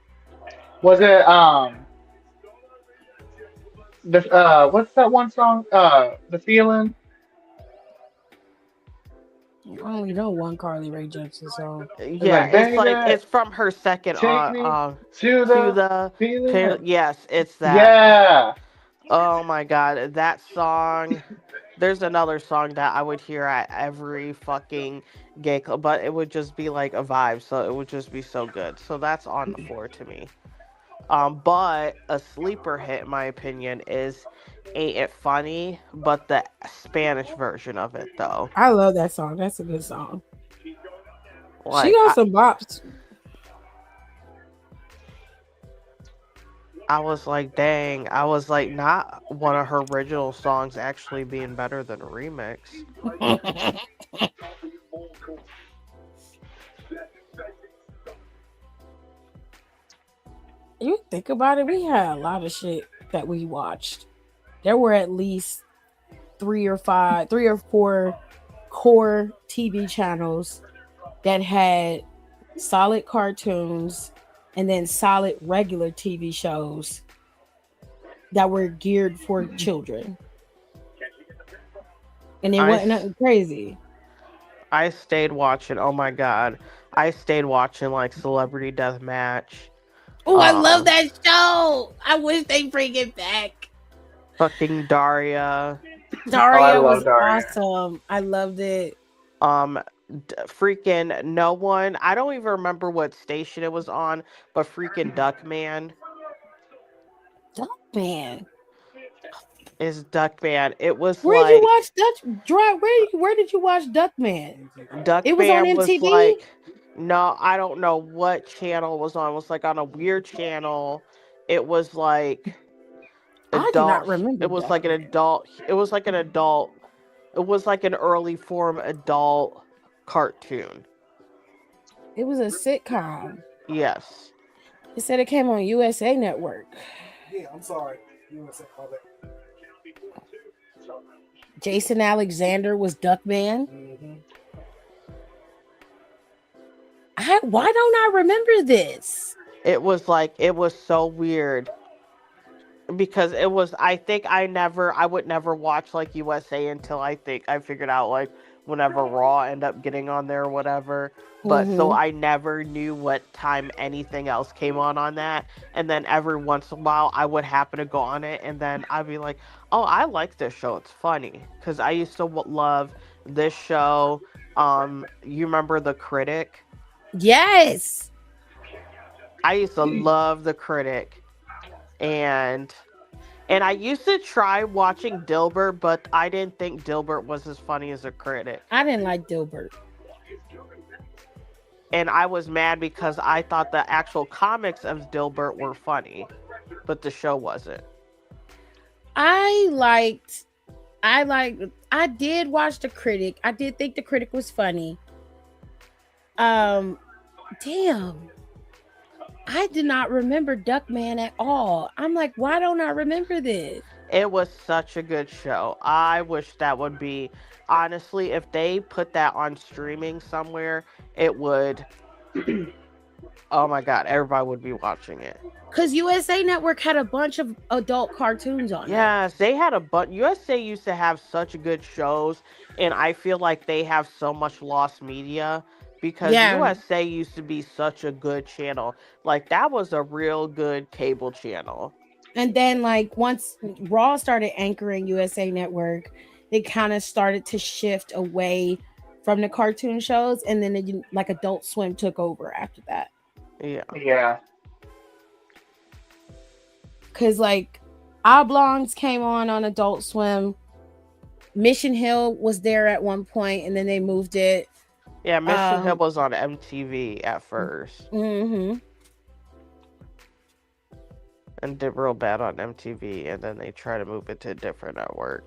Speaker 6: Was it the what's that one song? The Feeling?
Speaker 2: I only know one Carly Rae Jepsen song.
Speaker 6: It's
Speaker 5: Yeah,
Speaker 6: like,
Speaker 5: it's like
Speaker 6: baby,
Speaker 5: it's from her second
Speaker 6: take me to
Speaker 5: to
Speaker 6: the
Speaker 5: the
Speaker 6: feeling.
Speaker 5: yes, it's that.
Speaker 6: Yeah.
Speaker 5: Oh my god, that song. There's another song that I would hear at every fucking gay club, but it would just be like a vibe, so it would just be so good. So that's on the floor to me. But a sleeper hit, in my opinion, is "Ain't It Funny," but the Spanish version of it, though.
Speaker 2: I love that song. That's a good song. She
Speaker 5: Like
Speaker 2: got some bops.
Speaker 5: I was like, dang, I was like, not one of her original songs actually being better than a remix.
Speaker 2: You think about it, we had a lot of shit that we watched. There were at least 3 or 4 core TV channels that had solid cartoons and then solid regular TV shows that were geared for children. And it wasn't nothing crazy.
Speaker 5: I stayed watching, oh my god, I stayed watching like Celebrity Deathmatch.
Speaker 2: Oh, I love that show. I wish they bring it back.
Speaker 5: Fucking Daria.
Speaker 2: Daria was awesome. I loved it.
Speaker 5: Freaking no one. I don't even remember what station it was on, but freaking Duckman.
Speaker 2: Duckman
Speaker 5: Is Duckman. It was
Speaker 2: Where did you watch Dutch Drive? Where did you watch Duckman? It was on
Speaker 5: Duckman was
Speaker 2: MTV.
Speaker 5: like, no, I don't know what channel it was on. It was like on a weird channel. It was like
Speaker 2: I do not
Speaker 5: adult.
Speaker 2: remember
Speaker 5: It was like an
Speaker 2: Duckman.
Speaker 5: adult. It was like an adult. It was like an early form adult cartoon.
Speaker 2: It was a sitcom.
Speaker 5: Yes.
Speaker 2: It said it came on USA Network.
Speaker 3: Yeah, I'm sorry. USA.
Speaker 2: Jason Alexander was Duckman.
Speaker 3: Mm-hmm.
Speaker 2: Why don't I remember this?
Speaker 5: It was so weird. Because it was, I think I would never watch like USA until I think I figured out like whenever Raw ended up getting on there or whatever. But so I never knew what time anything else came on that. And then every once in a while I would happen to go on it and then I'd be like, oh, I like this show. It's funny. Because I used to love this show. You remember The Critic?
Speaker 2: Yes.
Speaker 5: I used to love The Critic. And I used to try watching Dilbert, but I didn't think Dilbert was as funny as The Critic.
Speaker 2: I didn't like Dilbert.
Speaker 5: And I was mad because I thought the actual comics of Dilbert were funny, but the show wasn't.
Speaker 2: I did watch The Critic. I did think The Critic was funny. Damn. I did not remember Duckman at all. I'm like, why don't I remember this?
Speaker 5: It was such a good show. I wish that would be, honestly, if they put that on streaming somewhere, it would, oh my god, everybody would be watching it.
Speaker 2: Because USA Network had a bunch of adult cartoons on it.
Speaker 5: Yes, they had a bunch. USA used to have such good shows, and I feel like they have so much lost media. Because USA used to be such a good channel. Like, that was a real good cable channel.
Speaker 2: And then, like, once Raw started anchoring USA Network, they kind of started to shift away from the cartoon shows. And then, like, Adult Swim took over after that.
Speaker 5: Yeah.
Speaker 6: Yeah.
Speaker 2: Because, like, Oblongs came on Adult Swim. Mission Hill was there at one point, and then they moved it.
Speaker 5: Yeah, Mission Hill was on MTV at first.
Speaker 2: Mm-hmm.
Speaker 5: And did real bad on MTV, and then they try to move it to a different network.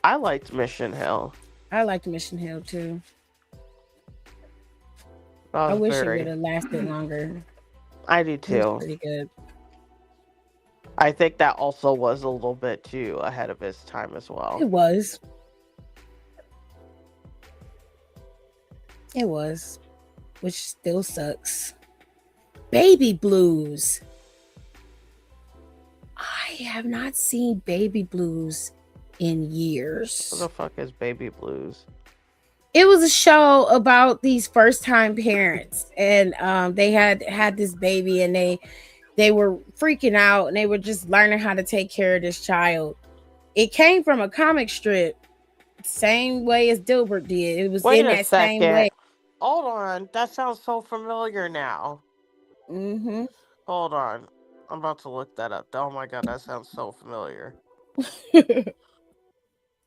Speaker 5: I liked Mission Hill.
Speaker 2: I liked Mission Hill too.
Speaker 5: That
Speaker 2: I
Speaker 5: was
Speaker 2: wish it would
Speaker 5: very.
Speaker 2: have lasted longer.
Speaker 5: I do
Speaker 2: It was
Speaker 5: too.
Speaker 2: pretty good.
Speaker 5: I think that also was a little bit too ahead of its time as
Speaker 2: It
Speaker 5: well.
Speaker 2: was. It was. Which still sucks. Baby Blues. I have not seen Baby Blues in years.
Speaker 5: What the fuck is Baby Blues?
Speaker 2: It was a show about these first time parents, and they had this baby, and they were freaking out, and they were just learning how to take care of this child. It came from a comic strip, same way as Dilbert did. It was
Speaker 5: Wait
Speaker 2: in
Speaker 5: a
Speaker 2: that same way.
Speaker 5: second. Hold on. That sounds so familiar now.
Speaker 2: Mm-hmm.
Speaker 5: Hold on. I'm about to look that up. Oh my god, that sounds so familiar.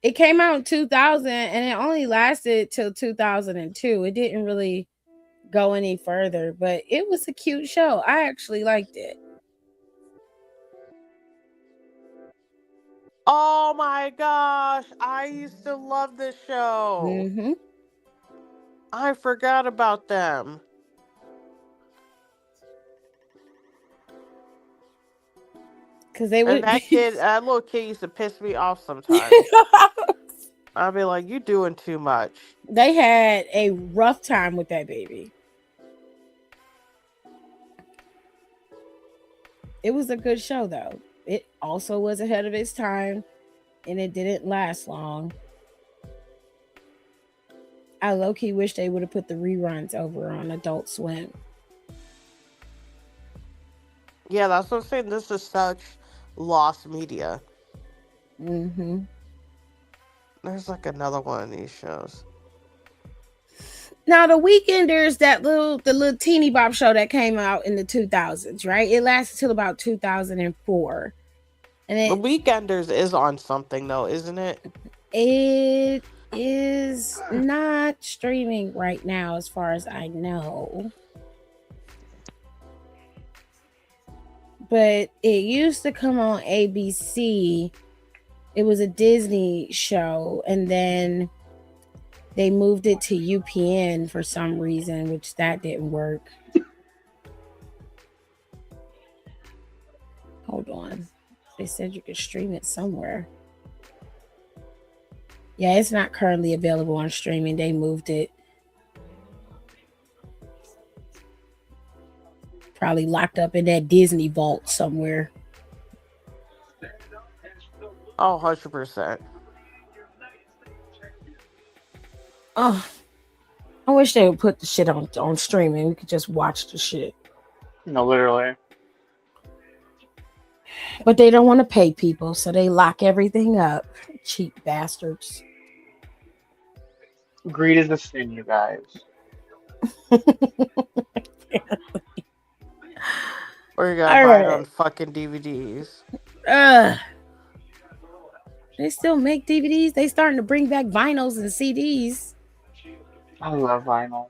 Speaker 2: It came out in 2000, and it only lasted till 2002. It didn't really go any further, but it was a cute show. I actually liked it.
Speaker 5: Oh my gosh, I used to love this show.
Speaker 2: Mm-hmm.
Speaker 5: I forgot about them.
Speaker 2: Because they
Speaker 5: And
Speaker 2: would
Speaker 5: that little kid used to piss me off sometimes. I'd be like, you doing too much.
Speaker 2: They had a rough time with that baby. It was a good show though. It also was ahead of its time, and it didn't last long. I low-key wish they would have put the reruns over on Adult Swim.
Speaker 5: Yeah, that's what I'm saying. This is such lost media.
Speaker 2: Mm-hmm.
Speaker 5: There's like another one of these shows.
Speaker 2: Now the Weekenders, the little teeny bop show that came out in the 2000s, right? It lasted till about 2004, and
Speaker 5: The Weekenders is on something though, isn't it?
Speaker 2: it is not streaming right now, as far as I know. But it used to come on ABC. It was a Disney show, and then they moved it to UPN for some reason, which that didn't work. Hold on. They said you could stream it somewhere. Yeah, it's not currently available on streaming. They moved it. Probably locked up in that Disney vault somewhere.
Speaker 5: Oh, 100%.
Speaker 2: Oh, I wish they would put the shit on streaming. We could just watch the shit.
Speaker 6: No, literally.
Speaker 2: But they don't want to pay people, so they lock everything up. Cheap bastards.
Speaker 6: Greed is a sin, you guys.
Speaker 5: Or you gotta buy it on fucking DVDs.
Speaker 2: They still make DVDs. They starting to bring back vinyls and CDs.
Speaker 6: I love vinyl.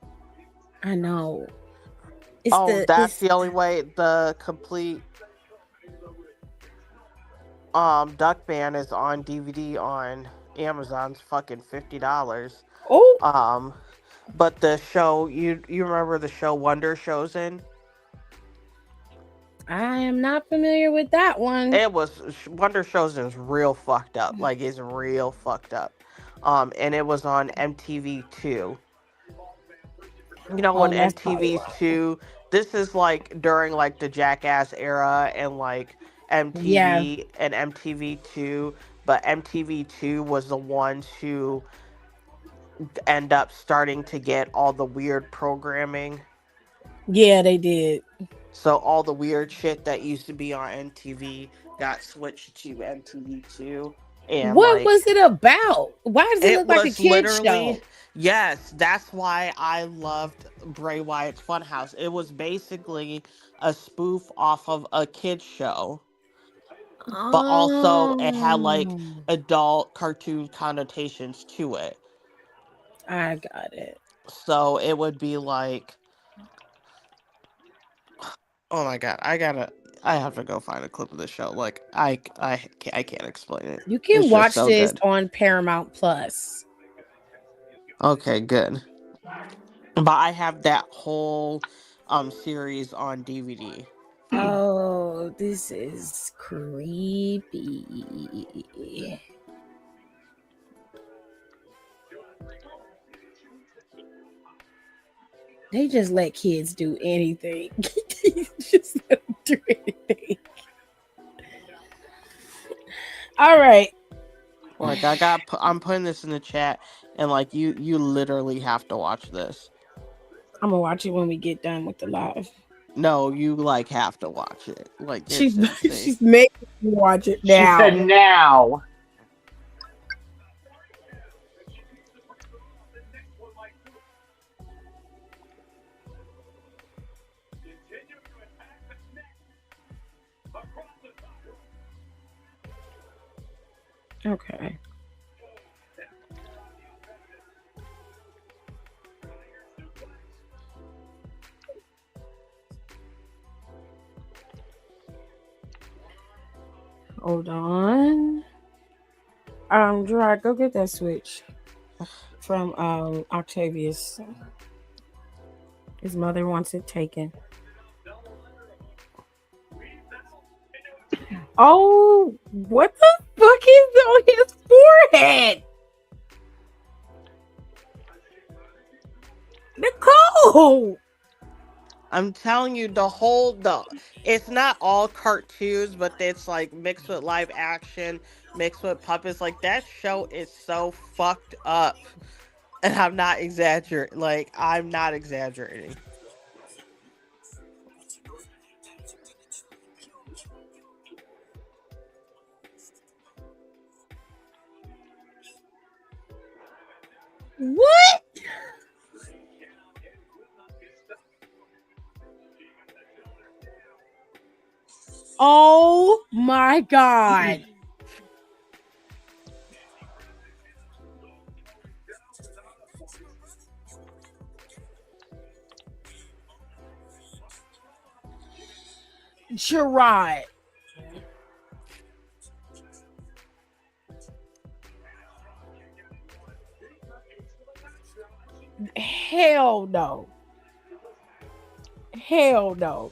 Speaker 2: I know.
Speaker 5: That's the only way. The complete Duck Band is on DVD on Amazon's fucking $50.
Speaker 2: Oh.
Speaker 5: But the show, you remember the show Wonder Chosen?
Speaker 2: I am not familiar with that one.
Speaker 5: It was Wonder Chosen is real fucked up. Like it's real fucked up. And it was on MTV2. You know, on MTV2, this is like during like the Jackass era and like MTV and MTV2, but MTV2 was the ones who end up starting to get all the weird programming.
Speaker 2: Yeah, they did.
Speaker 5: So all the weird shit that used to be on MTV got switched to MTV2. And
Speaker 2: what was it about? Why does it look like a kid's show?
Speaker 5: Yes, that's why I loved Bray Wyatt's Funhouse. It was basically a spoof off of a kid's show. But also it had like adult cartoon connotations to it.
Speaker 2: I got it.
Speaker 5: So it would be like, oh my god, I gotta. I have to go find a clip of the show. Like I can't explain it.
Speaker 2: You can
Speaker 5: It's
Speaker 2: watch
Speaker 5: just so
Speaker 2: this
Speaker 5: good.
Speaker 2: on Paramount Plus.
Speaker 5: Okay, good. But I have that whole series on DVD.
Speaker 2: Oh, this is creepy. They just let kids do anything. Just let them do anything. All right.
Speaker 5: Like I'm putting this in the chat, and like you literally have to watch this.
Speaker 2: I'm gonna watch it when we get done with the live.
Speaker 5: No, you like have to watch it. Like it's
Speaker 2: She's
Speaker 5: insane.
Speaker 2: making me watch it now.
Speaker 6: She said now.
Speaker 2: Okay. Hold on. Gerard, go get that switch from Octavius. His mother wants it taken. Oh, what the fuck is on his forehead? Nicole!
Speaker 5: I'm telling you, it's not all cartoons, but it's like mixed with live action, mixed with puppets. Like that show is so fucked up, and I'm not exaggerating.
Speaker 2: What? Oh my God. Gerard. Hell no. Hell no.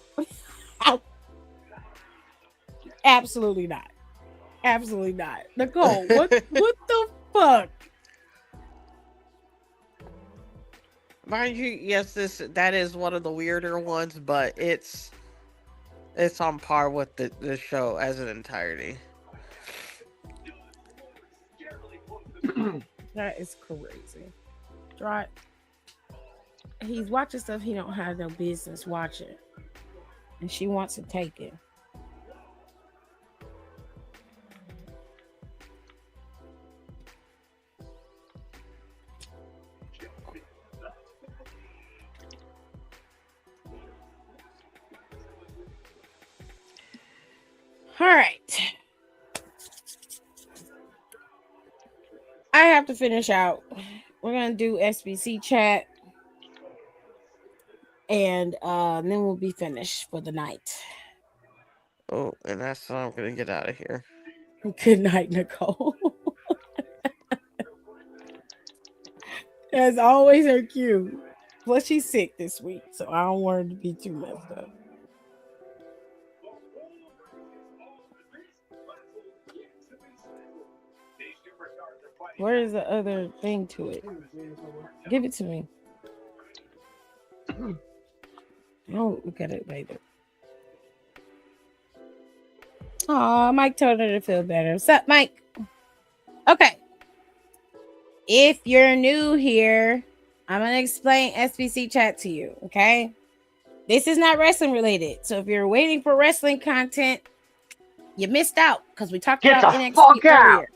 Speaker 2: Absolutely not. Absolutely not. Nicole, what the fuck?
Speaker 5: Mind you, yes, that is one of the weirder ones, but it's on par with the show as an entirety.
Speaker 2: That is crazy. Right? He's watching stuff he don't have no business watching. And she wants to take it. All right. I have to finish out. We're going to do SBC chat. And then we'll be finished for the night.
Speaker 5: Oh, and that's how I'm going to get out of here.
Speaker 2: Good night, Nicole. As always, her cue. Plus, she's sick this week, so I don't want her to be too messed up. Where is the other thing to it? Give it to me. I'll look at it later. Aw, Mike told her to feel better. What's up, Mike? Okay. If you're new here, I'm going to explain SBC chat to you, okay? This is not wrestling related. So if you're waiting for wrestling content, you missed out because we talked about NXT earlier.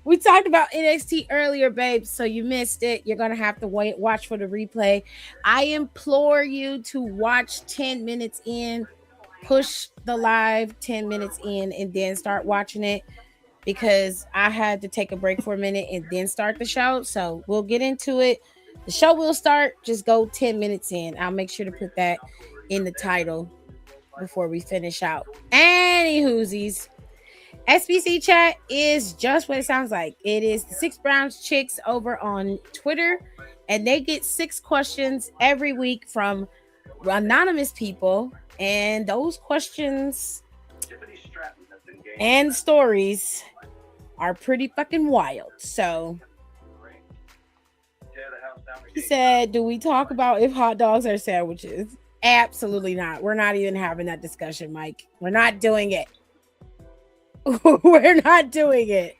Speaker 2: We talked about NXT earlier, babe, so you missed it. You're going to have to watch for the replay. I implore you to watch 10 minutes in, push the live 10 minutes in, and then start watching it because I had to take a break for a minute and then start the show. So we'll get into it. The show will start. Just go 10 minutes in. I'll make sure to put that in the title before we finish out. Any whoosies. SBC chat is just what it sounds like. It is the Six Browns Chicks over on Twitter, and they get 6 questions every week from anonymous people, and those questions and stories are pretty fucking wild. So he said, do we talk about if hot dogs are sandwiches? Absolutely not. We're not even having that discussion, Mike. We're not doing it. We're not doing it.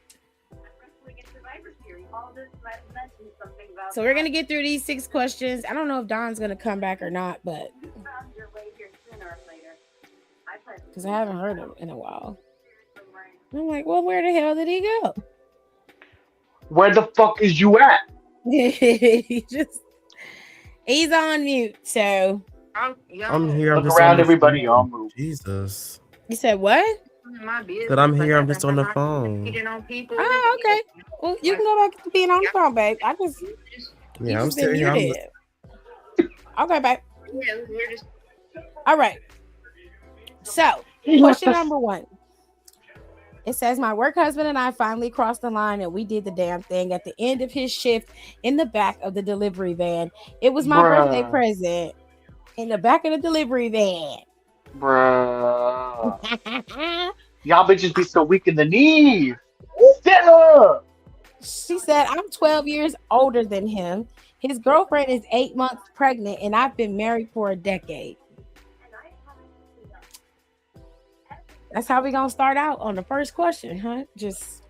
Speaker 2: So we're going to get through these 6 questions. I don't know if Don's going to come back or not, but because I haven't heard him in a while. I'm like, well, where the hell did he go?
Speaker 6: Where the fuck is you at?
Speaker 2: He's on mute. So
Speaker 3: I'm here.
Speaker 6: Look around, everybody. Y'all move.
Speaker 3: Jesus.
Speaker 2: You said what?
Speaker 3: That I'm here. I'm just on the phone.
Speaker 2: Oh, okay. Well, you can go back to being on the phone, babe.
Speaker 3: Yeah, I'm still here.
Speaker 2: Okay, babe. All right. So, question number 1. It says, my work husband and I finally crossed the line and we did the damn thing at the end of his shift in the back of the delivery van. It was my birthday present in the back of the delivery van.
Speaker 6: Bruh. Y'all bitches be so weak in the knees. Stand up.
Speaker 2: She said, I'm 12 years older than him. His girlfriend is 8 months pregnant and I've been married for a decade. That's how we gonna start out on the first question, huh? Just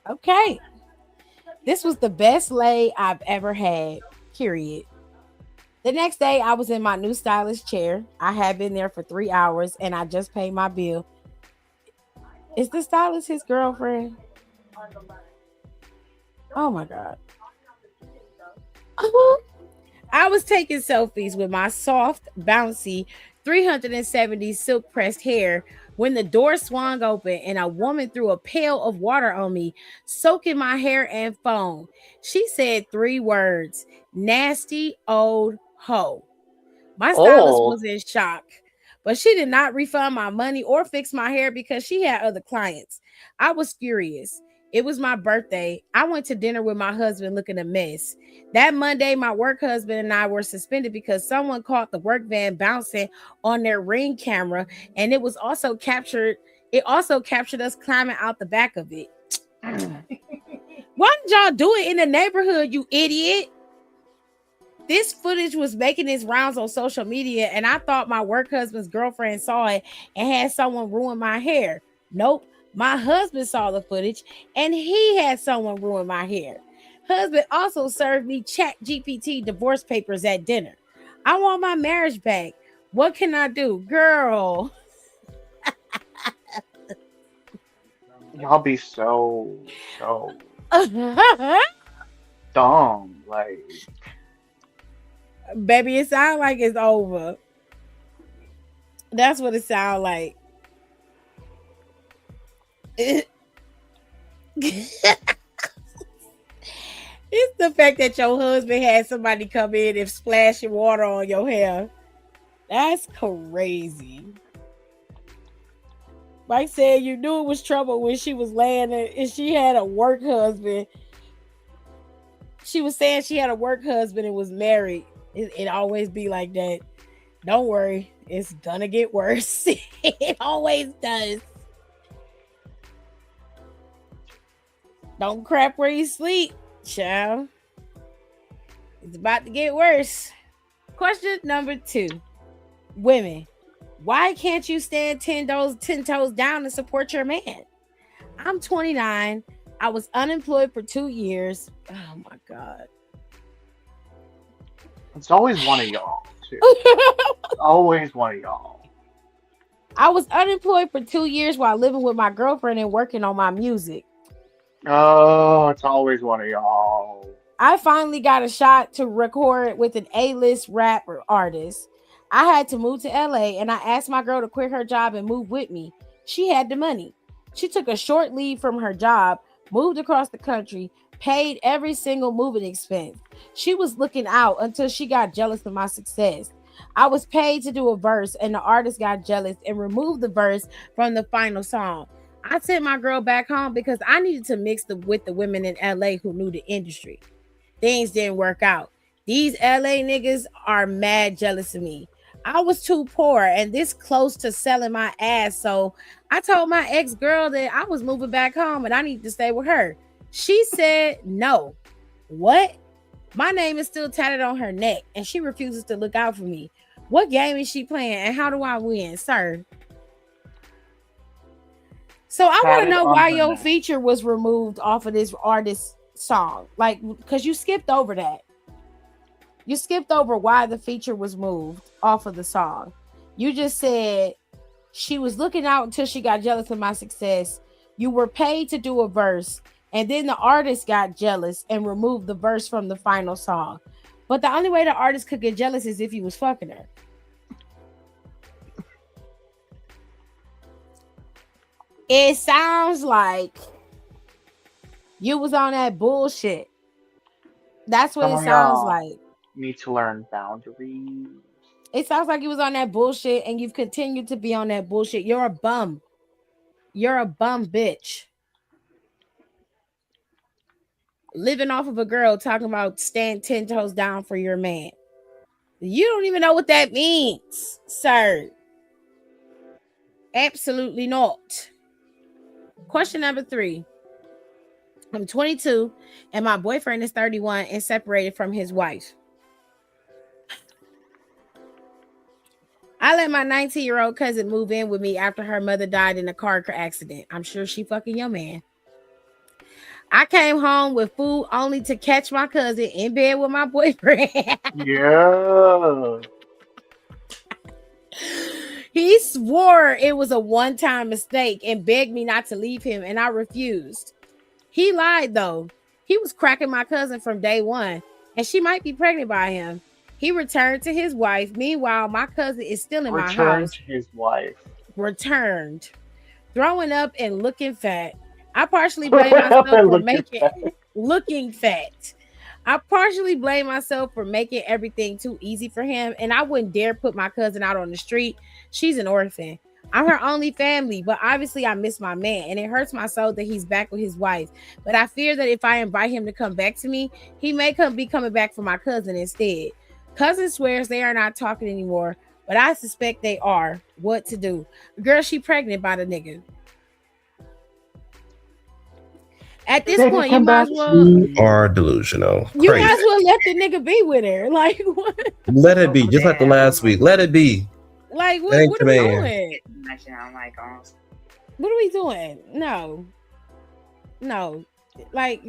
Speaker 2: okay. This was the best lay I've ever had, period. The next day, I was in my new stylish chair. I had been there for 3 hours and I just paid my bill. Is the stylist his girlfriend? Oh my God. I was taking selfies with my soft, bouncy 370 silk pressed hair when the door swung open and a woman threw a pail of water on me, soaking my hair and phone. She said 3 words: nasty old hoe. My stylist was in shock, but she did not refund my money or fix my hair because she had other clients. I was furious. It was my birthday. I went to dinner with my husband looking a mess. That Monday, my work husband and I were suspended because someone caught the work van bouncing on their Ring camera, and it also captured us climbing out the back of it. Why did y'all do it in the neighborhood, you idiot? This footage was making its rounds on social media, and I thought my work husband's girlfriend saw it and had someone ruin my hair. Nope. My husband saw the footage and he had someone ruin my hair. Husband also served me ChatGPT divorce papers at dinner. I want my marriage back. What can I do? Girl.
Speaker 6: Y'all be so dumb. Like,
Speaker 2: baby, it sounds like it's over. That's what it sounds like. It's the fact that your husband had somebody come in and splash water on your hair. That's crazy. Mike said you knew it was trouble when she was laying there and she had a work husband. She was saying she had a work husband and was married. It always be like that. Don't worry, it's gonna get worse. It always does. Don't crap where you sleep, child. It's about to get worse. Question number 2. Women, why can't you stand 10 toes down and support your man? I'm 29. I was unemployed for 2 years. Oh my God.
Speaker 6: It's always one of y'all, too. Always one of y'all.
Speaker 2: I was unemployed for 2 years while living with my girlfriend and working on my music.
Speaker 6: Oh, it's always one of y'all.
Speaker 2: I finally got a shot to record with an A-list rapper artist. I had to move to LA and I asked my girl to quit her job and move with me. She had the money. She took a short leave from her job, moved across the country, paid every single moving expense. She was looking out until she got jealous of my success. I was paid to do a verse, and the artist got jealous and removed the verse from the final song. I sent my girl back home because I needed to mix with the women in LA who knew the industry. Things didn't work out. These LA niggas are mad jealous of me. I was too poor and this close to selling my ass, so I told my ex-girl that I was moving back home and I need to stay with her. She said no. What? My name is still tatted on her neck and she refuses to look out for me. What game is she playing and how do I win, sir? So I want to know why your feature was removed off of this artist song. Like, because you skipped over that. You skipped over why the feature was moved off of the song. You just said she was looking out until she got jealous of my success. You were paid to do a verse, and then the artist got jealous and removed the verse from the final song. But the only way the artist could get jealous is if he was fucking her. It sounds like you was on that bullshit. That's what it sounds like.
Speaker 6: Need to learn boundaries.
Speaker 2: It sounds like you was on that bullshit and you've continued to be on that bullshit. You're a bum. You're a bum bitch. Living off of a girl talking about stand 10 toes down for your man. You don't even know what that means, sir. Absolutely not. Question number 3. I'm 22 and my boyfriend is 31 and separated from his wife. I let my 19-year-old cousin move in with me after her mother died in a car accident. I'm sure she fucking your man. I came home with food only to catch my cousin in bed with my boyfriend.
Speaker 6: Yeah.
Speaker 2: He swore it was a one-time mistake and begged me not to leave him, and I refused. He lied, though. He was cracking my cousin from day one, and she might be pregnant by him. He returned to his wife. Meanwhile, my cousin is still in my house.
Speaker 6: Returned to his wife.
Speaker 2: Returned. Throwing up and looking fat. I partially blame myself for looking fat. I partially blame myself for making everything too easy for him, and I wouldn't dare put my cousin out on the street. She's an orphan. I'm her only family, but obviously I miss my man, and it hurts my soul that he's back with his wife. But I fear that if I invite him to come back to me, he may be coming back for my cousin instead. Cousin swears they are not talking anymore, but I suspect they are. What to do? Girl, she pregnant by the nigga. At this point, you might as well.
Speaker 7: You are delusional.
Speaker 2: You might as well let the nigga be with her. Like, what?
Speaker 7: Let it be. Just like the last week. Let it be.
Speaker 2: Like, what are we doing? What are we doing? No. Like,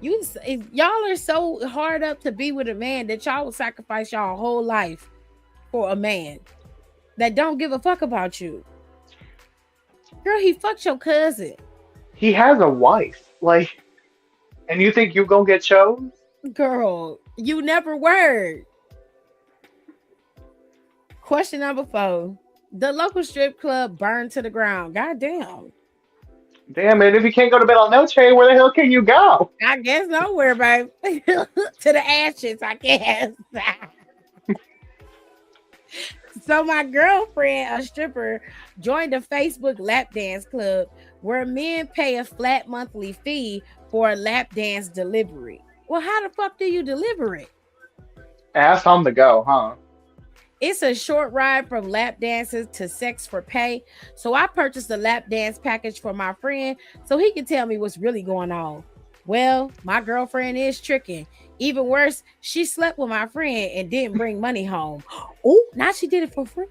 Speaker 2: y'all are so hard up to be with a man that y'all will sacrifice y'all whole life for a man that don't give a fuck about you. Girl, he fucked your cousin.
Speaker 6: He has a wife. Like, and you think you gonna get chose?
Speaker 2: Girl, you never were. Question number 4. The local strip club burned to the ground. Goddamn.
Speaker 6: Damn, man, if you can't go to bed on no chain, where the hell can you go?
Speaker 2: I guess nowhere, babe. To the ashes, I guess. So my girlfriend, a stripper, joined a Facebook lap dance club where men pay a flat monthly fee for a lap dance delivery. Well, how the fuck do you deliver it?
Speaker 6: Ass on the go, huh?
Speaker 2: It's a short ride from lap dances to sex for pay. So I purchased a lap dance package for my friend so he can tell me what's really going on. Well, my girlfriend is tricking. Even worse, she slept with my friend and didn't bring money home. Oh, now she did it for free.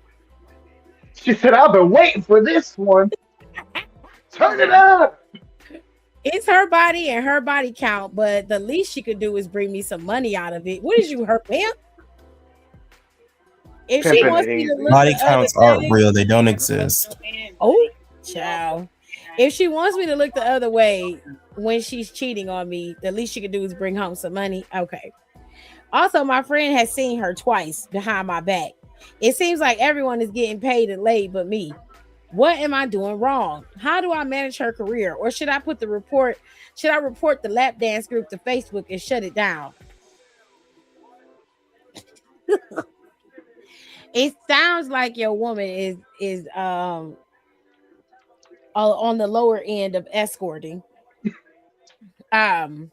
Speaker 6: She said, I've been waiting for this one. Turn it up.
Speaker 2: It's her body and her body count, but the least she could do is bring me some money out of it. What is you, her pimp? If she wants me to look
Speaker 7: body counts aren't real, they don't exist.
Speaker 2: Oh, child. If she wants me to look the other way when she's cheating on me, the least she could do is bring home some money. Okay. Also, my friend has seen her twice behind my back. It seems like everyone is getting paid and laid but me. What am I doing wrong? How do I manage her career? Or should I report the lap dance group to Facebook and shut it down? It sounds like your woman is on the lower end of escorting. Um,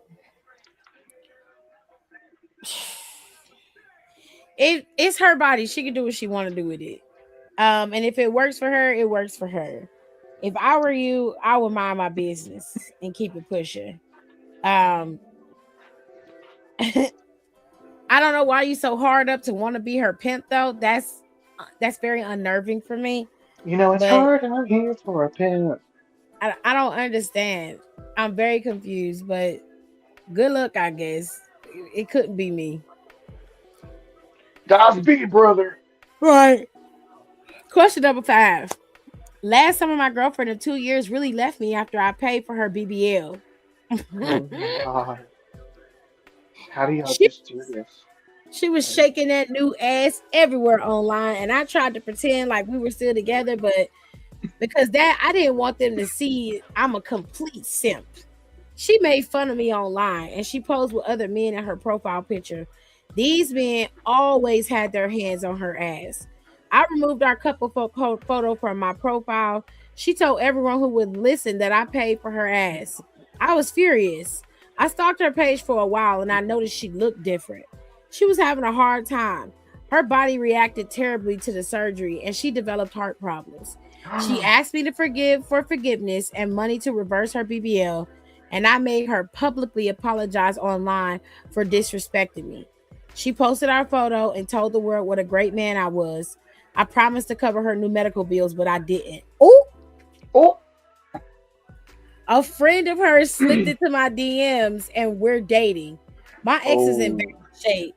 Speaker 2: it's her body. She can do what she want to do with it. And if it works for her, it works for her. If I were you, I would mind my business and keep it pushing. I don't know why you so hard up to want to be her pimp though. That's very unnerving for me.
Speaker 6: You know, it's
Speaker 2: But
Speaker 6: hard out here for a pimp.
Speaker 2: I don't understand. I'm very confused, but good luck, I guess. It couldn't be me.
Speaker 6: Godspeed, brother.
Speaker 2: Right. Question number 5. Last summer, my girlfriend of 2 years really left me after I paid for her BBL.
Speaker 6: Oh my god. How do y'all
Speaker 2: she,
Speaker 6: just do this?
Speaker 2: she was shaking that new ass everywhere online, and I tried to pretend like we were still together, but because that I didn't want them to see I'm a complete simp. She made fun of me online, and she posed with other men in her profile picture. These men always had their hands on her ass. I removed our couple photo from my profile. She told everyone who would listen that I paid for her ass. I was furious. I stalked her page for a while and I noticed she looked different. She was having a hard time. Her body reacted terribly to the surgery and she developed heart problems. She asked me to forgiveness and money to reverse her BBL, and I made her publicly apologize online for disrespecting me. She posted our photo and told the world what a great man I was. I promised to cover her new medical bills, but I didn't.
Speaker 6: Oh,
Speaker 2: A friend of hers slipped into my DMs and we're dating. My ex is in bad shape.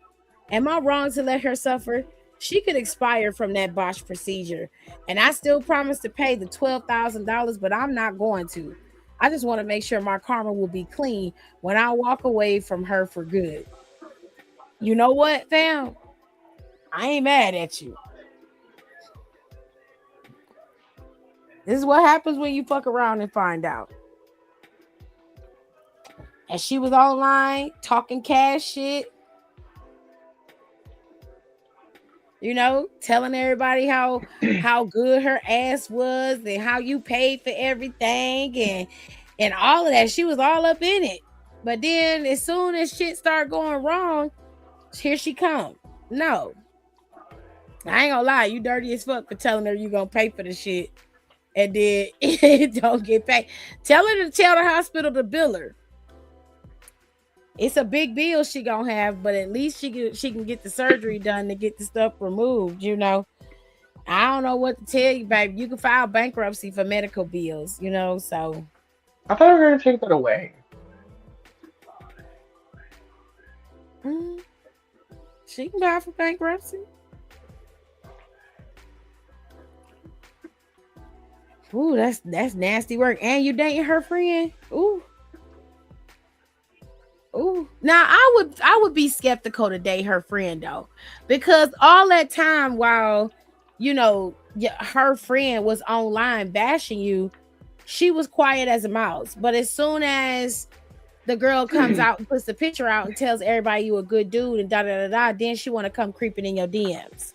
Speaker 2: Am I wrong to let her suffer? She could expire from that botched procedure. And I still promise to pay the $12,000, but I'm not going to. I just want to make sure my karma will be clean when I walk away from her for good. You know what, fam? I ain't mad at you. This is what happens when you fuck around and find out. And she was online talking cash shit. You know, telling everybody how good her ass was and how you paid for everything and all of that. She was all up in it. But then as soon as shit started going wrong, here she come. No. I ain't gonna lie, you dirty as fuck for telling her you gonna pay for the shit and then it don't get paid. Tell her to tell the hospital to bill her. It's a big bill she gonna have, but at least she can get the surgery done to get the stuff removed, you know. I don't know what to tell you, baby. You can file bankruptcy for medical bills, you know, so.
Speaker 6: I thought we were gonna take that away.
Speaker 2: She can file for bankruptcy. Ooh, that's nasty work. And you dating her friend? Ooh. Ooh. Now I would be skeptical to date her friend though, because all that time while you know her friend was online bashing you, she was quiet as a mouse. But as soon as the girl comes out and puts the picture out and tells everybody you a good dude and da da da da, then she want to come creeping in your DMs.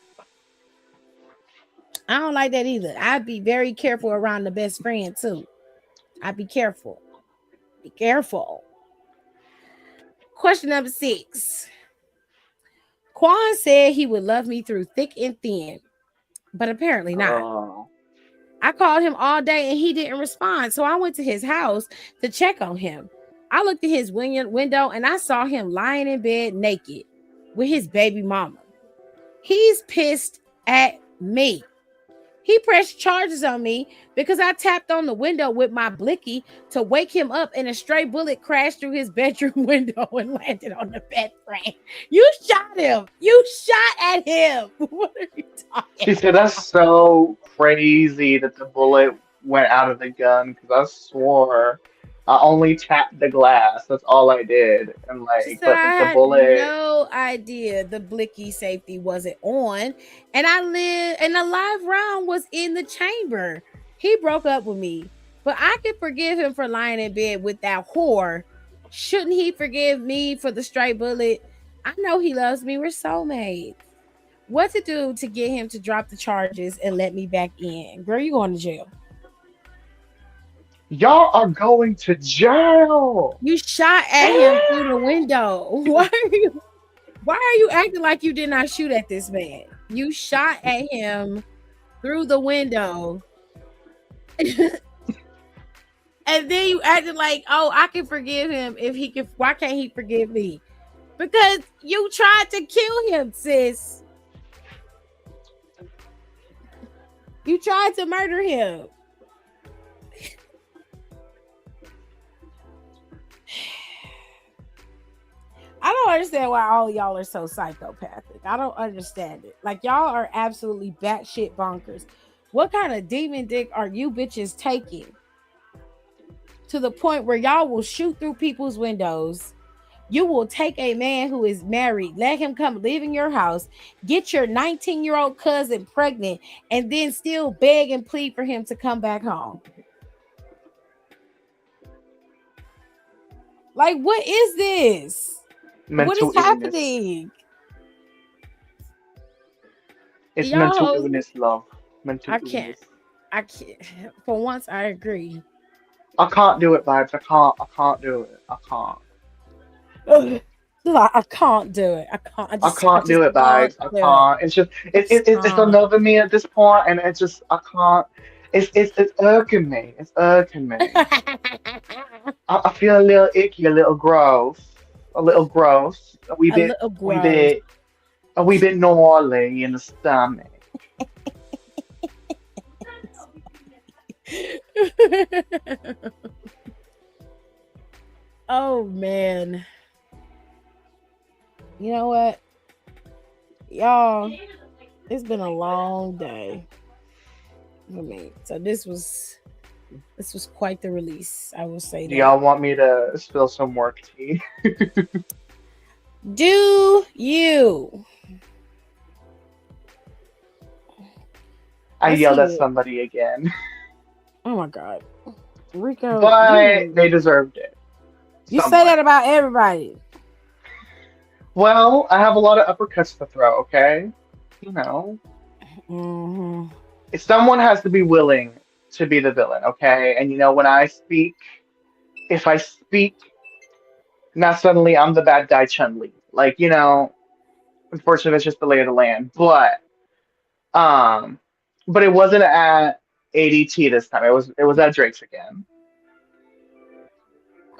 Speaker 2: I don't like that either. I'd be very careful around the best friend too. I'd be careful. Be careful. Question number 6. Quan said he would love me through thick and thin, but apparently not. I called him all day and he didn't respond, so I went to his house to check on him. I looked at his window and I saw him lying in bed naked with his baby mama. He's pissed at me. He pressed charges on me because I tapped on the window with my blicky to wake him up, and a stray bullet crashed through his bedroom window and landed on the bed frame. You shot him. You shot at him. What are you talking
Speaker 6: She said that's so crazy that the bullet went out of the gun because I swore I only tapped the glass. That's all I did. And
Speaker 2: She
Speaker 6: like,
Speaker 2: said
Speaker 6: but
Speaker 2: I
Speaker 6: the
Speaker 2: had
Speaker 6: bullet.
Speaker 2: no idea the blicky safety wasn't on, and and the live round was in the chamber. He broke up with me, but I can forgive him for lying in bed with that whore. Shouldn't he forgive me for the stray bullet? I know he loves me. We're soulmates. what to do to get him to drop the charges and let me back in. Girl, you going to jail.
Speaker 6: Y'all are going to jail.
Speaker 2: You shot at him through the window. Why are you acting like you did not shoot at this man? You shot at him through the window. And then you acted like, oh, I can forgive him if he can. Why can't he forgive me? Because you tried to kill him, sis. You tried to murder him. I don't understand why all of y'all are so psychopathic. I don't understand it. Like, y'all are absolutely batshit bonkers. What kind of demon dick are you bitches taking to the point where y'all will shoot through people's windows? You will take a man who is married, let him come live in your house, get your 19-year-old cousin pregnant, and then still beg and plead for him to come back home. Like, what is this? What is happening?
Speaker 6: It's mental illness, love. Mental
Speaker 2: illness. I can't. For once, I agree.
Speaker 6: I can't do it, vibes. I can't do it. I can't.
Speaker 2: Like, I can't do it. I can't
Speaker 6: do it, vibes. I can't. It's just it's another me at this point, and it's just I can't. It's irking me. It's irking me. I feel a little icky, a little gross. A little gross. A wee bit gnarly in the stomach.
Speaker 2: Oh man. You know what? Y'all, it's been a long day for me. So this was quite the release, I will say.
Speaker 6: Do y'all want me to spill some work tea?
Speaker 2: Do you?
Speaker 6: I yelled at somebody again.
Speaker 2: Oh my god. Rico.
Speaker 6: But they deserved it.
Speaker 2: You say that about everybody.
Speaker 6: Well, I have a lot of uppercuts to throw, okay? You know.
Speaker 2: Mm-hmm.
Speaker 6: If someone has to be willing to be the villain, okay? And you know, when I speak, if I speak, not suddenly I'm the bad guy Chun-Li. Like, you know, unfortunately, it's just the lay of the land. But it wasn't at ADT this time. It was at Drake's again.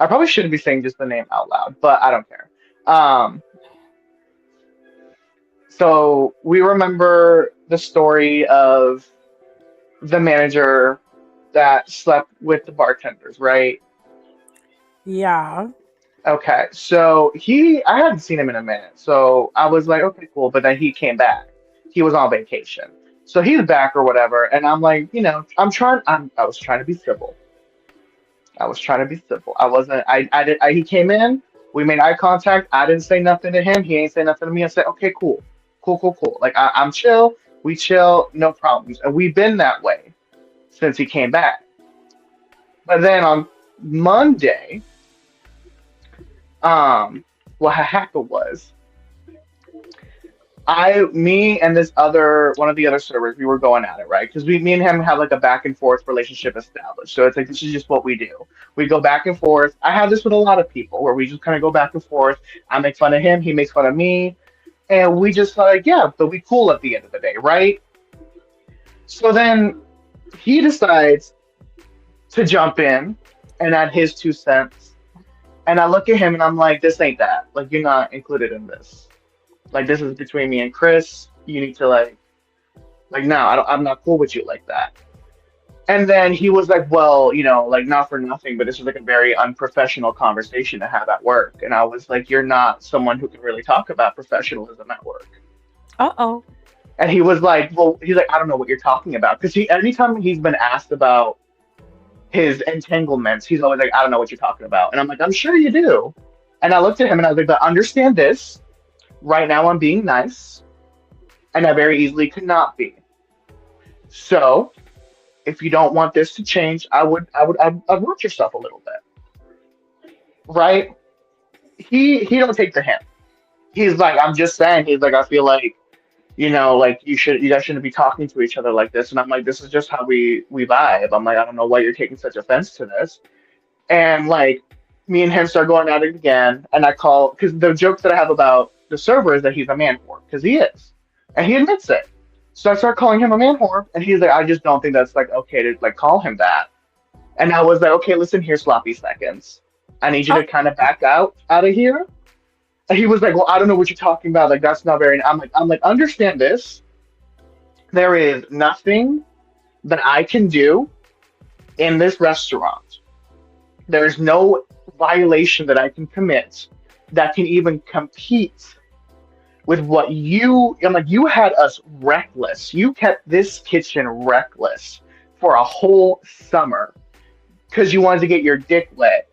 Speaker 6: I probably shouldn't be saying just the name out loud, but I don't care. So we remember the story of the manager that slept with the bartenders, right?
Speaker 2: Yeah.
Speaker 6: Okay, so I hadn't seen him in a minute, so I was like, okay, cool. But then he came back. He was on vacation, so he's back or whatever. And I'm like, you know, I was trying to be civil. I wasn't. He came in. We made eye contact. I didn't say nothing to him. He ain't say nothing to me. I said, okay, cool. Like I'm chill. We chill, no problems, and we've been that way since he came back. But then on Monday, what happened was, me and this one of the other servers, we were going at it, right? Because me and him have like a back and forth relationship established. So it's like, this is just what we do. We go back and forth. I have this with a lot of people where we just kind of go back and forth. I make fun of him, he makes fun of me. And we just like, yeah, but we cool at the end of the day, right? So then he decides to jump in and add his 2 cents. And I look at him and I'm like, this ain't that. Like, you're not included in this. Like, this is between me and Chris. You need to like, no, I'm not cool with you like that. And then he was like, well, you know, like, not for nothing, but this is like a very unprofessional conversation to have at work. And I was like, you're not someone who can really talk about professionalism at work.
Speaker 2: Uh-oh.
Speaker 6: And he was like, he's like, I don't know what you're talking about. Because anytime he's been asked about his entanglements, he's always like, I don't know what you're talking about. And I'm like, I'm sure you do. And I looked at him and I was like, but understand this. Right now I'm being nice. And I very easily could not be. So if you don't want this to change, I'd watch yourself a little bit. Right? He don't take the hint. He's like, I'm just saying, he's like, I feel like You know, like you guys shouldn't be talking to each other like this. And I'm like, this is just how we vibe. I'm like, I don't know why you're taking such offense to this. And like me and him start going at it again. And I call because the joke that I have about the server is that he's a man whore because he is, and he admits it. So I start calling him a man whore, and he's like, I just don't think that's like okay to like call him that. And I was like, okay, listen here, sloppy seconds. I need you to kind of back out of here. And he was like, well, I don't know what you're talking about. Like that's not very. I'm like, understand this. There is nothing that I can do in this restaurant. There's no violation that I can commit that can even compete with what you. I'm like, you had us reckless. You kept this kitchen reckless for a whole summer because you wanted to get your dick wet.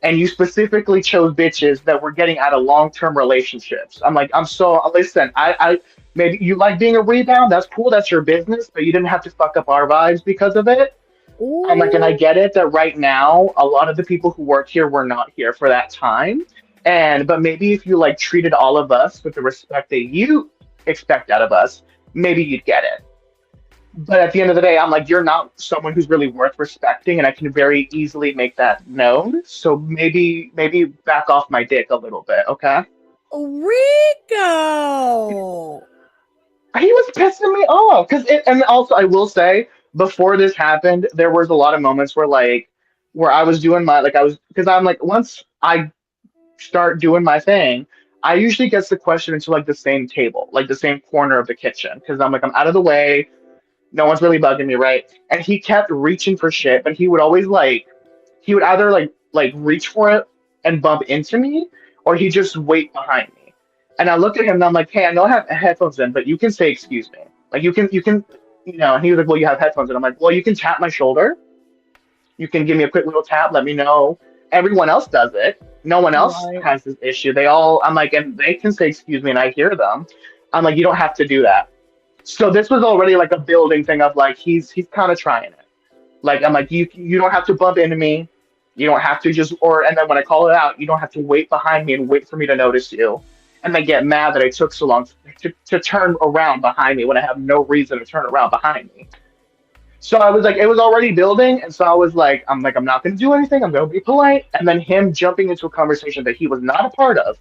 Speaker 6: And you specifically chose bitches that were getting out of long-term relationships. I'm like, I'm so listen. I maybe you like being a rebound. That's cool. That's your business. But you didn't have to fuck up our vibes because of it. I'm like, and I get it that right now a lot of the people who work here were not here for that time. But maybe if you like treated all of us with the respect that you expect out of us, maybe you'd get it. But at the end of the day, I'm like, you're not someone who's really worth respecting, and I can very easily make that known. So maybe back off my dick a little bit, okay?
Speaker 2: Rico.
Speaker 6: He was pissing me off and also I will say before this happened, there was a lot of moments where I was doing my like I was because I'm like once I start doing my thing, I usually get the question into like the same table, like the same corner of the kitchen, because I'm like I'm out of the way. No one's really bugging me, right? And he kept reaching for shit, but he would always he would either reach for it and bump into me, or he just wait behind me. And I looked at him and I'm like, hey, I know I have headphones in, but you can say excuse me. Like you can and he was like, well, you have headphones in. I'm like, well, you can tap my shoulder. You can give me a quick little tap, let me know. Everyone else does it. No one else has this issue. I'm like, and they can say excuse me and I hear them. I'm like, you don't have to do that. So this was already like a building thing of like he's kind of trying it. Like I'm like you don't have to bump into me. You don't have to and then when I call it out, you don't have to wait behind me and wait for me to notice you. And then get mad that I took so long to turn around behind me when I have no reason to turn around behind me. So I was like, it was already building, and so I was like, I'm not gonna do anything, I'm gonna be polite. And then him jumping into a conversation that he was not a part of,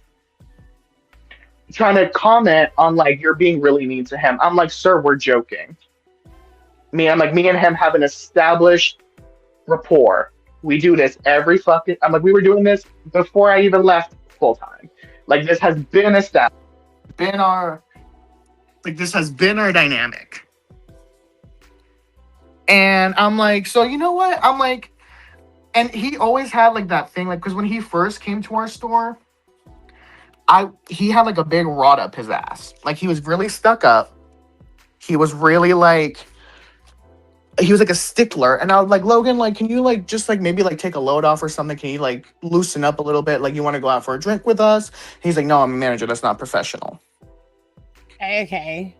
Speaker 6: trying to comment on like you're being really mean to him. I'm like, sir, we're joking. Me and him have an established rapport. We do this every fucking. I'm like, we were doing this before I even left full time. Like this has been established. This has been our dynamic. And I'm like, so you know what? I'm like, and he always had like that thing, like, because when he first came to our store, he had like a big rod up his ass. Like he was really stuck up. He was really he was like a stickler. And I was like, Logan, like, can you like just like maybe like take a load off or something? Can you like loosen up a little bit? Like you want to go out for a drink with us? He's like, no, I'm a manager. That's not professional.
Speaker 2: Okay.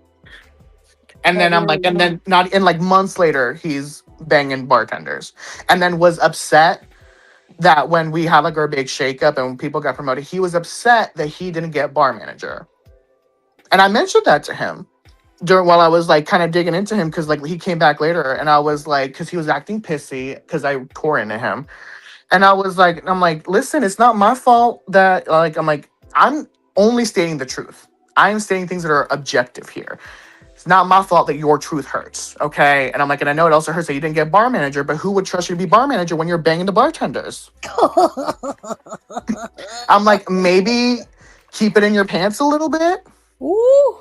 Speaker 6: And then I'm like, and then not in like months later, he's banging bartenders, and then was upset that when we had like our big shakeup and when people got promoted, he was upset that he didn't get bar manager. And I mentioned that to him while I was like kind of digging into him because like he came back later and I was like, because he was acting pissy because I tore into him, and I'm like, listen, it's not my fault that I'm only stating the truth. I am stating things that are objective here. It's not my fault that your truth hurts, okay? And I'm like, and I know it also hurts that you didn't get bar manager, but who would trust you to be bar manager when you're banging the bartenders? I'm like, maybe keep it in your pants a little bit.
Speaker 2: Ooh.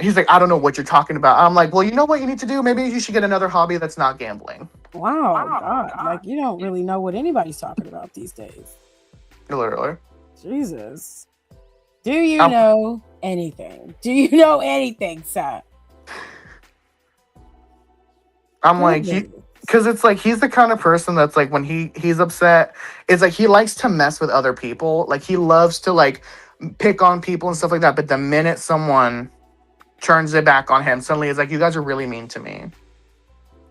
Speaker 6: He's like, I don't know what you're talking about. I'm like, well, you know what you need to do? Maybe you should get another hobby that's not gambling.
Speaker 2: Wow, God. Like, you don't really know what anybody's talking about these days.
Speaker 6: Literally.
Speaker 2: Jesus. Do you know anything? Do you know anything, sir?
Speaker 6: I'm like, because it's like he's the kind of person that's like when he's upset, it's like he likes to mess with other people. Like he loves to like pick on people and stuff like that. But the minute someone turns it back on him, suddenly it's like, you guys are really mean to me.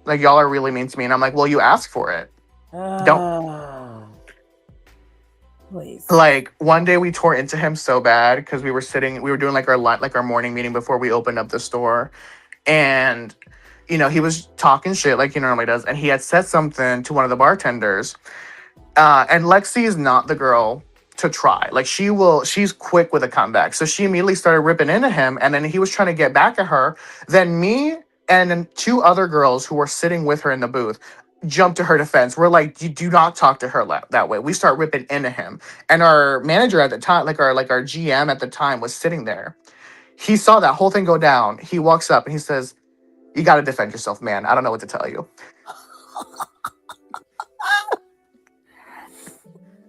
Speaker 6: Like y'all are really mean to me. And I'm like, well, you asked for it. Don't.
Speaker 2: Please.
Speaker 6: Like one day we tore into him so bad because we were doing like our morning meeting before we opened up the store, and he was talking shit like he normally does, and he had said something to one of the bartenders. And Lexi is not the girl to try. Like she's quick with a comeback. So she immediately started ripping into him, and then he was trying to get back at her. Then me and then two other girls who were sitting with her in the booth jumped to her defense. We're like, you do not talk to her that way. We start ripping into him. And our manager at the time, like our GM at the time, was sitting there. He saw that whole thing go down. He walks up and he says, "You got to defend yourself, man. I don't know what to tell you."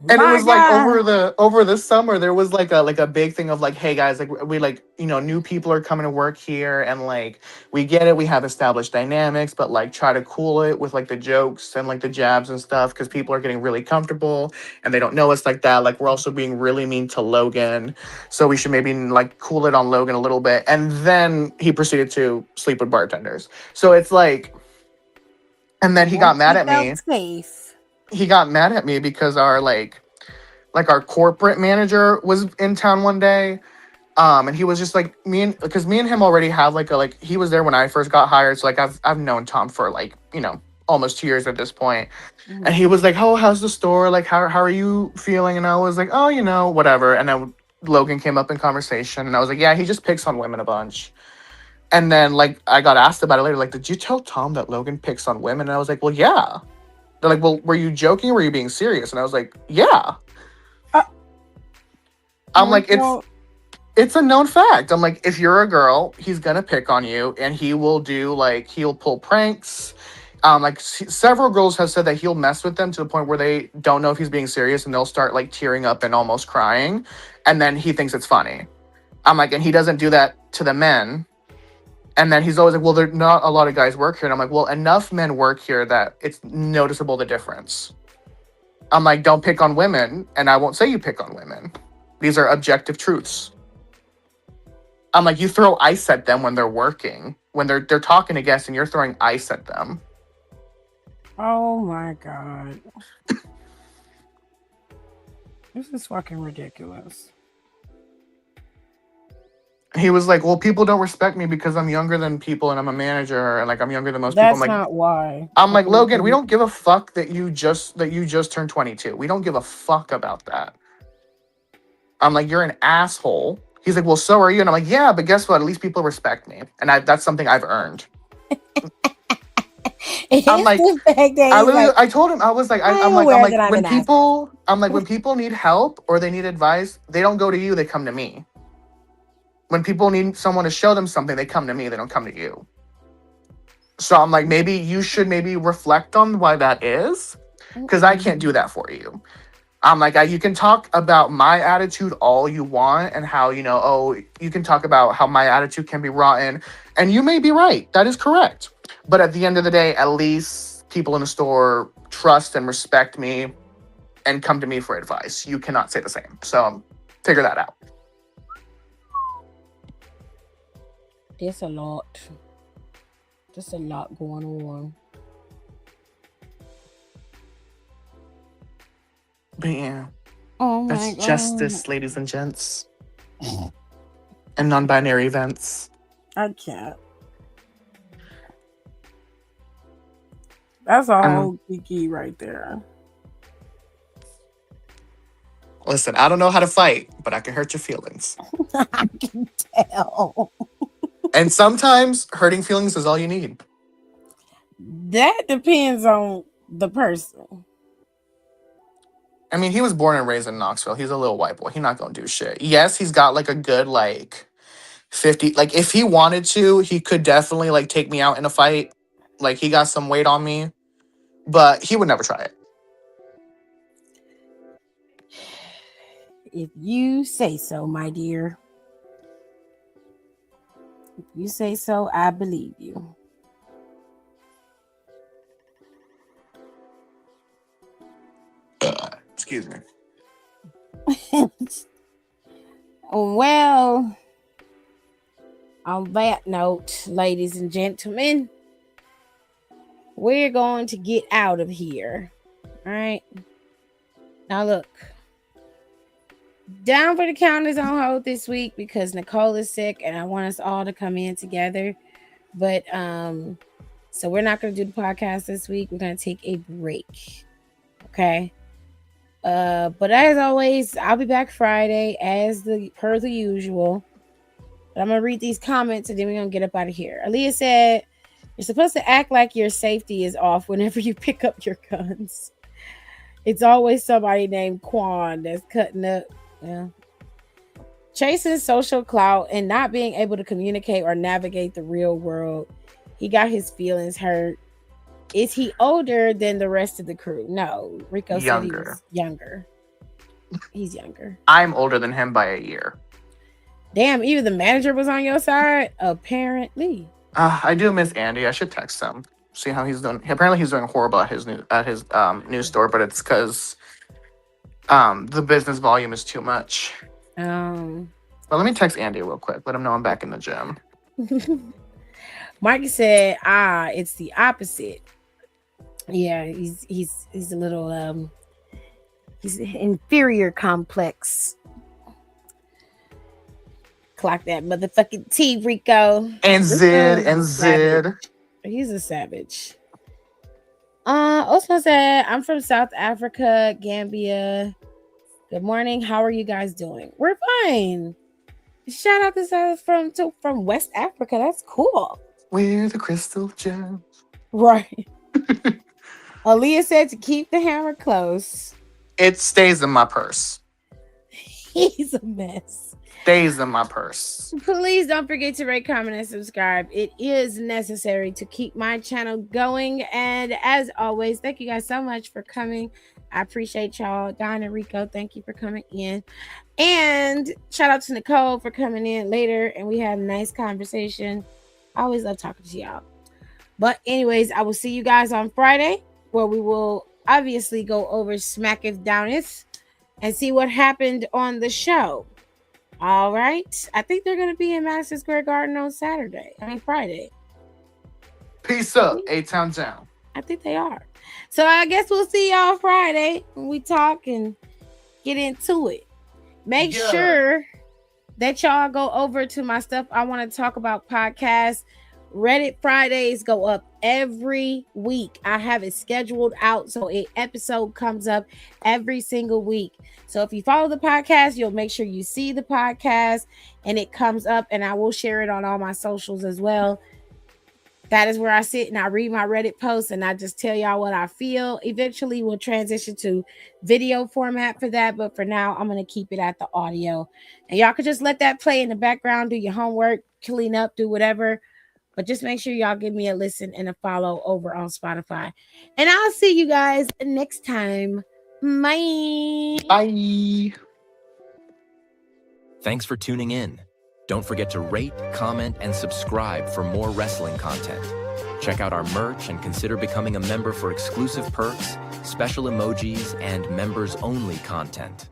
Speaker 6: And it was like over the summer, there was like a big thing of like, hey guys, like we like, new people are coming to work here, and like we get it, we have established dynamics, but like try to cool it with like the jokes and like the jabs and stuff, because people are getting really comfortable and they don't know us like that. Like we're also being really mean to Logan, so we should maybe like cool it on Logan a little bit. And then he proceeded to sleep with bartenders. So it's like, and then he got mad at me.
Speaker 2: Safe.
Speaker 6: He got mad at me because our our corporate manager was in town one day, and he was just like because me and him already have he was there when I first got hired, so like I've known Tom for almost 2 years at this point. And he was like, "Oh, how's the store? Like how are you feeling?" And I was like, "Oh, whatever." And then Logan came up in conversation, and I was like, "Yeah, he just picks on women a bunch." And then like I got asked about it later, like, "Did you tell Tom that Logan picks on women?" And I was like, "Well, yeah." They're like, "Well, were you joking or were you being serious?" And I was like, "Yeah." I'm like, it's a known fact. I'm like, if you're a girl, he's gonna pick on you, and he will he'll pull pranks. Several girls have said that he'll mess with them to the point where they don't know if he's being serious, and they'll start like tearing up and almost crying, and then he thinks it's funny. I'm like, and he doesn't do that to the men. And then he's always like, "Well, there not a lot of guys work here." And I'm like, "Well, enough men work here that it's noticeable the difference." I'm like, "Don't pick on women, and I won't say you pick on women. These are objective truths." I'm like, "You throw ice at them when they're working, when they're talking to guests, and you're throwing ice at them."
Speaker 2: Oh my God. This is fucking ridiculous.
Speaker 6: He was like, "Well, people don't respect me because I'm younger than people, and I'm a manager, and like I'm younger than most people." I'm like,
Speaker 2: not why.
Speaker 6: I'm like, "Logan, we don't give a fuck that you just turned 22. We don't give a fuck about that." I'm like, "You're an asshole." He's like, "Well, so are you." And I'm like, "Yeah, but guess what? At least people respect me, and that's something I've earned." I'm like, I told him, I was like, I'm like, when people need help or they need advice, they don't go to you, they come to me. When people need someone to show them something, they come to me, they don't come to you. So I'm like, maybe you should reflect on why that is, because I can't do that for you. I'm like, you can talk about my attitude all you want, and how, you can talk about how my attitude can be rotten, and you may be right. That is correct. But at the end of the day, at least people in the store trust and respect me and come to me for advice. You cannot say the same. So figure that out.
Speaker 2: There's a lot. There's a lot going on.
Speaker 6: But yeah.
Speaker 2: Oh my
Speaker 6: That's
Speaker 2: God.
Speaker 6: justice, ladies and gents. And non-binary events.
Speaker 2: I can't. That's a whole kiki right there.
Speaker 6: Listen, I don't know how to fight, but I can hurt your feelings.
Speaker 2: I can tell.
Speaker 6: And sometimes hurting feelings is all you need.
Speaker 2: That depends on the person.
Speaker 6: I mean, he was born and raised in Knoxville. He's a little white boy. He's not going to do shit. Yes, he's got like a good 50. Like if he wanted to, he could definitely take me out in a fight. Like he got some weight on me. But he would never try it.
Speaker 2: If you say so, my dear. If you say so, I believe you.
Speaker 6: Excuse me.
Speaker 2: Well, on that note, ladies and gentlemen, we're going to get out of here. All right. Now look, Down for the Count is on hold this week because Nicole is sick and I want us all to come in together. But so we're not going to do the podcast this week. We're going to take a break. Okay. But as always, I'll be back Friday per the usual. But I'm going to read these comments and then we're going to get up out of here. Aaliyah said, you're supposed to act like your safety is off whenever you pick up your guns. It's always somebody named Quan that's cutting up. Yeah. Chasing social clout and not being able to communicate or navigate the real world. He got his feelings hurt. Is he older than the rest of the crew? No. Rico said he was younger. He's younger.
Speaker 6: I'm older than him by a year.
Speaker 2: Damn, even the manager was on your side? Apparently.
Speaker 6: I do miss Andy. I should text him. See how he's doing. Apparently he's doing horrible at his new store, but it's because the business volume is too much. But let me text Andy real quick. Let him know I'm back in the gym.
Speaker 2: Mikey said, it's the opposite. Yeah, he's a little he's inferior complex. Clock that motherfucking T, Rico.
Speaker 6: And Zid.
Speaker 2: He's a savage. Osman said, I'm from South Africa, Gambia. Good morning. How are you guys doing? We're fine. Shout out to from West Africa. That's cool.
Speaker 6: We're the crystal gems.
Speaker 2: Right. Aaliyah said to keep the hammer close.
Speaker 6: It stays in my purse.
Speaker 2: He's a mess.
Speaker 6: Stays in my purse.
Speaker 2: Please don't forget to rate, comment, and subscribe. It is necessary to keep my channel going. And as always, thank you guys so much for coming. I appreciate y'all. Don and Rico, thank you for coming in. And shout out to Nicole for coming in later. And we had a nice conversation. I always love talking to y'all. But anyways, I will see you guys on Friday, where we will obviously go over Smacketh Downeth and see what happened on the show. All right. I think they're going to be in Madison Square Garden on Friday.
Speaker 6: Peace up, A-Town down.
Speaker 2: I think they are. So I guess we'll see y'all Friday when we talk and get into it. Make sure that y'all go over to my stuff I want to talk about podcast. Reddit Fridays go up every week. I have it scheduled out so an episode comes up every single week. So if you follow the podcast, you'll make sure you see the podcast and it comes up, and I will share it on all my socials as well. That is where I sit and I read my Reddit posts and I just tell y'all what I feel. Eventually we'll transition to video format for that, but for now I'm going to keep it at the audio. And y'all can just let that play in the background, do your homework, clean up, do whatever. But just make sure y'all give me a listen and a follow over on Spotify. And I'll see you guys next time. Bye.
Speaker 6: Bye.
Speaker 1: Thanks for tuning in. Don't forget to rate, comment, and subscribe for more wrestling content. Check out our merch and consider becoming a member for exclusive perks, special emojis, and members-only content.